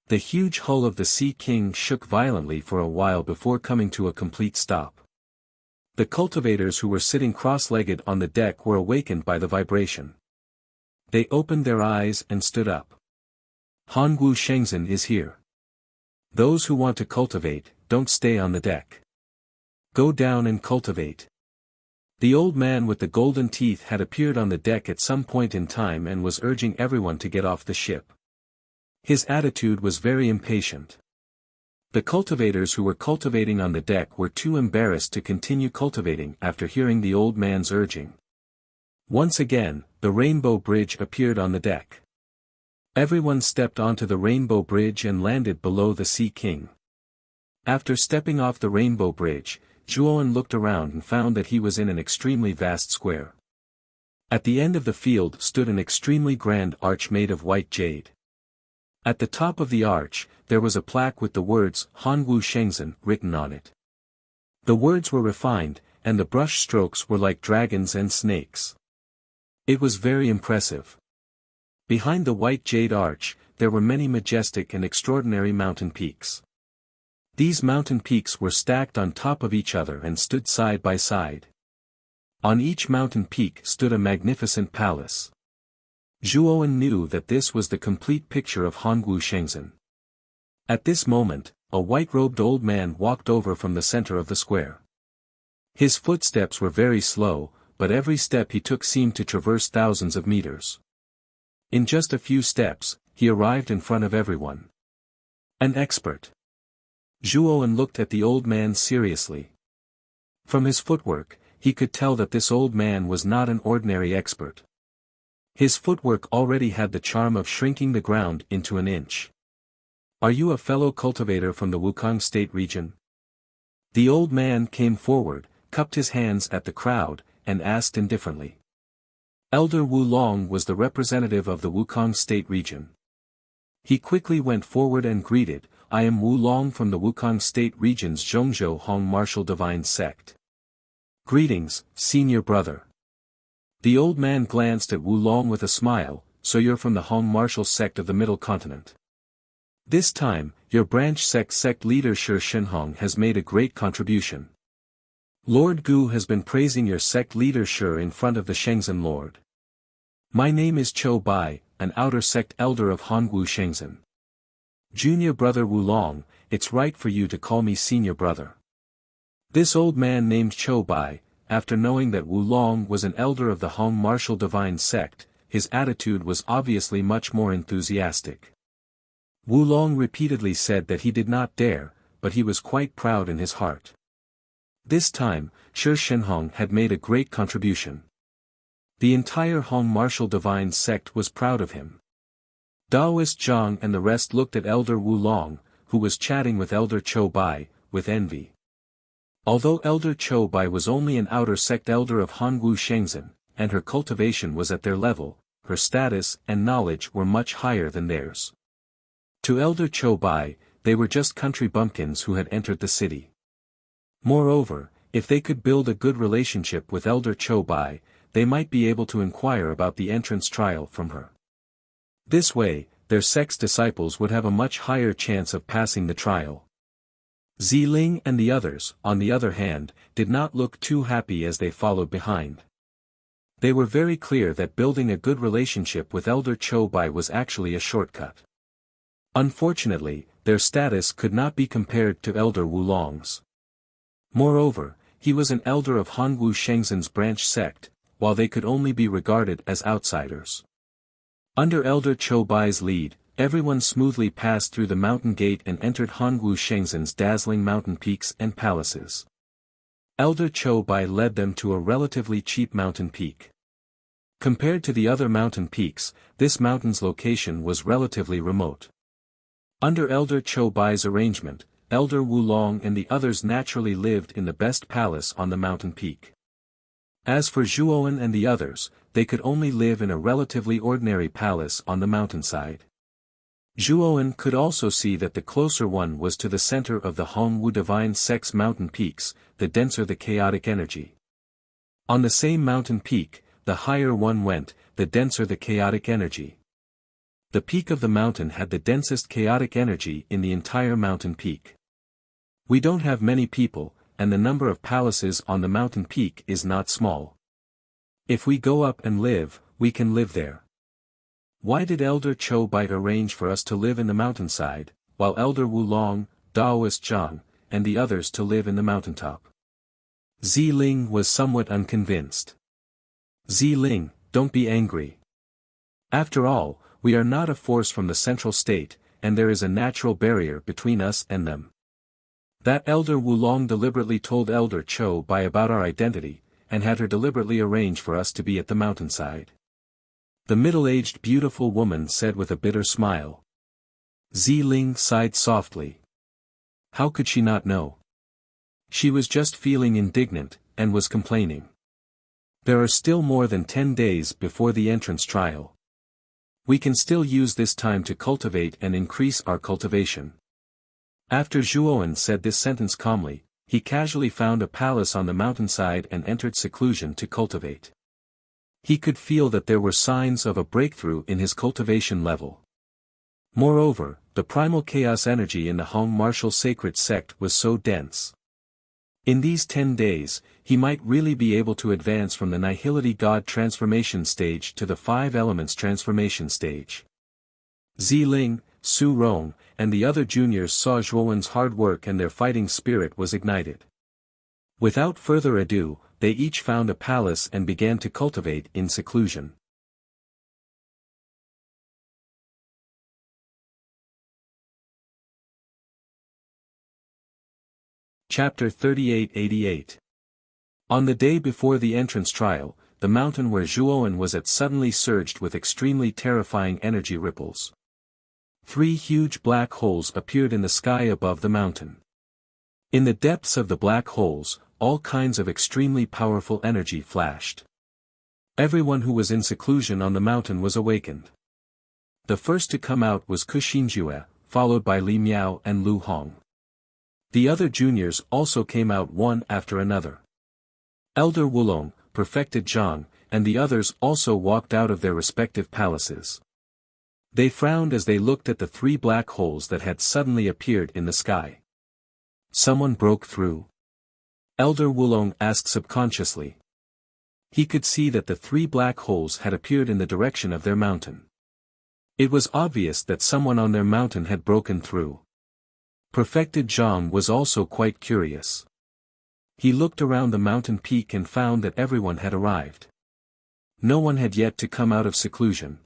The huge hull of the Sea King shook violently for a while before coming to a complete stop. The cultivators who were sitting cross-legged on the deck were awakened by the vibration. They opened their eyes and stood up. Hongwu Shengzhen is here. Those who want to cultivate, don't stay on the deck. Go down and cultivate. The old man with the golden teeth had appeared on the deck at some point in time and was urging everyone to get off the ship. His attitude was very impatient. The cultivators who were cultivating on the deck were too embarrassed to continue cultivating after hearing the old man's urging. Once again, the Rainbow Bridge appeared on the deck. Everyone stepped onto the Rainbow Bridge and landed below the Sea King. After stepping off the Rainbow Bridge, Zhuowen looked around and found that he was in an extremely vast square. At the end of the field stood an extremely grand arch made of white jade. At the top of the arch, there was a plaque with the words Hongwu Shengzhen written on it. The words were refined, and the brush strokes were like dragons and snakes. It was very impressive. Behind the white jade arch, there were many majestic and extraordinary mountain peaks. These mountain peaks were stacked on top of each other and stood side by side. On each mountain peak stood a magnificent palace. Zhuowen knew that this was the complete picture of Hongwu Shengzhen. At this moment, a white-robed old man walked over from the center of the square. His footsteps were very slow, but every step he took seemed to traverse thousands of meters. In just a few steps, he arrived in front of everyone. An expert. Zhuowen looked at the old man seriously. From his footwork, he could tell that this old man was not an ordinary expert. His footwork already had the charm of shrinking the ground into an inch. Are you a fellow cultivator from the Wukong State region? The old man came forward, cupped his hands at the crowd, and asked indifferently. Elder Wu Long was the representative of the Wukong State region. He quickly went forward and greeted, "I am Wu Long from the Wukong State region's Zhongzhou Hong Martial Divine Sect." "Greetings, senior brother." The old man glanced at Wu Long with a smile, "So you're from the Hong Martial Sect of the Middle Continent. This time, your branch sect leader Shi Shenhong has made a great contribution. Lord Gu has been praising your sect leader Shi in front of the Shenzhen Lord. My name is Chou Bai, an outer sect elder of Hongwu Shenzhen. Junior brother Wu Long, it's right for you to call me senior brother." This old man named Chou Bai, after knowing that Wu Long was an elder of the Hong Martial Divine Sect, his attitude was obviously much more enthusiastic. Wu Long repeatedly said that he did not dare, but he was quite proud in his heart. This time, Shi Shenhong had made a great contribution. The entire Hong Martial Divine Sect was proud of him. Daoist Zhang and the rest looked at Elder Wu Long, who was chatting with Elder Chou Bai, with envy. Although Elder Chou Bai was only an outer sect elder of Hongwu Shenzhen, and her cultivation was at their level, her status and knowledge were much higher than theirs. To Elder Chou Bai, they were just country bumpkins who had entered the city. Moreover, if they could build a good relationship with Elder Chou Bai, they might be able to inquire about the entrance trial from her. This way, their sect's disciples would have a much higher chance of passing the trial. Ziling and the others, on the other hand, did not look too happy as they followed behind. They were very clear that building a good relationship with Elder Chou Bai was actually a shortcut. Unfortunately, their status could not be compared to Elder Wu Long's. Moreover, he was an elder of Hongwu Shenzhen's branch sect, while they could only be regarded as outsiders. Under Elder Chou Bai's lead, everyone smoothly passed through the mountain gate and entered Hongwu Shenzhen's dazzling mountain peaks and palaces. Elder Chou Bai led them to a relatively cheap mountain peak. Compared to the other mountain peaks, this mountain's location was relatively remote. Under Elder Chou Bai's arrangement, Elder Wu Long and the others naturally lived in the best palace on the mountain peak. As for Zhuowen and the others, they could only live in a relatively ordinary palace on the mountainside. Zhuowen could also see that the closer one was to the center of the Hongwu Divine Sect's mountain peaks, the denser the chaotic energy. On the same mountain peak, the higher one went, the denser the chaotic energy. The peak of the mountain had the densest chaotic energy in the entire mountain peak. We don't have many people, and the number of palaces on the mountain peak is not small. If we go up and live, we can live there. Why did Elder Chou Bai arrange for us to live in the mountainside, while Elder Wu Long, Daoist Zhang, and the others to live in the mountaintop? Ziling was somewhat unconvinced. Ziling, don't be angry. After all, we are not a force from the central state, and there is a natural barrier between us and them. That Elder Wu Long deliberately told Elder Chou Bai about our identity, and had her deliberately arrange for us to be at the mountainside. The middle-aged beautiful woman said with a bitter smile. Ziling sighed softly. How could she not know? She was just feeling indignant, and was complaining. There are still more than 10 days before the entrance trial. We can still use this time to cultivate and increase our cultivation. After Zhuowen said this sentence calmly, he casually found a palace on the mountainside and entered seclusion to cultivate. He could feel that there were signs of a breakthrough in his cultivation level. Moreover, the primal chaos energy in the Hong Martial Sacred Sect was so dense. In these 10 days, he might really be able to advance from the Nihility God transformation stage to the 5 Elements transformation stage. Ziling, Su Rong, and the other juniors saw Zhuowen's hard work and their fighting spirit was ignited. Without further ado, they each found a palace and began to cultivate in seclusion. Chapter 3888. On the day before the entrance trial, the mountain where Zhuowen was at suddenly surged with extremely terrifying energy ripples. 3 huge black holes appeared in the sky above the mountain. In the depths of the black holes, all kinds of extremely powerful energy flashed. Everyone who was in seclusion on the mountain was awakened. The first to come out was Kuxinjue, followed by Li Miao and Lu Hong. The other juniors also came out one after another. Elder Wulong, Perfected Zhang, and the others also walked out of their respective palaces. They frowned as they looked at the 3 black holes that had suddenly appeared in the sky. Someone broke through? Elder Wulong asked subconsciously. He could see that the 3 black holes had appeared in the direction of their mountain. It was obvious that someone on their mountain had broken through. Perfected Zhang was also quite curious. He looked around the mountain peak and found that everyone had arrived. No one had yet to come out of seclusion.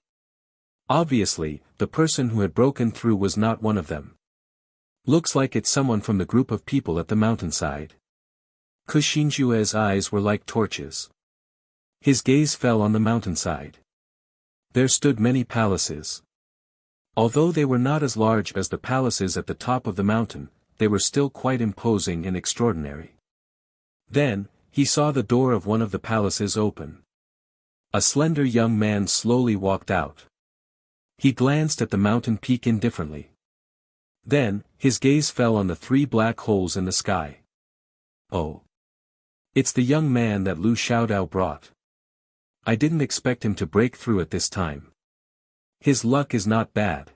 Obviously, the person who had broken through was not one of them. Looks like it's someone from the group of people at the mountainside. Kuxinjue's eyes were like torches. His gaze fell on the mountainside. There stood many palaces. Although they were not as large as the palaces at the top of the mountain, they were still quite imposing and extraordinary. Then, he saw the door of one of the palaces open. A slender young man slowly walked out. He glanced at the mountain peak indifferently. Then, his gaze fell on the 3 black holes in the sky. Oh! It's the young man that Lu Xiaodao brought. I didn't expect him to break through at this time. His luck is not bad.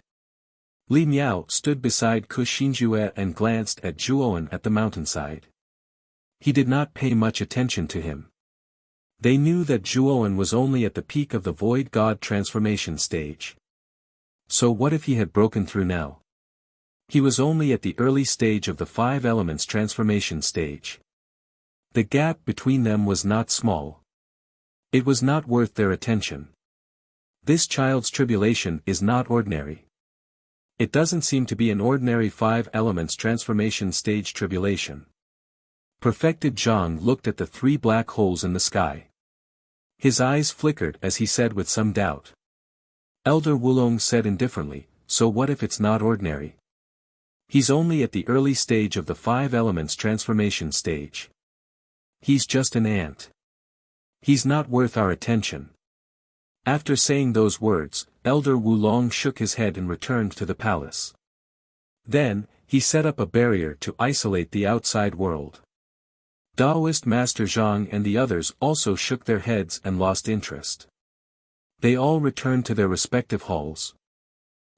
Li Miao stood beside Kuxinjue and glanced at Zhuowen at the mountainside. He did not pay much attention to him. They knew that Zhuowen was only at the peak of the Void God transformation stage. So what if he had broken through now? He was only at the early stage of the 5 elements transformation stage. The gap between them was not small. It was not worth their attention. This child's tribulation is not ordinary. It doesn't seem to be an ordinary 5 elements transformation stage tribulation. Perfected Zhang looked at the 3 black holes in the sky. His eyes flickered as he said with some doubt. Elder Wulong said indifferently, so what if it's not ordinary? He's only at the early stage of the 5 elements transformation stage. He's just an ant. He's not worth our attention. After saying those words, Elder Wulong shook his head and returned to the palace. Then, he set up a barrier to isolate the outside world. Taoist Master Zhang and the others also shook their heads and lost interest. They all returned to their respective halls.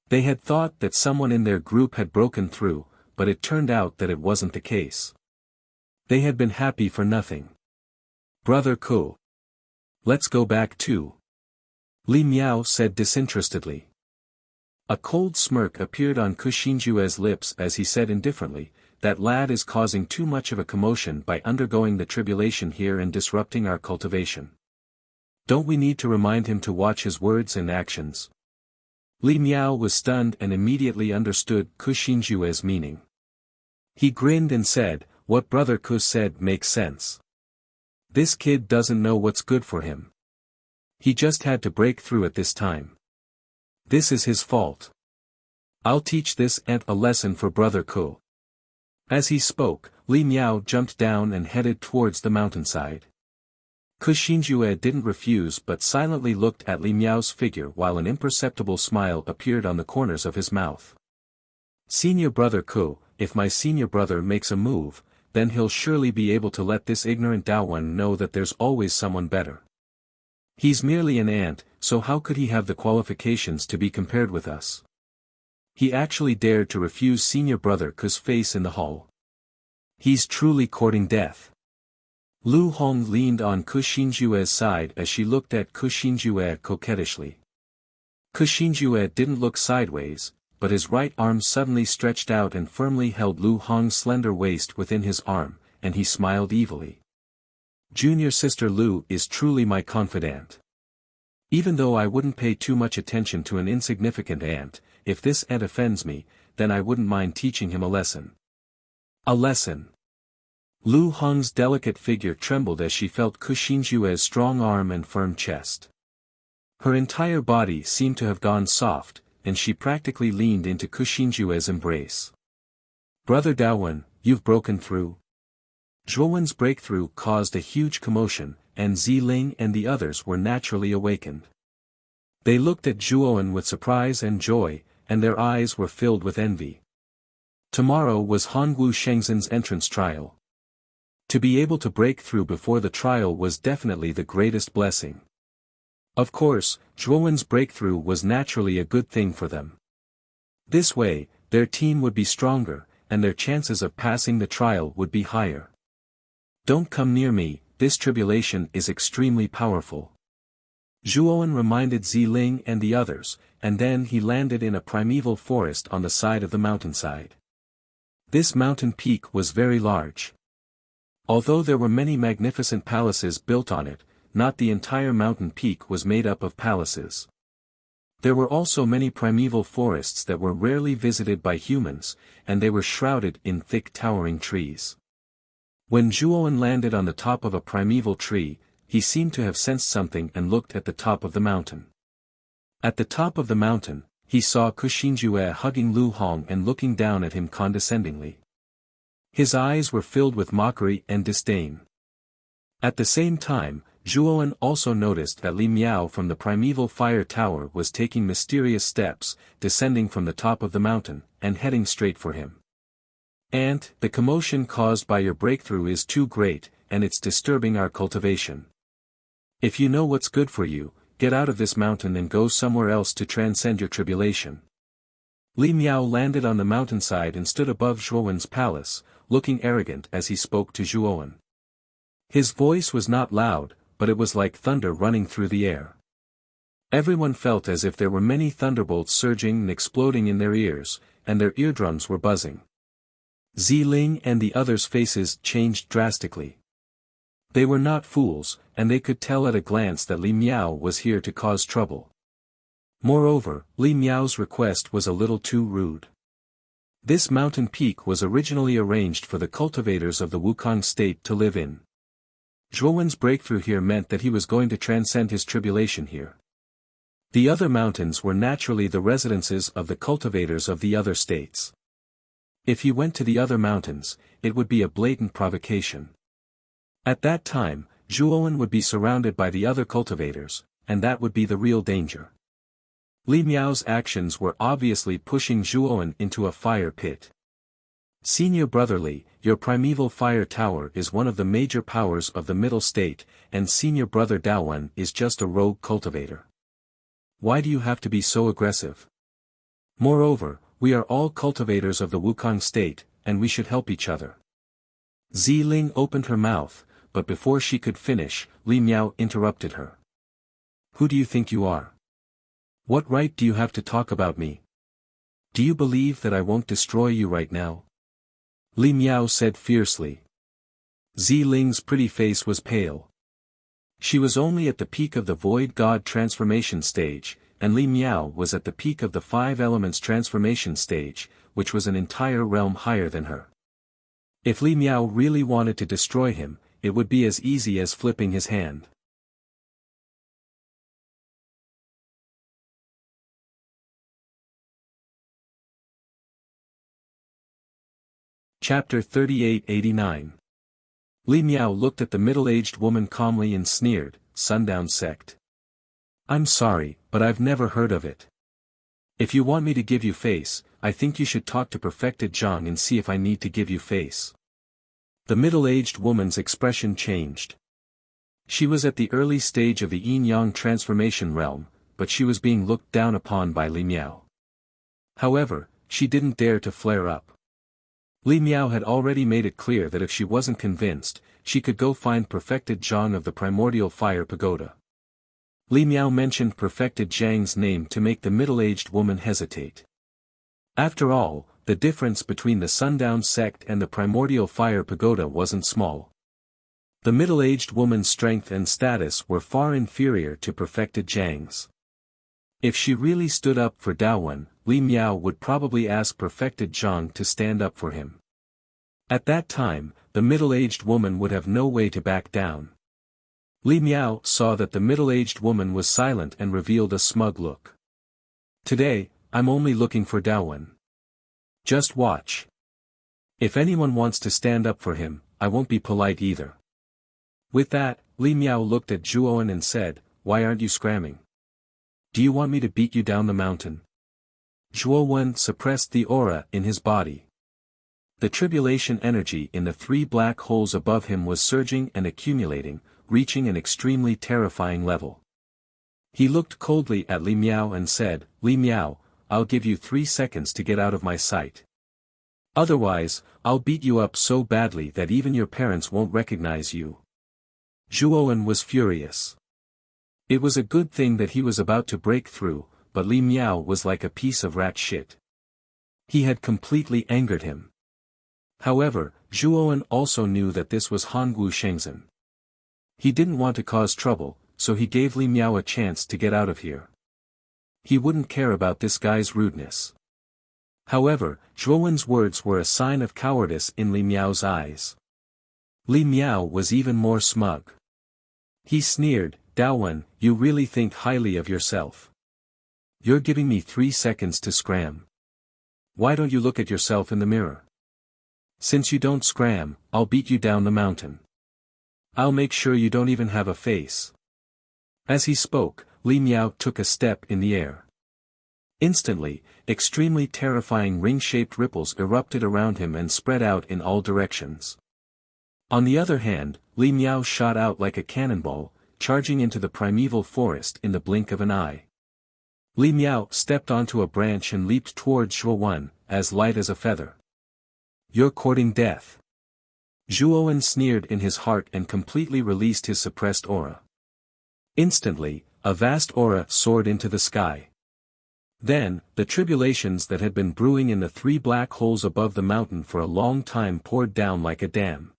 They had thought that someone in their group had broken through, but it turned out that it wasn't the case. They had been happy for nothing. Brother Ko. Let's go back too. Li Miao said disinterestedly. A cold smirk appeared on Kuxinjue's lips as he said indifferently, that lad is causing too much of a commotion by undergoing the tribulation here and disrupting our cultivation. Don't we need to remind him to watch his words and actions? Li Miao was stunned and immediately understood Kuxinjue's meaning. He grinned and said, what Brother Ku said makes sense. This kid doesn't know what's good for him. He just had to break through at this time. This is his fault. I'll teach this ant a lesson for Brother Ku. As he spoke, Li Miao jumped down and headed towards the mountainside. Kuxinjue didn't refuse but silently looked at Li Miao's figure while an imperceptible smile appeared on the corners of his mouth. Senior Brother Ku, if my senior brother makes a move, then he'll surely be able to let this ignorant Daowen know that there's always someone better. He's merely an ant, so how could he have the qualifications to be compared with us? He actually dared to refuse senior Brother Ku's face in the hall. He's truly courting death. Lu Hong leaned on Kuxinjue's side as she looked at Kuxinjue coquettishly. Kuxinjue didn't look sideways, but his right arm suddenly stretched out and firmly held Lu Hong's slender waist within his arm, and he smiled evilly. Junior sister Lu is truly my confidant. Even though I wouldn't pay too much attention to an insignificant ant, if this ant offends me, then I wouldn't mind teaching him a lesson. A lesson. Lu Hong's delicate figure trembled as she felt Kuxinjue's strong arm and firm chest. Her entire body seemed to have gone soft, and she practically leaned into Kuxinjue's embrace. Brother Daowen, you've broken through? Zhuowen's breakthrough caused a huge commotion, and Ziling and the others were naturally awakened. They looked at Zhuowen with surprise and joy, and their eyes were filled with envy. Tomorrow was Hongwu Shengzhen's entrance trial. To be able to break through before the trial was definitely the greatest blessing. Of course, Zhuowen's breakthrough was naturally a good thing for them. This way, their team would be stronger, and their chances of passing the trial would be higher. Don't come near me, this tribulation is extremely powerful. Zhuowen reminded Ziling and the others, and then he landed in a primeval forest on the side of the mountainside. This mountain peak was very large. Although there were many magnificent palaces built on it, not the entire mountain peak was made up of palaces. There were also many primeval forests that were rarely visited by humans, and they were shrouded in thick towering trees. When Zhuowen landed on the top of a primeval tree, he seemed to have sensed something and looked at the top of the mountain. At the top of the mountain, he saw Kuxinjue hugging Lu Hong and looking down at him condescendingly. His eyes were filled with mockery and disdain. At the same time, Zhuowen also noticed that Li Miao from the primeval fire tower was taking mysterious steps, descending from the top of the mountain, and heading straight for him. "Aunt, the commotion caused by your breakthrough is too great, and it's disturbing our cultivation. If you know what's good for you, get out of this mountain and go somewhere else to transcend your tribulation." Li Miao landed on the mountainside and stood above Zhuowen's palace, looking arrogant as he spoke to Zhuowen. His voice was not loud, but it was like thunder running through the air. Everyone felt as if there were many thunderbolts surging and exploding in their ears, and their eardrums were buzzing. Ziling and the others' faces changed drastically. They were not fools, and they could tell at a glance that Li Miao was here to cause trouble. Moreover, Li Miao's request was a little too rude. This mountain peak was originally arranged for the cultivators of the Wukong state to live in. Zhuowen's breakthrough here meant that he was going to transcend his tribulation here. The other mountains were naturally the residences of the cultivators of the other states. If he went to the other mountains, it would be a blatant provocation. At that time, Zhuowen would be surrounded by the other cultivators, and that would be the real danger. Li Miao's actions were obviously pushing Zhuowen into a fire pit. "Senior brother Li, your primeval fire tower is one of the major powers of the middle state, and senior brother Daowen is just a rogue cultivator. Why do you have to be so aggressive? Moreover, we are all cultivators of the Wukong state, and we should help each other." Ziling opened her mouth, but before she could finish, Li Miao interrupted her. "Who do you think you are? What right do you have to talk about me? Do you believe that I won't destroy you right now?" Li Miao said fiercely. Ziling's pretty face was pale. She was only at the peak of the Void God transformation stage, and Li Miao was at the peak of the Five Elements transformation stage, which was an entire realm higher than her. If Li Miao really wanted to destroy him, it would be as easy as flipping his hand. Chapter 38-89. Li Miao looked at the middle-aged woman calmly and sneered, "Sundown sect. I'm sorry, but I've never heard of it. If you want me to give you face, I think you should talk to Perfected Zhang and see if I need to give you face." The middle-aged woman's expression changed. She was at the early stage of the yin-yang transformation realm, but she was being looked down upon by Li Miao. However, she didn't dare to flare up. Li Miao had already made it clear that if she wasn't convinced, she could go find Perfected Zhang of the Primordial Fire Pagoda. Li Miao mentioned Perfected Zhang's name to make the middle-aged woman hesitate. After all, the difference between the Sundown sect and the Primordial Fire Pagoda wasn't small. The middle-aged woman's strength and status were far inferior to Perfected Zhang's. If she really stood up for Daowen, Li Miao would probably ask Perfected Zhang to stand up for him. At that time, the middle-aged woman would have no way to back down. Li Miao saw that the middle-aged woman was silent and revealed a smug look. "Today, I'm only looking for Daowen. Just watch. If anyone wants to stand up for him, I won't be polite either. With that, Li Miao looked at Zhuowen and said, "Why aren't you scramming? Do you want me to beat you down the mountain?" Zhuowen suppressed the aura in his body. The tribulation energy in the 3 black holes above him was surging and accumulating, reaching an extremely terrifying level. He looked coldly at Li Miao and said, "Li Miao, I'll give you 3 seconds to get out of my sight. Otherwise, I'll beat you up so badly that even your parents won't recognize you." Zhuowen was furious. It was a good thing that he was about to break through, but Li Miao was like a piece of rat shit. He had completely angered him. However, Zhuowen also knew that this was Hongwu Shengzhen. He didn't want to cause trouble, so he gave Li Miao a chance to get out of here. He wouldn't care about this guy's rudeness. However, Zhuowen's words were a sign of cowardice in Li Miao's eyes. Li Miao was even more smug. He sneered, "Daowen, you really think highly of yourself. You're giving me 3 seconds to scram. Why don't you look at yourself in the mirror? Since you don't scram, I'll beat you down the mountain. I'll make sure you don't even have a face." As he spoke, Li Miao took a step in the air. Instantly, extremely terrifying ring-shaped ripples erupted around him and spread out in all directions. On the other hand, Li Miao shot out like a cannonball, charging into the primeval forest in the blink of an eye. Li Miao stepped onto a branch and leaped towards Zhuowen, as light as a feather. "You're courting death." Zhuowen sneered in his heart and completely released his suppressed aura. Instantly, a vast aura soared into the sky. Then, the tribulations that had been brewing in the 3 black holes above the mountain for a long time poured down like a dam.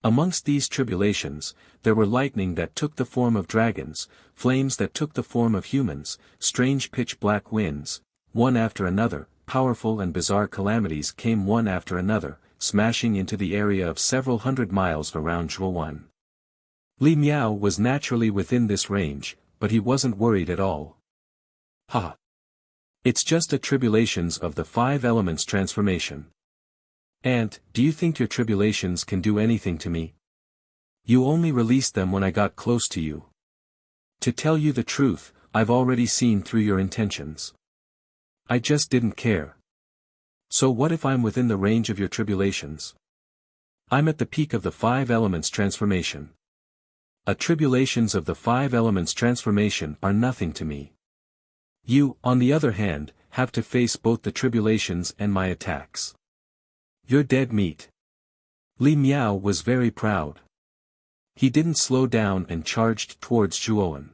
Amongst these tribulations, there were lightning that took the form of dragons, flames that took the form of humans, strange pitch-black winds, one after another. Powerful and bizarre calamities came one after another, smashing into the area of several hundred miles around Zhuowen. Li Miao was naturally within this range, but he wasn't worried at all. "Ha! It's just the tribulations of the 5 elements transformation. And, do you think your tribulations can do anything to me? You only released them when I got close to you. To tell you the truth, I've already seen through your intentions. I just didn't care. So what if I'm within the range of your tribulations? I'm at the peak of the 5 elements transformation. Tribulations of the 5 elements transformation are nothing to me. You, on the other hand, have to face both the tribulations and my attacks. You're dead meat." Li Miao was very proud. He didn't slow down and charged towards Zhuowen.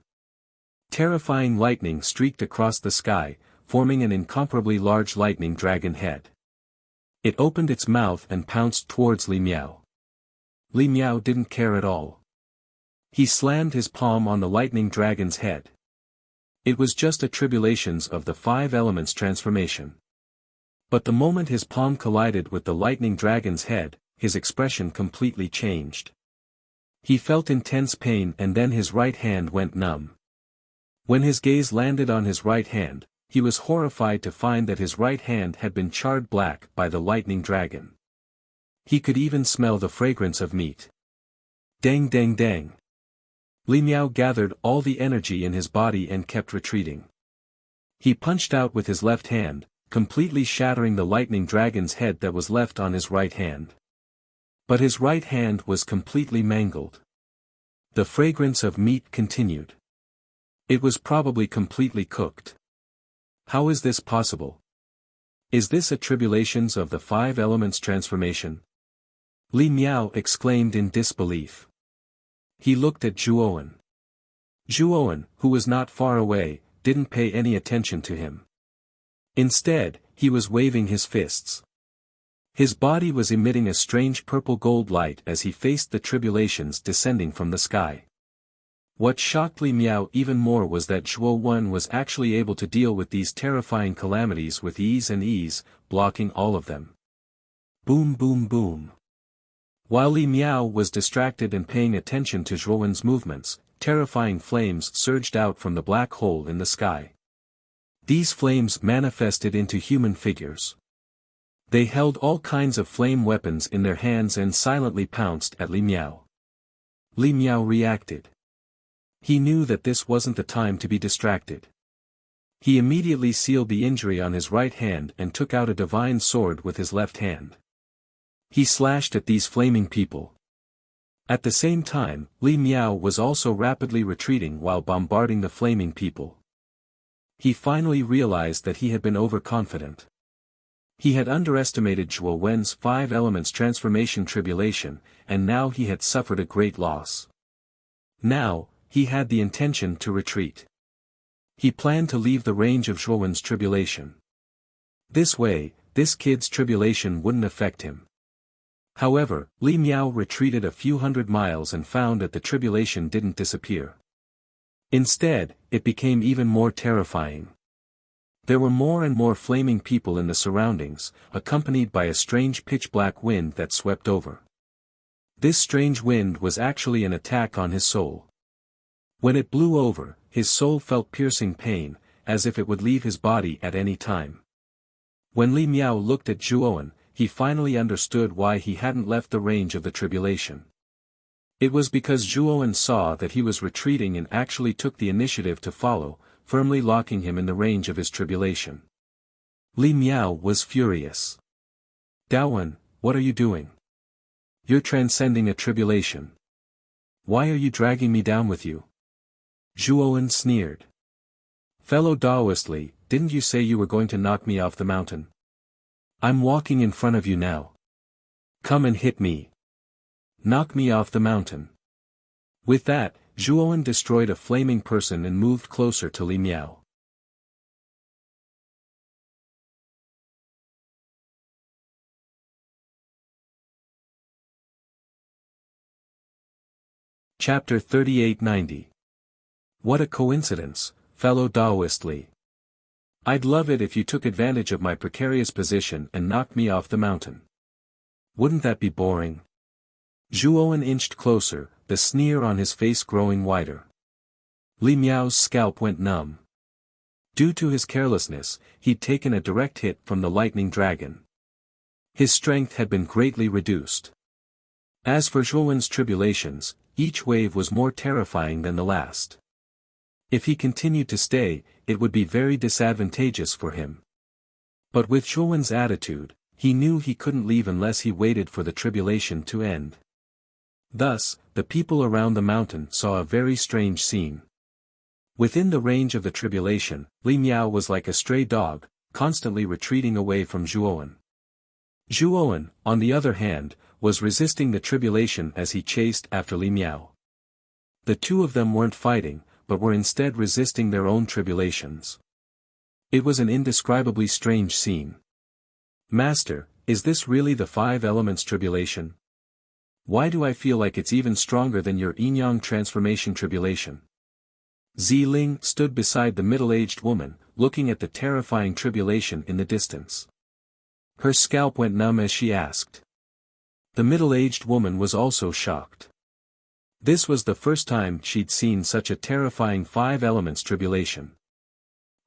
Terrifying lightning streaked across the sky, forming an incomparably large lightning dragon head. It opened its mouth and pounced towards Li Miao. Li Miao didn't care at all. He slammed his palm on the lightning dragon's head. It was just a tribulations of the 5 elements transformation. But the moment his palm collided with the lightning dragon's head, his expression completely changed. He felt intense pain and then his right hand went numb. When his gaze landed on his right hand, he was horrified to find that his right hand had been charred black by the lightning dragon. He could even smell the fragrance of meat. Dang dang dang. Li Miao gathered all the energy in his body and kept retreating. He punched out with his left hand, completely shattering the lightning dragon's head that was left on his right hand. But his right hand was completely mangled. The fragrance of meat continued. It was probably completely cooked. How is this possible? Is this a tribulations of the 5 elements transformation? Li Miao exclaimed in disbelief. He looked at Zhuowen. Zhuowen, who was not far away, didn't pay any attention to him. Instead, he was waving his fists. His body was emitting a strange purple-gold light as he faced the tribulations descending from the sky. What shocked Li Miao even more was that Zhuowen was actually able to deal with these terrifying calamities with ease, blocking all of them. Boom boom boom. While Li Miao was distracted and paying attention to Zhuowen's movements, terrifying flames surged out from the black hole in the sky. These flames manifested into human figures. They held all kinds of flame weapons in their hands and silently pounced at Li Miao. Li Miao reacted. He knew that this wasn't the time to be distracted. He immediately sealed the injury on his right hand and took out a divine sword with his left hand. He slashed at these flaming people. At the same time, Li Miao was also rapidly retreating while bombarding the flaming people. He finally realized that he had been overconfident. He had underestimated Zhuo Wen's 5 elements transformation tribulation, and now he had suffered a great loss. Now, he had the intention to retreat. He planned to leave the range of Zhuo Wen's tribulation. This way, this kid's tribulation wouldn't affect him. However, Li Miao retreated a few hundred miles and found that the tribulation didn't disappear. Instead, it became even more terrifying. There were more and more flaming people in the surroundings, accompanied by a strange pitch-black wind that swept over. This strange wind was actually an attack on his soul. When it blew over, his soul felt piercing pain, as if it would leave his body at any time. When Li Miao looked at Zhuowen, he finally understood why he hadn't left the range of the tribulation. It was because Zhuowen saw that he was retreating and actually took the initiative to follow, firmly locking him in the range of his tribulation. Li Miao was furious. "Daowen, what are you doing? You're transcending a tribulation. Why are you dragging me down with you?" Zhuowen sneered. "Fellow Daoist Li, didn't you say you were going to knock me off the mountain? I'm walking in front of you now. Come and hit me. Knock me off the mountain." With that, Zhuowen destroyed a flaming person and moved closer to Li Miao. Chapter 3890. What a coincidence, fellow Daoist Li. I'd love it if you took advantage of my precarious position and knocked me off the mountain. Wouldn't that be boring? Zhuowen inched closer, the sneer on his face growing wider. Li Miao's scalp went numb. Due to his carelessness, he'd taken a direct hit from the lightning dragon. His strength had been greatly reduced. As for Zhuowen's tribulations, each wave was more terrifying than the last. If he continued to stay, it would be very disadvantageous for him. But with Zhuowen's attitude, he knew he couldn't leave unless he waited for the tribulation to end. Thus, the people around the mountain saw a very strange scene. Within the range of the tribulation, Li Miao was like a stray dog, constantly retreating away from Zhuowen. Zhuowen, on the other hand, was resisting the tribulation as he chased after Li Miao. The two of them weren't fighting, but were instead resisting their own tribulations. It was an indescribably strange scene. "Master, is this really the 5 elements tribulation? Why do I feel like it's even stronger than your yin-yang transformation tribulation?" Ling stood beside the middle-aged woman, looking at the terrifying tribulation in the distance. Her scalp went numb as she asked. The middle-aged woman was also shocked. This was the first time she'd seen such a terrifying 5 elements tribulation.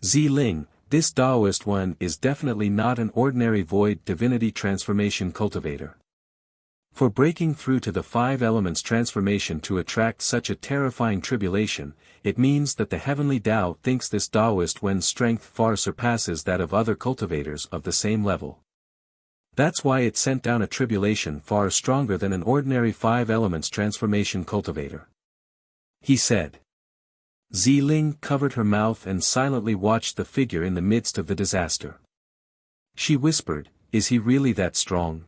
Ling, this Daoist one is definitely not an ordinary void divinity transformation cultivator. For breaking through to the 5 elements transformation to attract such a terrifying tribulation, it means that the heavenly Tao thinks this Daoist one's strength far surpasses that of other cultivators of the same level. That's why it sent down a tribulation far stronger than an ordinary 5 elements transformation cultivator. He said. Ling covered her mouth and silently watched the figure in the midst of the disaster. She whispered, "Is he really that strong?"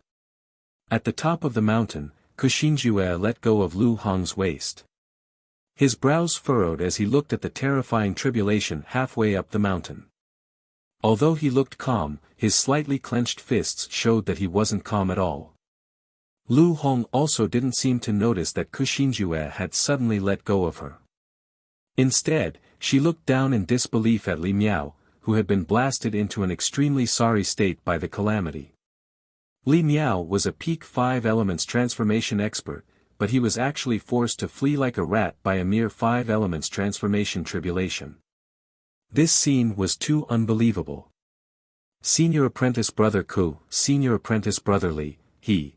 At the top of the mountain, Kuxinjue let go of Lu Hong's waist. His brows furrowed as he looked at the terrifying tribulation halfway up the mountain. Although he looked calm, his slightly clenched fists showed that he wasn't calm at all. Lu Hong also didn't seem to notice that Kuxinjue had suddenly let go of her. Instead, she looked down in disbelief at Li Miao, who had been blasted into an extremely sorry state by the calamity. Li Miao was a peak 5 elements transformation expert, but he was actually forced to flee like a rat by a mere 5 elements transformation tribulation. This scene was too unbelievable. Senior apprentice brother Ku, senior apprentice brother Li, he.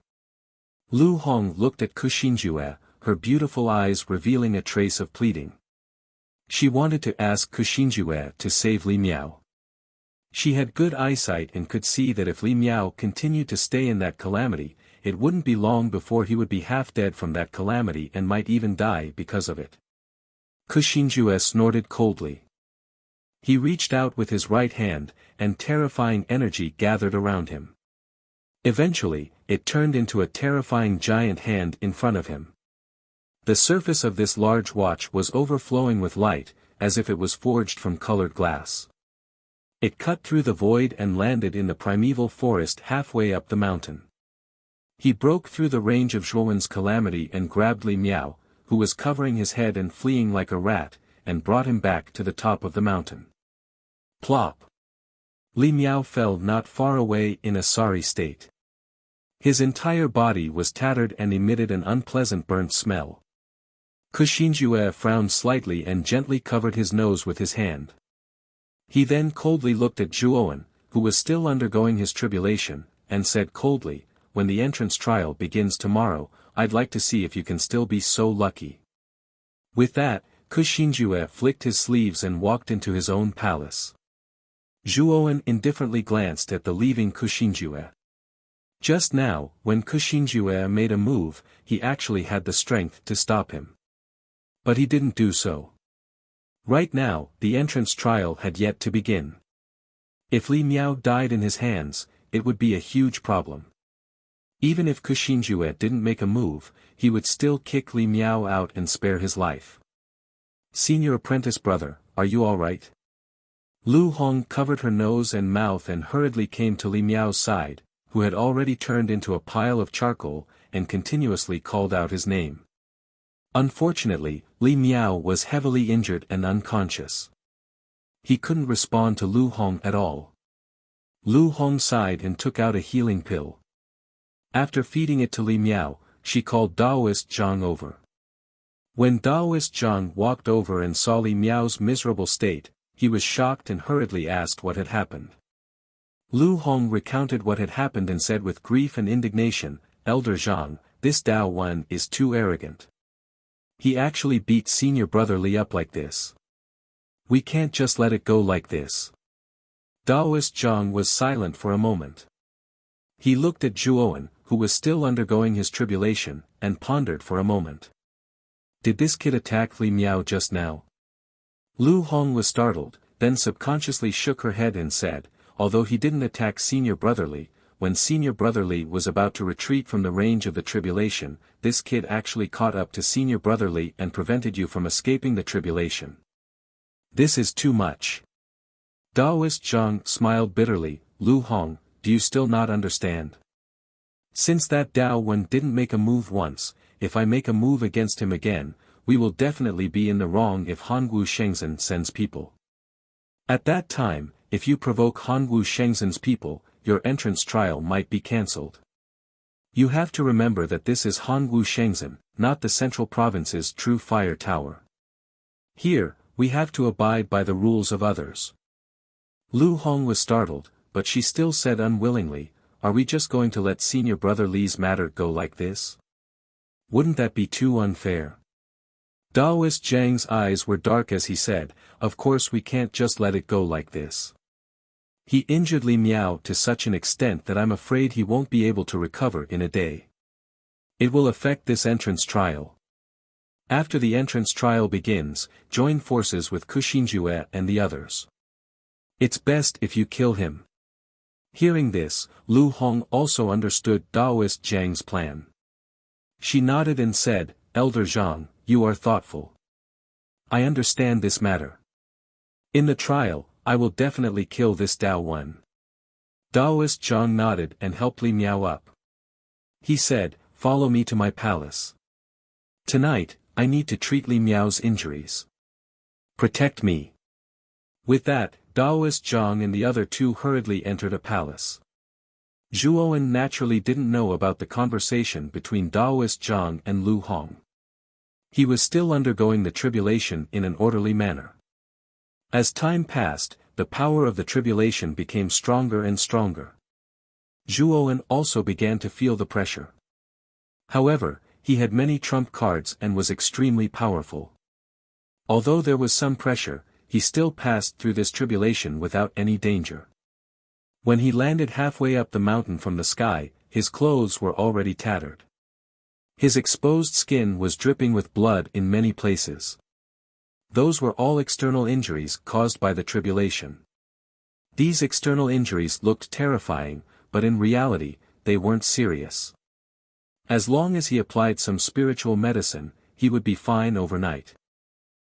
Lu Hong looked at Ku Xinjue, her beautiful eyes revealing a trace of pleading. She wanted to ask Ku Xinjue to save Li Miao. She had good eyesight and could see that if Li Miao continued to stay in that calamity, it wouldn't be long before he would be half dead from that calamity and might even die because of it. Ku Xinjue snorted coldly. He reached out with his right hand, and terrifying energy gathered around him. Eventually, it turned into a terrifying giant hand in front of him. The surface of this large watch was overflowing with light, as if it was forged from colored glass. It cut through the void and landed in the primeval forest halfway up the mountain. He broke through the range of Zhuowen's calamity and grabbed Li Miao, who was covering his head and fleeing like a rat, and brought him back to the top of the mountain. Plop! Li Miao fell not far away in a sorry state. His entire body was tattered and emitted an unpleasant burnt smell. Ku Xinjue frowned slightly and gently covered his nose with his hand. He then coldly looked at Zhuowen, who was still undergoing his tribulation, and said coldly, "When the entrance trial begins tomorrow, I'd like to see if you can still be so lucky." With that, Ku Xinjue flicked his sleeves and walked into his own palace. Zhuowen indifferently glanced at the leaving Ku Xinjue. Just now, when Ku Xinjue made a move, he actually had the strength to stop him. But he didn't do so. Right now, the entrance trial had yet to begin. If Li Miao died in his hands, it would be a huge problem. Even if Ku Xinjue didn't make a move, he would still kick Li Miao out and spare his life. "Senior apprentice brother, are you all right?" Lu Hong covered her nose and mouth and hurriedly came to Li Miao's side, who had already turned into a pile of charcoal, and continuously called out his name. Unfortunately, Li Miao was heavily injured and unconscious. He couldn't respond to Lu Hong at all. Lu Hong sighed and took out a healing pill. After feeding it to Li Miao, she called Daoist Zhang over. When Daoist Zhang walked over and saw Li Miao's miserable state, he was shocked and hurriedly asked what had happened. Lu Hong recounted what had happened and said with grief and indignation, "Elder Zhang, this Dao Wen is too arrogant. He actually beat senior brother Li up like this. We can't just let it go like this." Daoist Zhang was silent for a moment. He looked at Zhuowen, who was still undergoing his tribulation, and pondered for a moment. Did this kid attack Li Miao just now? Lu Hong was startled, then subconsciously shook her head and said, "Although he didn't attack senior brother Li, when senior brother Li was about to retreat from the range of the tribulation, this kid actually caught up to senior brother Li and prevented you from escaping the tribulation. This is too much." Daoist Zhang smiled bitterly. "Lu Hong, do you still not understand? Since that Dao Wen didn't make a move once, if I make a move against him again, we will definitely be in the wrong if Hongwu Shengzhen sends people. At that time, if you provoke Hongwu Shengzhen's people, your entrance trial might be cancelled. You have to remember that this is Hongwu Shengzhen, not the Central Province's true fire tower. Here, we have to abide by the rules of others." Lu Hong was startled, but she still said unwillingly, "Are we just going to let senior brother Li's matter go like this? Wouldn't that be too unfair?" Daoist Zhang's eyes were dark as he said, "Of course we can't just let it go like this. He injured Li Miao to such an extent that I'm afraid he won't be able to recover in a day. It will affect this entrance trial. After the entrance trial begins, join forces with Ku Xinjue and the others. It's best if you kill him." Hearing this, Lu Hong also understood Daoist Zhang's plan. She nodded and said, "Elder Zhang, you are thoughtful. I understand this matter. In the trial, I will definitely kill this Dao Wen." Daoist Zhang nodded and helped Li Miao up. He said, "Follow me to my palace. Tonight, I need to treat Li Miao's injuries. Protect me." With that, Daoist Zhang and the other two hurriedly entered a palace. Zhuowen naturally didn't know about the conversation between Daoist Zhang and Lu Hong. He was still undergoing the tribulation in an orderly manner. As time passed, the power of the tribulation became stronger and stronger. Zhuowen also began to feel the pressure. However, he had many trump cards and was extremely powerful. Although there was some pressure, he still passed through this tribulation without any danger. When he landed halfway up the mountain from the sky, his clothes were already tattered. His exposed skin was dripping with blood in many places. Those were all external injuries caused by the tribulation. These external injuries looked terrifying, but in reality, they weren't serious. As long as he applied some spiritual medicine, he would be fine overnight.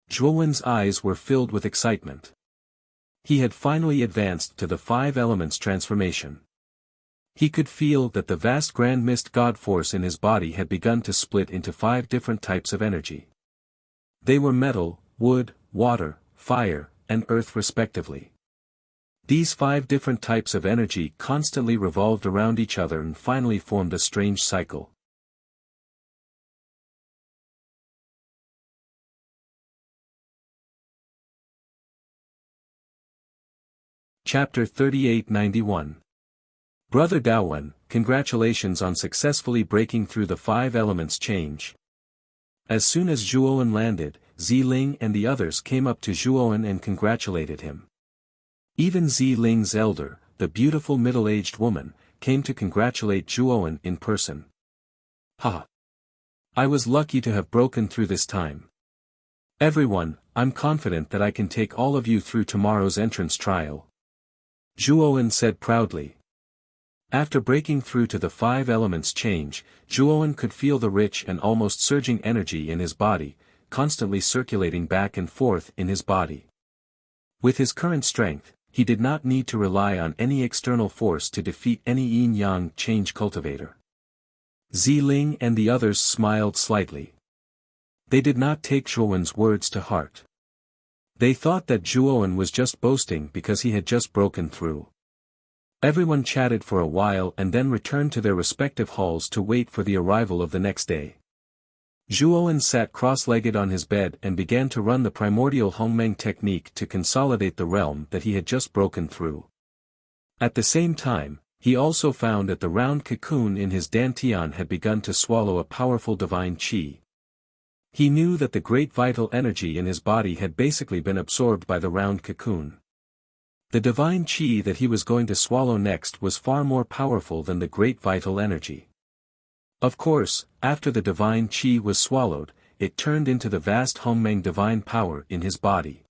Zhuowen's eyes were filled with excitement. He had finally advanced to the 5 elements transformation. He could feel that the vast grand mist god force in his body had begun to split into 5 different types of energy. They were metal, wood, water, fire, and earth respectively. These 5 different types of energy constantly revolved around each other and finally formed a strange cycle. Chapter 3891. Brother Daowen, congratulations on successfully breaking through the 5 elements change. As soon as Zhuowen landed, Ziling and the others came up to Zhuowen and congratulated him. Even Ziling's elder, the beautiful middle-aged woman, came to congratulate Zhuowen in person. Ha! I was lucky to have broken through this time. Everyone, I'm confident that I can take all of you through tomorrow's entrance trial. Zhuowen said proudly. After breaking through to the 5 elements change, Zhuowen could feel the rich and almost surging energy in his body, constantly circulating back and forth in his body. With his current strength, he did not need to rely on any external force to defeat any yin-yang change cultivator. Ziling and the others smiled slightly. They did not take Zhuowen's words to heart. They thought that Zhuowen was just boasting because he had just broken through. Everyone chatted for a while and then returned to their respective halls to wait for the arrival of the next day. Zhuowen sat cross-legged on his bed and began to run the primordial Hongmeng technique to consolidate the realm that he had just broken through. At the same time, he also found that the round cocoon in his dantian had begun to swallow a powerful divine qi. He knew that the great vital energy in his body had basically been absorbed by the round cocoon. The divine qi that he was going to swallow next was far more powerful than the great vital energy. Of course, after the divine qi was swallowed, it turned into the vast Hongmeng divine power in his body.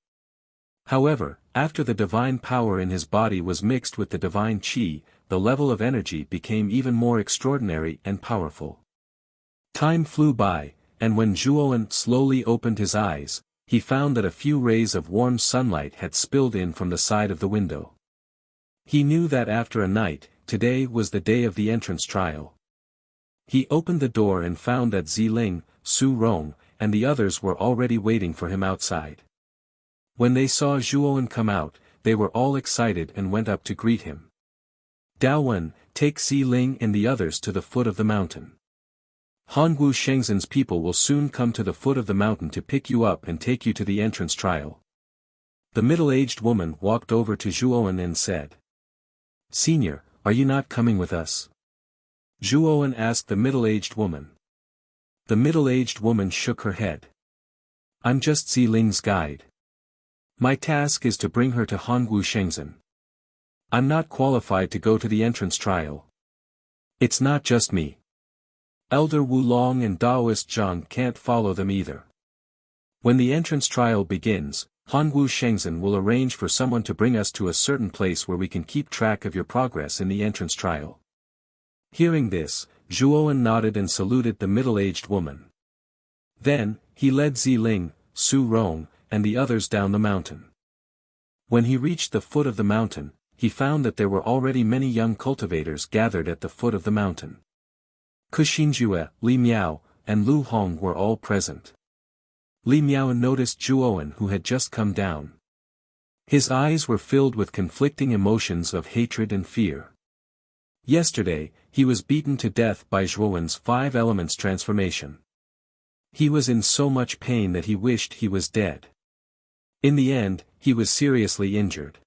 However, after the divine power in his body was mixed with the divine qi, the level of energy became even more extraordinary and powerful. Time flew by, and when Zhuowen slowly opened his eyes, he found that a few rays of warm sunlight had spilled in from the side of the window. He knew that after a night, today was the day of the entrance trial. He opened the door and found that Ziling, Su Rong, and the others were already waiting for him outside. When they saw Zhuowen come out, they were all excited and went up to greet him. Daowen, take Ziling and the others to the foot of the mountain. Hangu Shengzhen's people will soon come to the foot of the mountain to pick you up and take you to the entrance trial. The middle-aged woman walked over to Zhuowen and said. Senior, are you not coming with us? Zhuowen asked the middle-aged woman. The middle-aged woman shook her head. I'm just Ziling's guide. My task is to bring her to Hangu Shengzhen. I'm not qualified to go to the entrance trial. It's not just me. Elder Wu Long and Daoist Zhang can't follow them either. When the entrance trial begins, Hangu Shengzhen will arrange for someone to bring us to a certain place where we can keep track of your progress in the entrance trial. Hearing this, Zhuowen nodded and saluted the middle-aged woman. Then, he led Ziling, Su Rong, and the others down the mountain. When he reached the foot of the mountain, he found that there were already many young cultivators gathered at the foot of the mountain. Kuxinjue, Li Miao, and Lu Hong were all present. Li Miao noticed Zhuowen who had just come down. His eyes were filled with conflicting emotions of hatred and fear. Yesterday, he was beaten to death by Zhuowen's 5 elements transformation. He was in so much pain that he wished he was dead. In the end, he was seriously injured.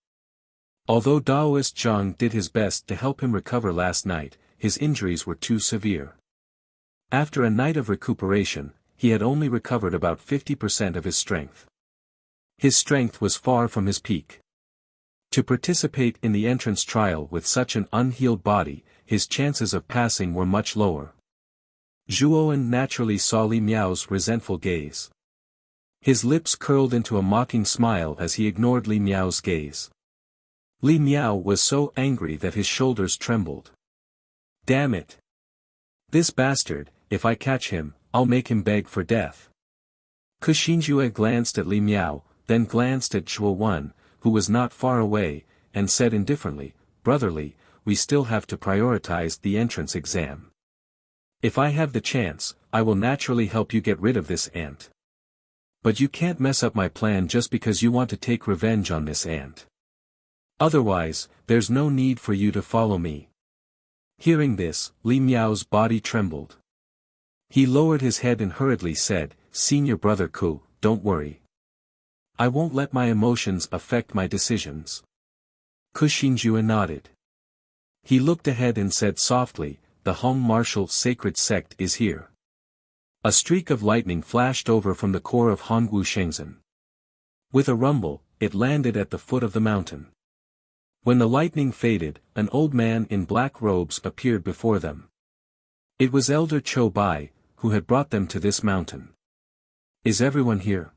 Although Daoist Zhang did his best to help him recover last night, his injuries were too severe. After a night of recuperation, he had only recovered about 50% of his strength. His strength was far from his peak. To participate in the entrance trial with such an unhealed body, his chances of passing were much lower. Zhuowen naturally saw Li Miao's resentful gaze. His lips curled into a mocking smile as he ignored Li Miao's gaze. Li Miao was so angry that his shoulders trembled. Damn it! This bastard, if I catch him, I'll make him beg for death. Xinjue glanced at Li Miao, then glanced at Zhuowen, who was not far away, and said indifferently, "Brotherly, we still have to prioritize the entrance exam. If I have the chance, I will naturally help you get rid of this ant. But you can't mess up my plan just because you want to take revenge on this ant. Otherwise, there's no need for you to follow me." Hearing this, Li Miao's body trembled. He lowered his head and hurriedly said, "Senior brother Ku, don't worry. I won't let my emotions affect my decisions." Xinjue nodded. He looked ahead and said softly, "The Hong Martial Sacred Sect is here." A streak of lightning flashed over from the core of Hongwu Shengzhen. With a rumble, it landed at the foot of the mountain. When the lightning faded, an old man in black robes appeared before them. It was Elder Cho Bai, who had brought them to this mountain. "Is everyone here?"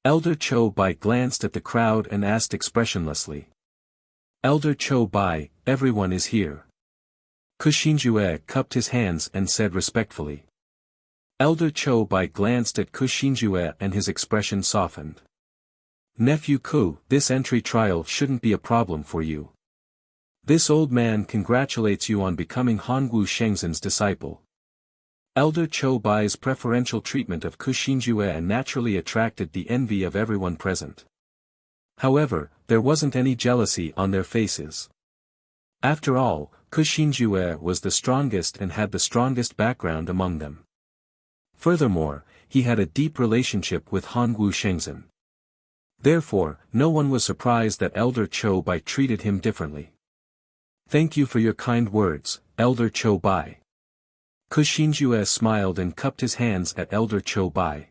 Elder Cho Bai glanced at the crowd and asked expressionlessly. "Elder Cho Bai, everyone is here." Xinjue cupped his hands and said respectfully. Elder Cho Bai glanced at Xinjue and his expression softened. "Nephew Ku, this entry trial shouldn't be a problem for you. This old man congratulates you on becoming Hongwu Shengzhen's disciple." Elder Cho Bai's preferential treatment of Xinjue naturally attracted the envy of everyone present. However, there wasn't any jealousy on their faces. After all, Xinjue was the strongest and had the strongest background among them. Furthermore, he had a deep relationship with Hongwu Shengzhen. Therefore, no one was surprised that Elder Cho Bai treated him differently. "Thank you for your kind words, Elder Cho Bai." Xinjue smiled and cupped his hands at Elder Cho Bai.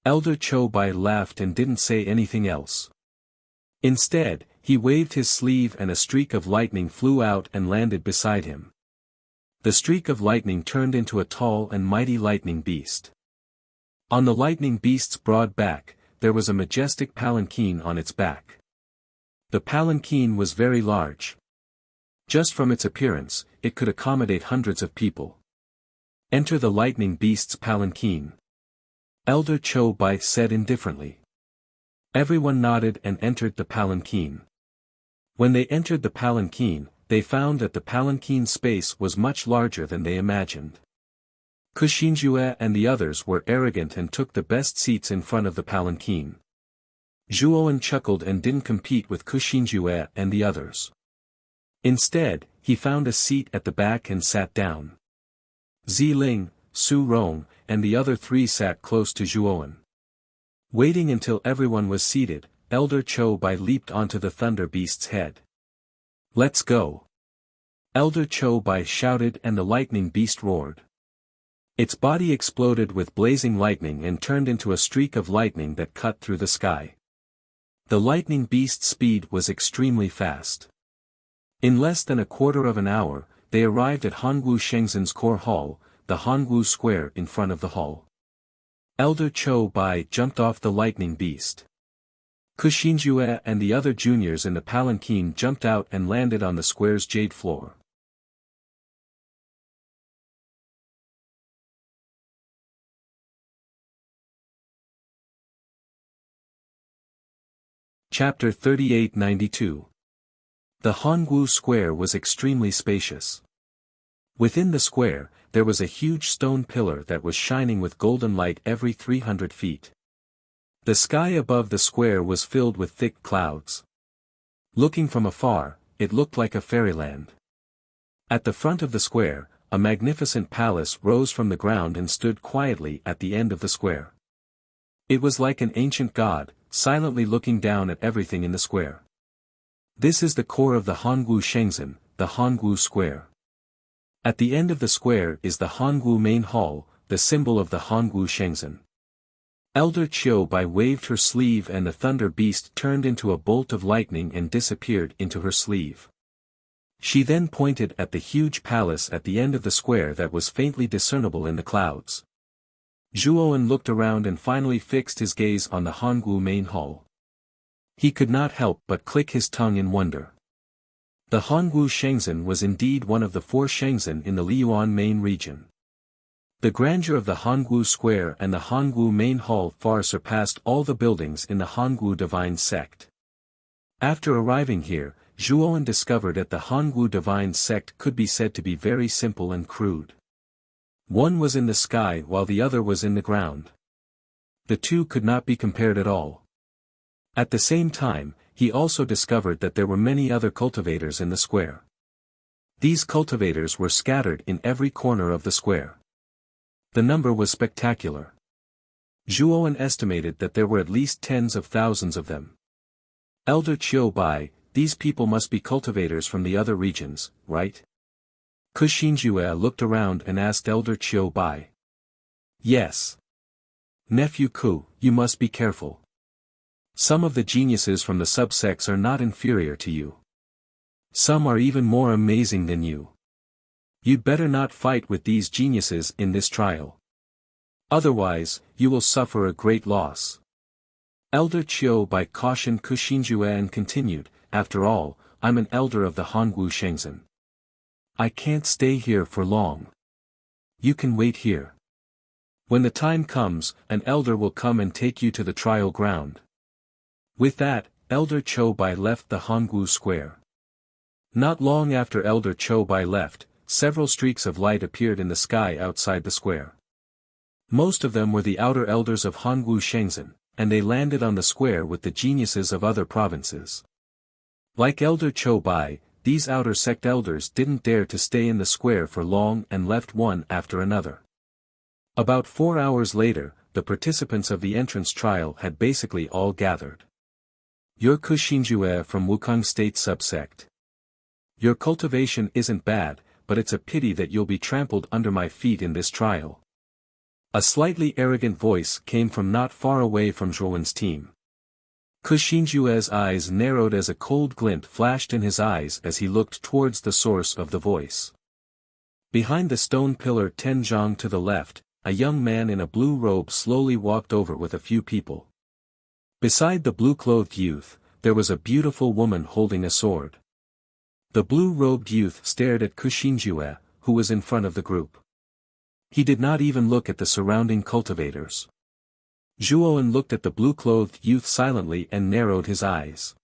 Elder Cho Bai laughed and didn't say anything else. Instead, he waved his sleeve and a streak of lightning flew out and landed beside him. The streak of lightning turned into a tall and mighty lightning beast. On the lightning beast's broad back, there was a majestic palanquin on its back. The palanquin was very large. Just from its appearance, it could accommodate hundreds of people. "Enter the lightning beast's palanquin," Elder Cho Bai said indifferently. Everyone nodded and entered the palanquin. When they entered the palanquin, they found that the palanquin's space was much larger than they imagined. Xinjue and the others were arrogant and took the best seats in front of the palanquin. Zhuowen chuckled and didn't compete with Xinjue and the others. Instead, he found a seat at the back and sat down. Ziling, Su Rong, and the other three sat close to Zhuowen. Waiting until everyone was seated, Elder Cho Bai leaped onto the thunder beast's head. "Let's go!" Elder Cho Bai shouted and the lightning beast roared. Its body exploded with blazing lightning and turned into a streak of lightning that cut through the sky. The lightning beast's speed was extremely fast. In less than a quarter of an hour, they arrived at Hongwu Shengzhen's core hall, the Hongwu Square in front of the hall. Elder Cho Bai jumped off the lightning beast. Xinjue and the other juniors in the palanquin jumped out and landed on the square's jade floor. Chapter 3892. The Hongwu Square was extremely spacious. Within the square, there was a huge stone pillar that was shining with golden light every 300 feet. The sky above the square was filled with thick clouds. Looking from afar, it looked like a fairyland. At the front of the square, a magnificent palace rose from the ground and stood quietly at the end of the square. It was like an ancient god, silently looking down at everything in the square. This is the core of the Hongwu Shengzhen, the Hongwu Square. At the end of the square is the Hongwu Main Hall, the symbol of the Hongwu Shengzhen. Elder Qiu Bai waved her sleeve and the thunder beast turned into a bolt of lightning and disappeared into her sleeve. She then pointed at the huge palace at the end of the square that was faintly discernible in the clouds. Zhuowen looked around and finally fixed his gaze on the Hongwu Main Hall. He could not help but click his tongue in wonder. The Hongwu Shengzhen was indeed one of the 4 Shengzhen in the Liyuan main region. The grandeur of the Hongwu Square and the Hongwu Main Hall far surpassed all the buildings in the Hongwu Divine Sect. After arriving here, Zhuowen discovered that the Hongwu Divine Sect could be said to be very simple and crude. One was in the sky while the other was in the ground. The two could not be compared at all. At the same time, he also discovered that there were many other cultivators in the square. These cultivators were scattered in every corner of the square. The number was spectacular. Zhuowen estimated that there were at least tens of thousands of them. Elder Qiu Bai, these people must be cultivators from the other regions, right? Kuxinjue looked around and asked Elder Qiu Bai. Yes. Nephew Ku, you must be careful. Some of the geniuses from the subsects are not inferior to you. Some are even more amazing than you. You'd better not fight with these geniuses in this trial. Otherwise, you will suffer a great loss. Elder Qiu Bai cautioned Kuxinjue and continued, after all, I'm an elder of the Hongwu Shengzhen. I can't stay here for long. You can wait here. When the time comes, an elder will come and take you to the trial ground. With that, Elder Qiu Bai left the Hongwu Square. Not long after Elder Qiu Bai left, several streaks of light appeared in the sky outside the square. Most of them were the outer elders of Hongwu Shengzhen, and they landed on the square with the geniuses of other provinces. Like Elder Qiu Bai, these outer sect elders didn't dare to stay in the square for long and left one after another. About 4 hours later, the participants of the entrance trial had basically all gathered. You're Kuxinjue from Wukong State subsect. Your cultivation isn't bad, but it's a pity that you'll be trampled under my feet in this trial. A slightly arrogant voice came from not far away from Zhuowen's team. Kuxinjue's eyes narrowed as a cold glint flashed in his eyes as he looked towards the source of the voice. Behind the stone pillar Tenjiang to the left, a young man in a blue robe slowly walked over with a few people. Beside the blue-clothed youth, there was a beautiful woman holding a sword. The blue-robed youth stared at Kuxinjue, who was in front of the group. He did not even look at the surrounding cultivators. Zhuowen looked at the blue-clothed youth silently and narrowed his eyes.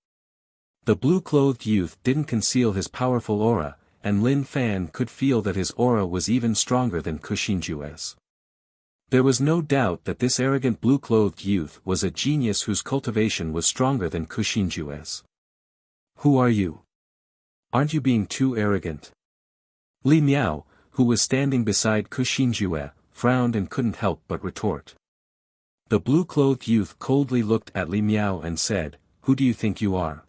The blue-clothed youth didn't conceal his powerful aura, and Lin Fan could feel that his aura was even stronger than Kuxinjue's. There was no doubt that this arrogant blue-clothed youth was a genius whose cultivation was stronger than Kuxinjue's. Who are you? Aren't you being too arrogant? Li Miao, who was standing beside Kuxinjue, frowned and couldn't help but retort. The blue-clothed youth coldly looked at Li Miao and said, Who do you think you are?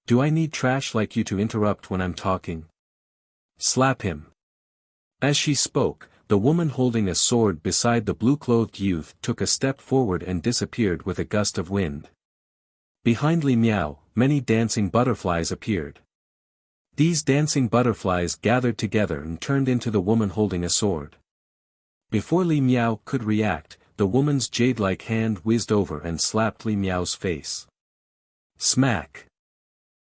Do I need trash like you to interrupt when I'm talking? Slap him. As she spoke, the woman holding a sword beside the blue-clothed youth took a step forward and disappeared with a gust of wind. Behind Li Miao, many dancing butterflies appeared. These dancing butterflies gathered together and turned into the woman holding a sword. Before Li Miao could react, the woman's jade-like hand whizzed over and slapped Li Miao's face. Smack!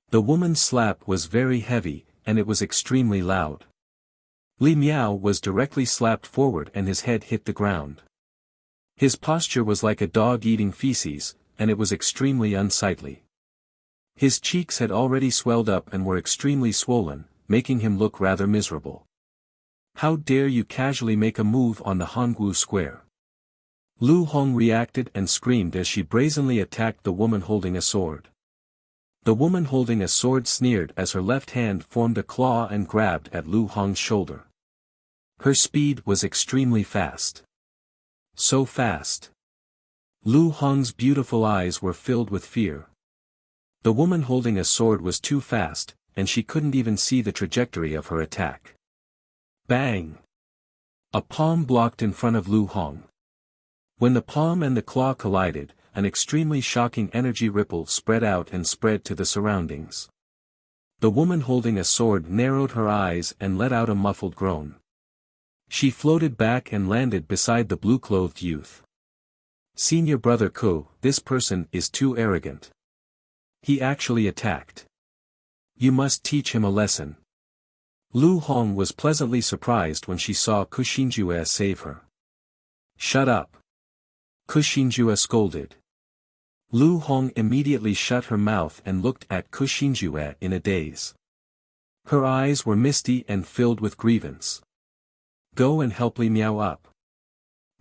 The woman's slap was very heavy, and it was extremely loud. Li Miao was directly slapped forward and his head hit the ground. His posture was like a dog eating feces, and it was extremely unsightly. His cheeks had already swelled up and were extremely swollen, making him look rather miserable. How dare you casually make a move on the Hongwu Square? Lu Hong reacted and screamed as she brazenly attacked the woman holding a sword. The woman holding a sword sneered as her left hand formed a claw and grabbed at Lu Hong's shoulder. Her speed was extremely fast. So fast. Lu Hong's beautiful eyes were filled with fear. The woman holding a sword was too fast, and she couldn't even see the trajectory of her attack. Bang! A palm blocked in front of Lu Hong. When the palm and the claw collided, an extremely shocking energy ripple spread out and spread to the surroundings. The woman holding a sword narrowed her eyes and let out a muffled groan. She floated back and landed beside the blue-clothed youth. Senior Brother Ko, this person is too arrogant. He actually attacked. You must teach him a lesson. Lu Hong was pleasantly surprised when she saw Ku Xinjue save her. Shut up! Ku Xinjue scolded. Lu Hong immediately shut her mouth and looked at Ku Xinjue in a daze. Her eyes were misty and filled with grievance. Go and help Li Miao up.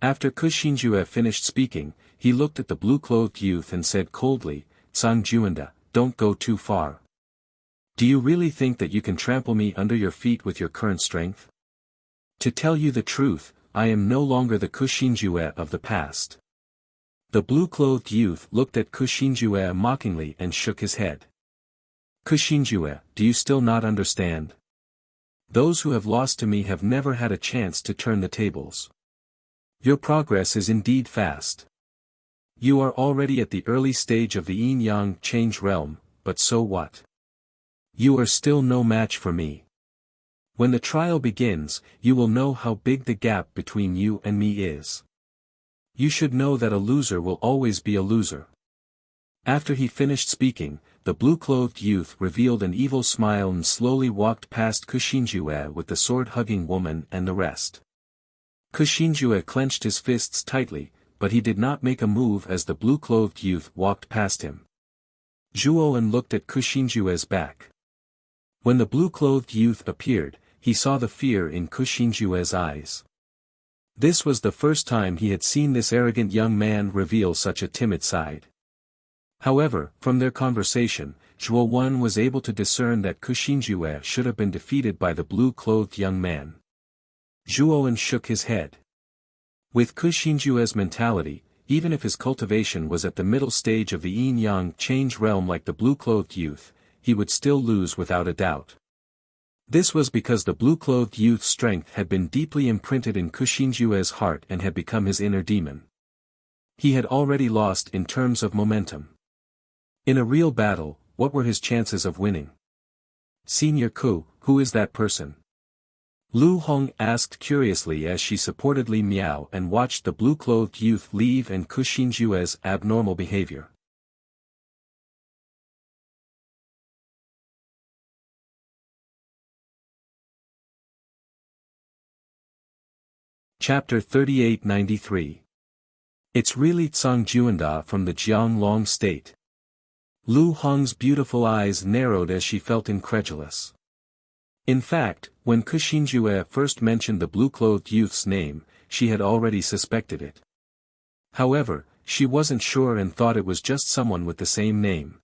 After Ku Xinjue finished speaking, he looked at the blue-clothed youth and said coldly, Zhang Juanda, don't go too far. Do you really think that you can trample me under your feet with your current strength? To tell you the truth, I am no longer the Ku Xinjue of the past. The blue-clothed youth looked at Ku Xinjue mockingly and shook his head. Ku Xinjue, do you still not understand? Those who have lost to me have never had a chance to turn the tables. Your progress is indeed fast. You are already at the early stage of the yin-yang change realm, but so what? You are still no match for me. When the trial begins, you will know how big the gap between you and me is. You should know that a loser will always be a loser. After he finished speaking, the blue-clothed youth revealed an evil smile and slowly walked past Ku Xinjue with the sword-hugging woman and the rest. Ku Xinjue clenched his fists tightly, but he did not make a move as the blue-clothed youth walked past him. Zhuowen looked at Ku Xinjue's back. When the blue-clothed youth appeared, he saw the fear in Ku Xinjue's eyes. This was the first time he had seen this arrogant young man reveal such a timid side. However, from their conversation, Zhuowen was able to discern that Ku Xinjue should have been defeated by the blue-clothed young man. Zhuowen shook his head. With Ku Xinjue's mentality, even if his cultivation was at the middle stage of the yin-yang change realm like the blue-clothed youth, he would still lose without a doubt. This was because the blue-clothed youth's strength had been deeply imprinted in Ku Xinjue's heart and had become his inner demon. He had already lost in terms of momentum. In a real battle, what were his chances of winning? Senior Ku, who is that person? Lu Hong asked curiously as she supported Li Miao and watched the blue-clothed youth leave and Ku Xinjue's abnormal behavior. Chapter 3893. It's really Zhang Juanda from the Jianglong state. Lu Hong's beautiful eyes narrowed as she felt incredulous. In fact, when Ku Xinjue first mentioned the blue-clothed youth's name, she had already suspected it. However, she wasn't sure and thought it was just someone with the same name.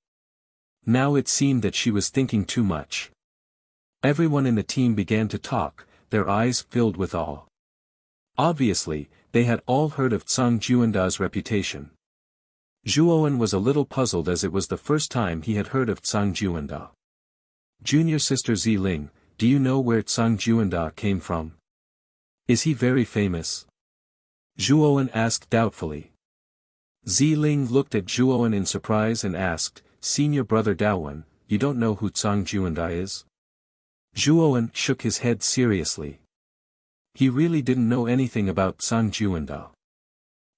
Now it seemed that she was thinking too much. Everyone in the team began to talk, their eyes filled with awe. Obviously, they had all heard of Zhang Juanda's reputation. Zhuowen was a little puzzled as it was the first time he had heard of Zhang Juanda. Junior sister Ziling, do you know where Zhang Juanda came from? Is he very famous? Zhuowen asked doubtfully. Ziling looked at Zhuowen in surprise and asked, Senior Brother Daowen, you don't know who Zhang Juanda is? Zhuowen shook his head seriously. He really didn't know anything about Zhang Juanda.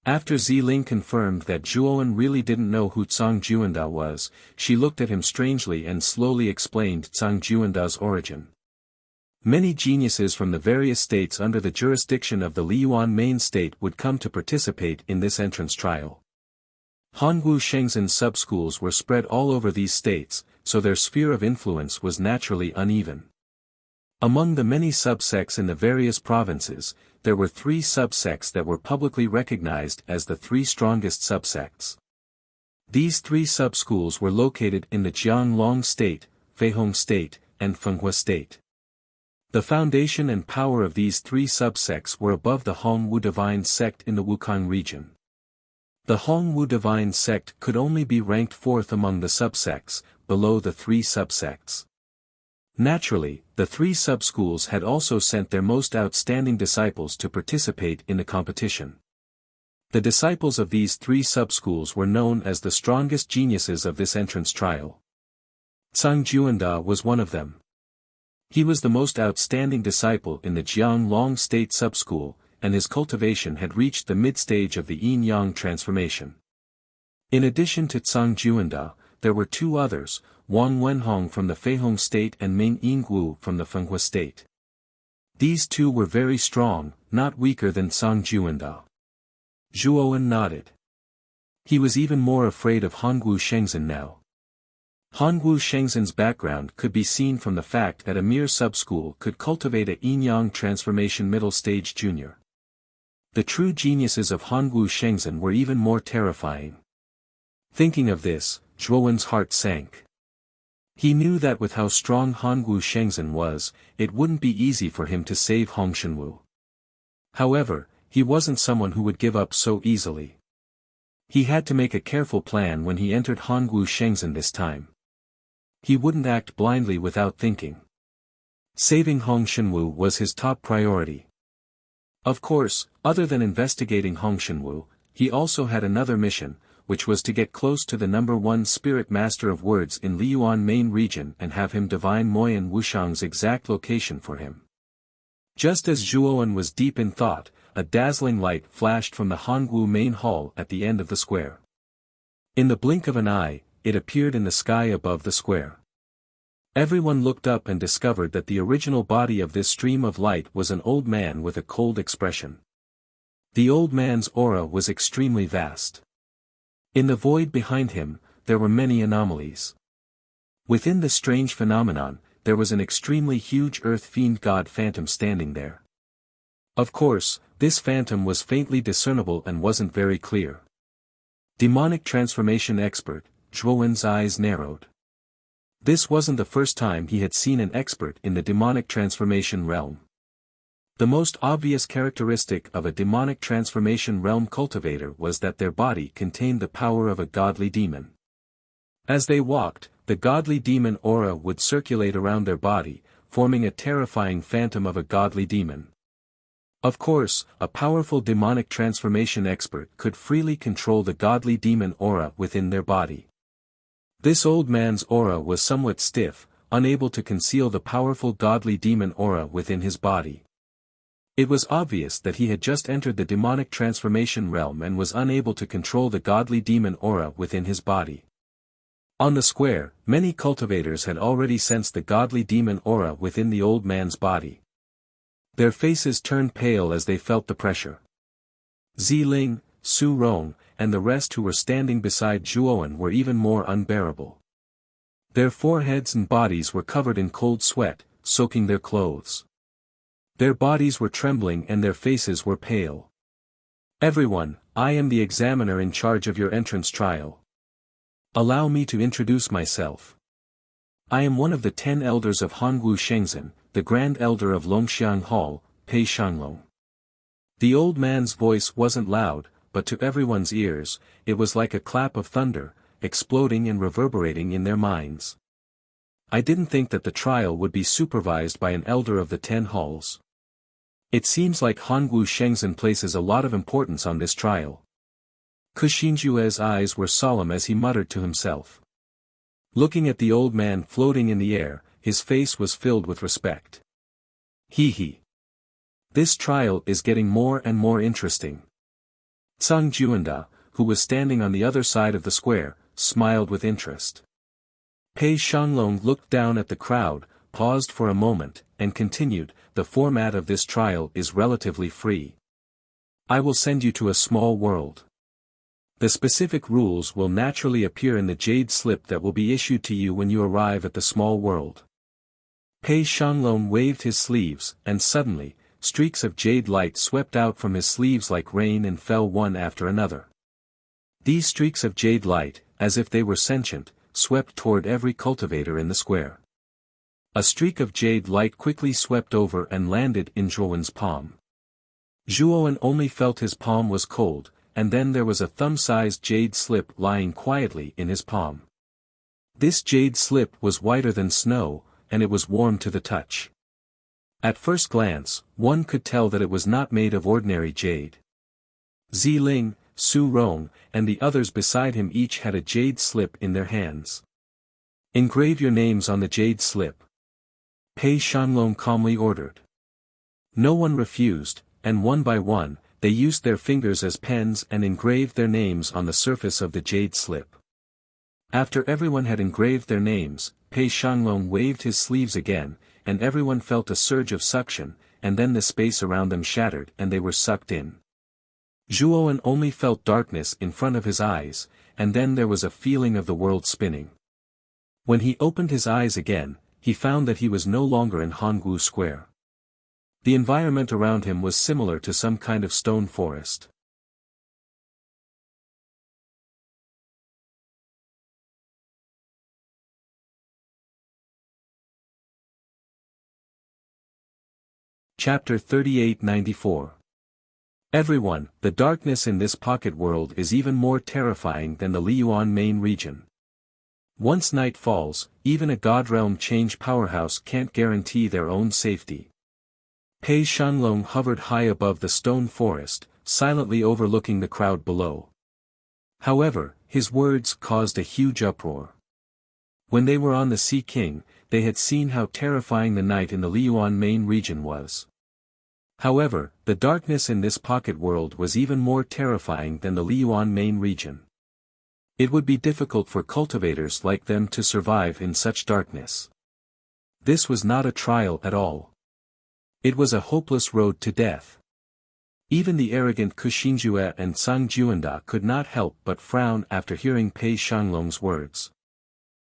After Ziling confirmed that Zhuowen really didn't know who Zhang Juanda was, she looked at him strangely and slowly explained Zhang Juanda's origin. Many geniuses from the various states under the jurisdiction of the Liyuan main state would come to participate in this entrance trial. Hanwu Shengzhen sub-schools were spread all over these states, so their sphere of influence was naturally uneven. Among the many subsects in the various provinces, there were 3 subsects that were publicly recognized as the 3 strongest subsects. These 3 sub-schools were located in the Jianglong state, Feihong state, and Fenghua state. The foundation and power of these 3 subsects were above the Hongwu divine sect in the Wukang region. The Hongwu divine sect could only be ranked 4th among the subsects, below the three subsects. Naturally, the three sub-schools had also sent their most outstanding disciples to participate in the competition. The disciples of these three sub-schools were known as the strongest geniuses of this entrance trial. Zhang Juanda was one of them. He was the most outstanding disciple in the Jianglong State sub-school, and his cultivation had reached the mid-stage of the yin-yang transformation. In addition to Zhang Juanda, there were two others, Wang Wenhong from the Feihong State and Ming Yingguo from the Fenghua State. These two were very strong, not weaker than Zhang Juanda. Zhuowen nodded. He was even more afraid of Hongwu Shengzhen now. Hongwu Shengzhen's background could be seen from the fact that a mere sub-school could cultivate a yin-yang transformation middle stage junior. The true geniuses of Hongwu Shengzhen were even more terrifying. Thinking of this, Zhuowen's heart sank. He knew that with how strong Hongwu Shengzhen was, it wouldn't be easy for him to save Hongshenwu. However, he wasn't someone who would give up so easily. He had to make a careful plan when he entered Hongwu Shengzhen this time. He wouldn't act blindly without thinking. Saving Hongshenwu was his top priority. Of course, other than investigating Hongshenwu, he also had another mission, which was to get close to the number one spirit master of words in Liuan main region and have him divine Moyan Wushang's exact location for him. Just as Zhuowen was deep in thought, a dazzling light flashed from the Hongwu main hall at the end of the square. In the blink of an eye, it appeared in the sky above the square. Everyone looked up and discovered that the original body of this stream of light was an old man with a cold expression. The old man's aura was extremely vast. In the void behind him, there were many anomalies. Within the strange phenomenon, there was an extremely huge earth fiend god phantom standing there. Of course, this phantom was faintly discernible and wasn't very clear. Demonic transformation expert, Zhuowen's eyes narrowed. This wasn't the first time he had seen an expert in the demonic transformation realm. The most obvious characteristic of a demonic transformation realm cultivator was that their body contained the power of a godly demon. As they walked, the godly demon aura would circulate around their body, forming a terrifying phantom of a godly demon. Of course, a powerful demonic transformation expert could freely control the godly demon aura within their body. This old man's aura was somewhat stiff, unable to conceal the powerful godly demon aura within his body. It was obvious that he had just entered the demonic transformation realm and was unable to control the godly demon aura within his body. On the square, many cultivators had already sensed the godly demon aura within the old man's body. Their faces turned pale as they felt the pressure. Ziling, Su Rong, and the rest who were standing beside Zhuowen were even more unbearable. Their foreheads and bodies were covered in cold sweat, soaking their clothes. Their bodies were trembling and their faces were pale. Everyone, I am the examiner in charge of your entrance trial. Allow me to introduce myself. I am one of the 10 elders of Hongwu Shengzhen, the Grand Elder of Longxiang Hall, Pei Shanglong. The old man's voice wasn't loud, but to everyone's ears, it was like a clap of thunder, exploding and reverberating in their minds. I didn't think that the trial would be supervised by an elder of the 10 halls. It seems like Hongwu Shengzhen places a lot of importance on this trial. Kuxinjue's eyes were solemn as he muttered to himself. Looking at the old man floating in the air, his face was filled with respect. He. This trial is getting more and more interesting. Zhang Juanda, who was standing on the other side of the square, smiled with interest. Pei Shanglong looked down at the crowd, paused for a moment, and continued, the format of this trial is relatively free. I will send you to a small world. The specific rules will naturally appear in the jade slip that will be issued to you when you arrive at the small world. Pei Shanglong waved his sleeves, and suddenly, streaks of jade light swept out from his sleeves like rain and fell one after another. These streaks of jade light, as if they were sentient, swept toward every cultivator in the square. A streak of jade light quickly swept over and landed in Zhuowen's palm. Zhuowen only felt his palm was cold, and then there was a thumb-sized jade slip lying quietly in his palm. This jade slip was whiter than snow, and it was warm to the touch. At first glance, one could tell that it was not made of ordinary jade. Ziling, Su Rong, and the others beside him each had a jade slip in their hands. "Engrave your names on the jade slip," Pei Shanlong calmly ordered. No one refused, and one by one, they used their fingers as pens and engraved their names on the surface of the jade slip. After everyone had engraved their names, Pei Shanlong waved his sleeves again, and everyone felt a surge of suction, and then the space around them shattered and they were sucked in. Zhuoan only felt darkness in front of his eyes, and then there was a feeling of the world spinning. When he opened his eyes again, he found that he was no longer in Hongwu Square. The environment around him was similar to some kind of stone forest. Chapter 3894. Everyone, the darkness in this pocket world is even more terrifying than the Liyuan main region. Once night falls, even a God Realm change powerhouse can't guarantee their own safety. Pei Shanlong hovered high above the stone forest, silently overlooking the crowd below. However, his words caused a huge uproar. When they were on the Sea King, they had seen how terrifying the night in the Liyuan main region was. However, the darkness in this pocket world was even more terrifying than the Liyuan main region. It would be difficult for cultivators like them to survive in such darkness. This was not a trial at all. It was a hopeless road to death. Even the arrogant Kuxinjue and Sang Juanda could not help but frown after hearing Pei Shanlong's words.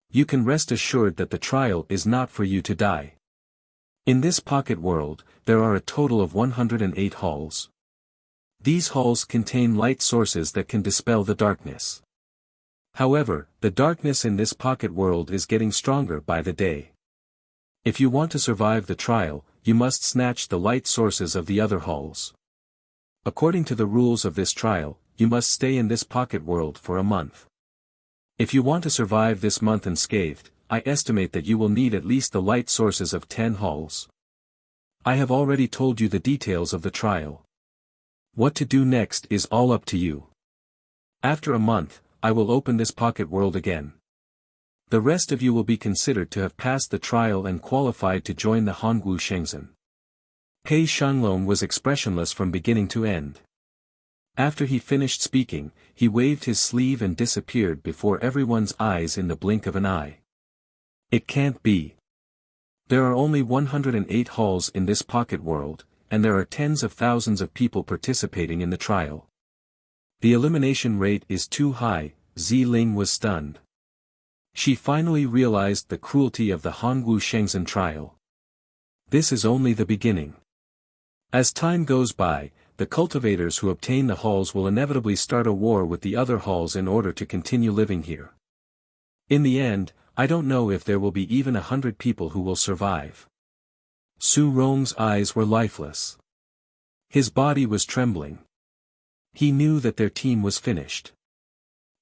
You can rest assured that the trial is not for you to die. In this pocket world, there are a total of 108 halls. These halls contain light sources that can dispel the darkness. However, the darkness in this pocket world is getting stronger by the day. If you want to survive the trial, you must snatch the light sources of the other halls. According to the rules of this trial, you must stay in this pocket world for a month. If you want to survive this month unscathed, I estimate that you will need at least the light sources of 10 halls. I have already told you the details of the trial. What to do next is all up to you. After a month, I will open this pocket world again. The rest of you will be considered to have passed the trial and qualified to join the Hongwu Shengzhen. Pei Shanlong was expressionless from beginning to end. After he finished speaking, he waved his sleeve and disappeared before everyone's eyes in the blink of an eye. It can't be. There are only 108 halls in this pocket world, and there are tens of thousands of people participating in the trial. The elimination rate is too high. Ziling was stunned. She finally realized the cruelty of the Hongwu Shengzhen trial. This is only the beginning. As time goes by, the cultivators who obtain the halls will inevitably start a war with the other halls in order to continue living here. In the end, I don't know if there will be even 100 people who will survive. Su Rong's eyes were lifeless. His body was trembling. He knew that their team was finished.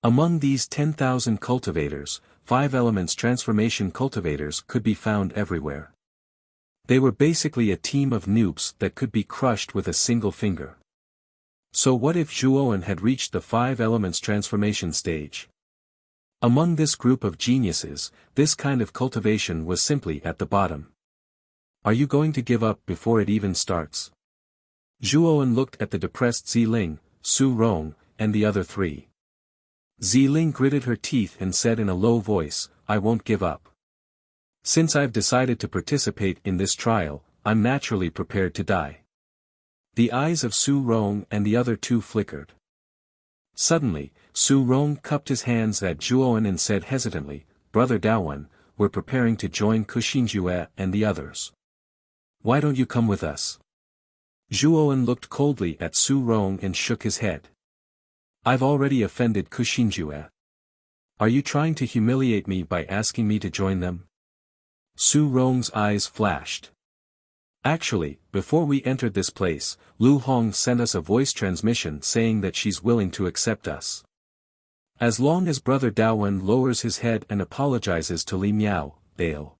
Among these 10,000 cultivators, 5 elements transformation cultivators could be found everywhere. They were basically a team of noobs that could be crushed with a single finger. So what if Zhuoan had reached the 5 elements transformation stage? Among this group of geniuses, this kind of cultivation was simply at the bottom. Are you going to give up before it even starts? Zhuoan looked at the depressed Ziling, Su Rong, and the other 3. Ziling gritted her teeth and said in a low voice, I won't give up. Since I've decided to participate in this trial, I'm naturally prepared to die. The eyes of Su Rong and the other 2 flickered. Suddenly, Su Rong cupped his hands at Zhuoan and said hesitantly, Brother Daowen, we're preparing to join Kuxinjue and the others. Why don't you come with us? Zhuoan looked coldly at Su Rong and shook his head. I've already offended Kuxinjue. Are you trying to humiliate me by asking me to join them? Su Rong's eyes flashed. Actually, before we entered this place, Lu Hong sent us a voice transmission saying that she's willing to accept us. As long as Brother Dawen lowers his head and apologizes to Li Miao, they'll.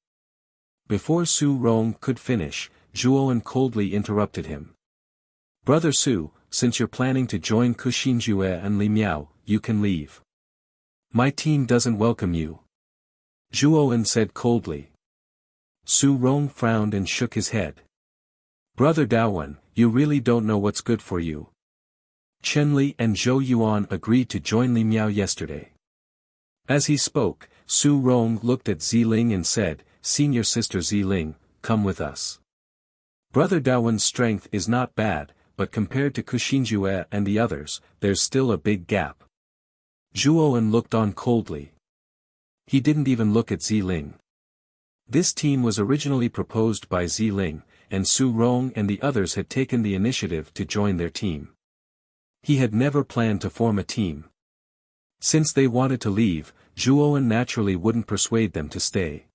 Before Su Rong could finish, Zhuowen coldly interrupted him. Brother Su, since you're planning to join Kuxinjue and Li Miao, you can leave. My team doesn't welcome you. Zhuowen said coldly. Su Rong frowned and shook his head. Brother Dawen, you really don't know what's good for you. Chen Li and Zhou Yuan agreed to join Li Miao yesterday. As he spoke, Su Rong looked at Ziling and said, Senior Sister Ziling, come with us. Brother Dawen's strength is not bad, but compared to Kuxinjue and the others, there's still a big gap. Zhuowen looked on coldly. He didn't even look at Ziling. This team was originally proposed by Ziling, and Su Rong and the others had taken the initiative to join their team. He had never planned to form a team. Since they wanted to leave, Zhuowen naturally wouldn't persuade them to stay.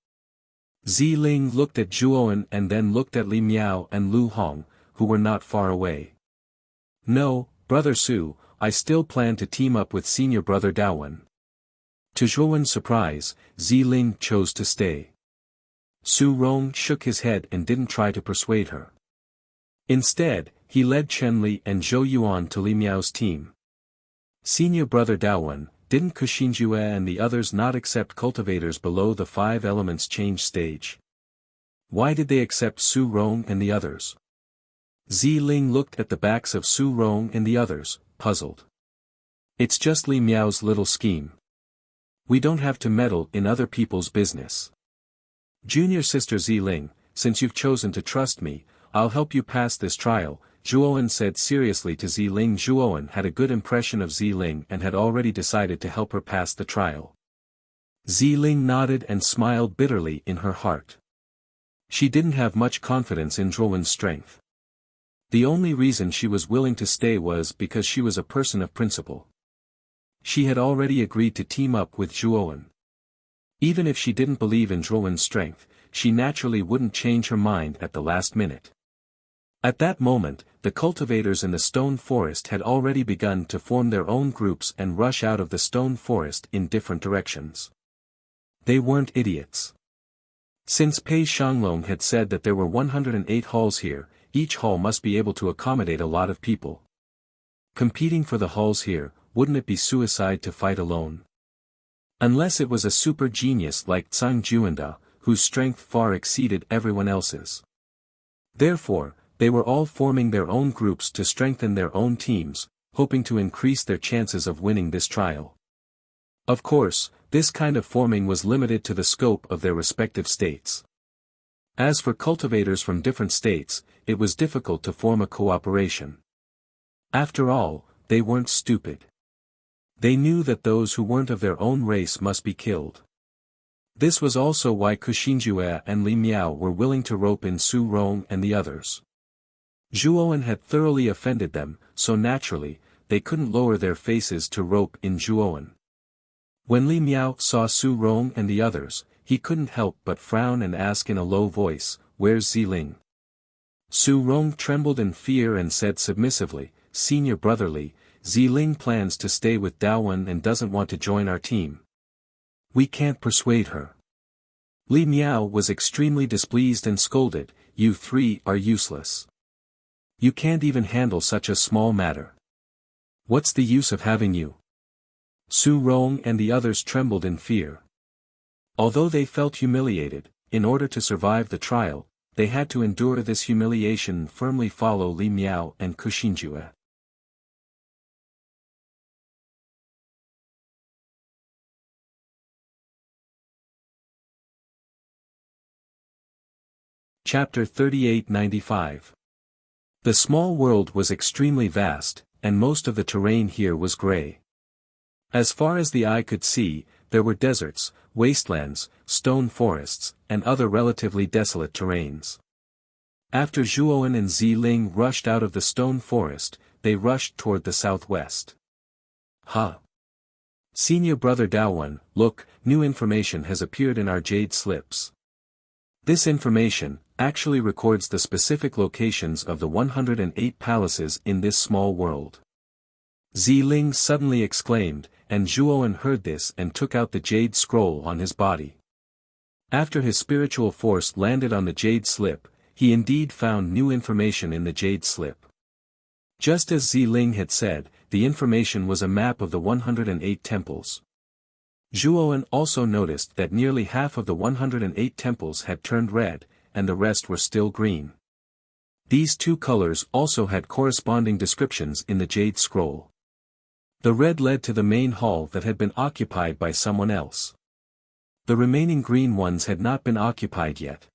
Ziling looked at Zhuowen and then looked at Li Miao and Lu Hong, who were not far away. No, Brother Su, I still plan to team up with Senior Brother Dawen. To Zhuowen's surprise, Ziling chose to stay. Su Rong shook his head and didn't try to persuade her. Instead, he led Chen Li and Zhou Yuan to Li Miao's team. Senior Brother Dawen, didn't Kuxinjue and the others not accept cultivators below the 5 elements change stage? Why did they accept Su Rong and the others? Ziling looked at the backs of Su Rong and the others, puzzled. It's just Li Miao's little scheme. We don't have to meddle in other people's business. Junior Sister Ziling, since you've chosen to trust me, I'll help you pass this trial, Zhuowen said seriously to Ziling. Zhuowen had a good impression of Ziling and had already decided to help her pass the trial. Ziling nodded and smiled bitterly in her heart. She didn't have much confidence in Zhuowen's strength. The only reason she was willing to stay was because she was a person of principle. She had already agreed to team up with Zhuowen. Even if she didn't believe in Zhuowen's strength, she naturally wouldn't change her mind at the last minute. At that moment, the cultivators in the stone forest had already begun to form their own groups and rush out of the stone forest in different directions. They weren't idiots. Since Pei Shanglong had said that there were 108 halls here, each hall must be able to accommodate a lot of people. Competing for the halls here, wouldn't it be suicide to fight alone? Unless it was a super genius like Zhang Juanda, whose strength far exceeded everyone else's. Therefore, they were all forming their own groups to strengthen their own teams, hoping to increase their chances of winning this trial. Of course, this kind of forming was limited to the scope of their respective states. As for cultivators from different states, it was difficult to form a cooperation. After all, they weren't stupid. They knew that those who weren't of their own race must be killed. This was also why Kuxinjue and Li Miao were willing to rope in Su Rong and the others. Zhuowen had thoroughly offended them, so naturally, they couldn't lower their faces to rope in Zhuowen. When Li Miao saw Su Rong and the others, he couldn't help but frown and ask in a low voice, "Where's Ziling?" Su Rong trembled in fear and said submissively, "Senior Brother Li, Ziling plans to stay with Dawen and doesn't want to join our team. We can't persuade her." Li Miao was extremely displeased and scolded, "You 3 are useless. You can't even handle such a small matter. What's the use of having you?" Su Rong and the others trembled in fear. Although they felt humiliated, in order to survive the trial, they had to endure this humiliation and firmly follow Li Miao and Kuxinjue. Chapter 3895. The small world was extremely vast, and most of the terrain here was gray. As far as the eye could see, there were deserts, wastelands, stone forests, and other relatively desolate terrains. After Zhuowen and Ziling rushed out of the stone forest, they rushed toward the southwest. "Ha! Senior Brother Dawen, look, new information has appeared in our jade slips. This information actually records the specific locations of the 108 palaces in this small world. Ling suddenly exclaimed, and Zhuowen heard this and took out the jade scroll on his body. After his spiritual force landed on the jade slip, he indeed found new information in the jade slip. Just as Ling had said, the information was a map of the 108 temples. Zhuowen also noticed that nearly half of the 108 temples had turned red, and the rest were still green. These two colors also had corresponding descriptions in the jade scroll. The red led to the main hall that had been occupied by someone else. The remaining green ones had not been occupied yet.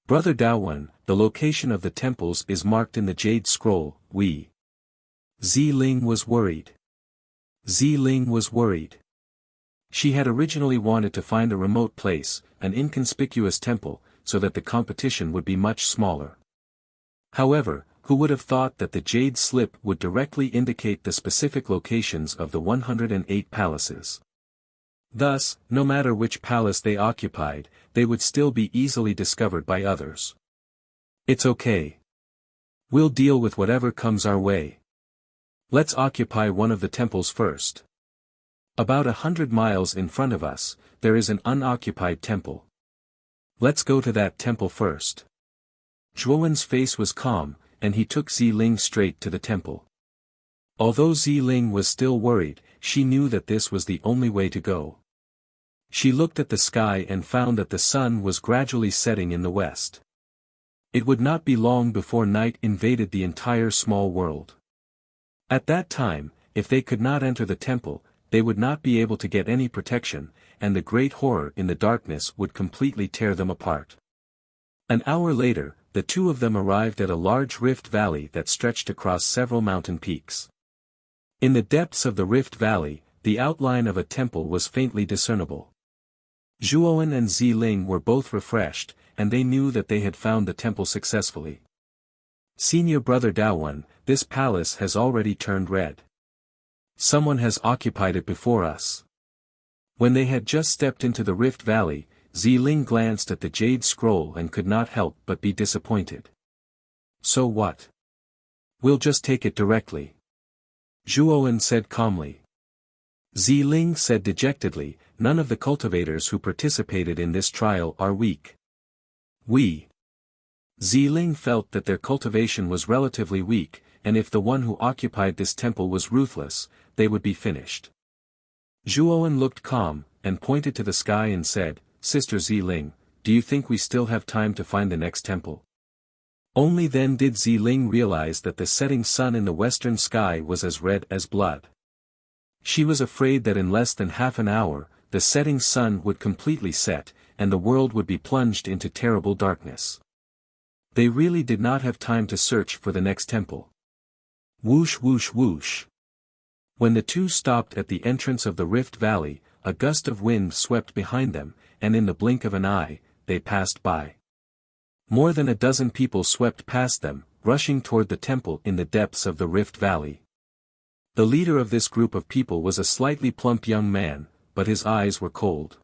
Brother Daowen, the location of the temples is marked in the jade scroll, Ling was worried. Ling was worried. She had originally wanted to find a remote place, an inconspicuous temple, so that the competition would be much smaller. However, who would have thought that the jade slip would directly indicate the specific locations of the 108 palaces? Thus, no matter which palace they occupied, they would still be easily discovered by others. It's okay. We'll deal with whatever comes our way. Let's occupy one of the temples first. About 100 miles in front of us, there is an unoccupied temple. Let's go to that temple first. Zhuowen's face was calm, and he took Ling straight to the temple. Although Ling was still worried, she knew that this was the only way to go. She looked at the sky and found that the sun was gradually setting in the west. It would not be long before night invaded the entire small world. At that time, if they could not enter the temple, they would not be able to get any protection, and the great horror in the darkness would completely tear them apart. An hour later, the two of them arrived at a large rift valley that stretched across several mountain peaks. In the depths of the rift valley, the outline of a temple was faintly discernible. Zhuowen and Ling were both refreshed, and they knew that they had found the temple successfully. Senior Brother Daowen, this palace has already turned red. Someone has occupied it before us. When they had just stepped into the rift valley, Ling glanced at the jade scroll and could not help but be disappointed. So what? We'll just take it directly. Zhuowen said calmly. Ling said dejectedly, none of the cultivators who participated in this trial are weak. Ling felt that their cultivation was relatively weak, and if the one who occupied this temple was ruthless, they would be finished. Zhuowen looked calm, and pointed to the sky and said, Sister Ling, do you think we still have time to find the next temple? Only then did Ling realize that the setting sun in the western sky was as red as blood. She was afraid that in less than half an hour, the setting sun would completely set, and the world would be plunged into terrible darkness. They really did not have time to search for the next temple. Whoosh whoosh whoosh. When the two stopped at the entrance of the rift valley, a gust of wind swept behind them, and in the blink of an eye, they passed by. More than a dozen people swept past them, rushing toward the temple in the depths of the rift valley. The leader of this group of people was a slightly plump young man, but his eyes were cold.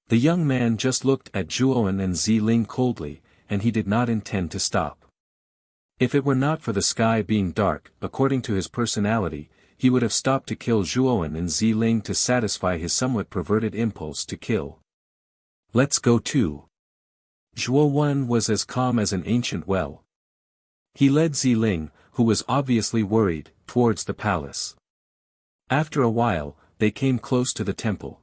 The young man just looked at Zhuowen and Ling coldly, and he did not intend to stop. If it were not for the sky being dark, according to his personality, he would have stopped to kill Zhuowen and Ling to satisfy his somewhat perverted impulse to kill. Let's go too. Zhuowen was as calm as an ancient well. He led Ling, who was obviously worried, towards the palace. After a while, they came close to the temple.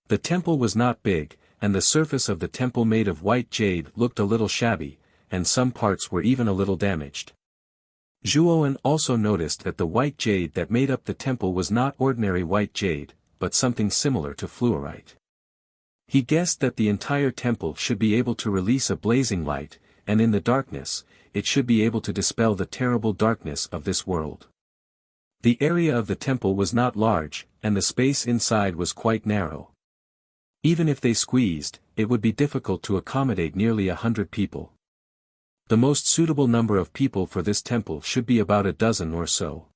The temple was not big, and the surface of the temple made of white jade looked a little shabby, and some parts were even a little damaged. Zhuowen also noticed that the white jade that made up the temple was not ordinary white jade, but something similar to fluorite. He guessed that the entire temple should be able to release a blazing light, and in the darkness, it should be able to dispel the terrible darkness of this world. The area of the temple was not large, and the space inside was quite narrow. Even if they squeezed, it would be difficult to accommodate nearly 100 people. The most suitable number of people for this temple should be about a dozen or so.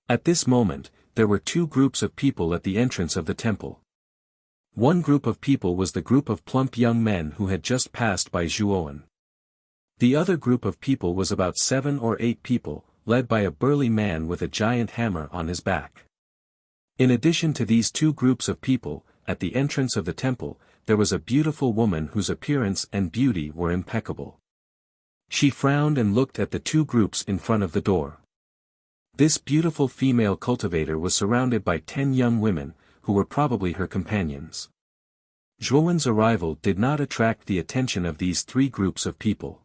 At this moment, there were two groups of people at the entrance of the temple. One group of people was the group of plump young men who had just passed by Zhuowen. The other group of people was about 7 or 8 people, led by a burly man with a giant hammer on his back. In addition to these two groups of people, at the entrance of the temple, there was a beautiful woman whose appearance and beauty were impeccable. She frowned and looked at the two groups in front of the door. This beautiful female cultivator was surrounded by 10 young women, who were probably her companions. Zhuowen's arrival did not attract the attention of these three groups of people.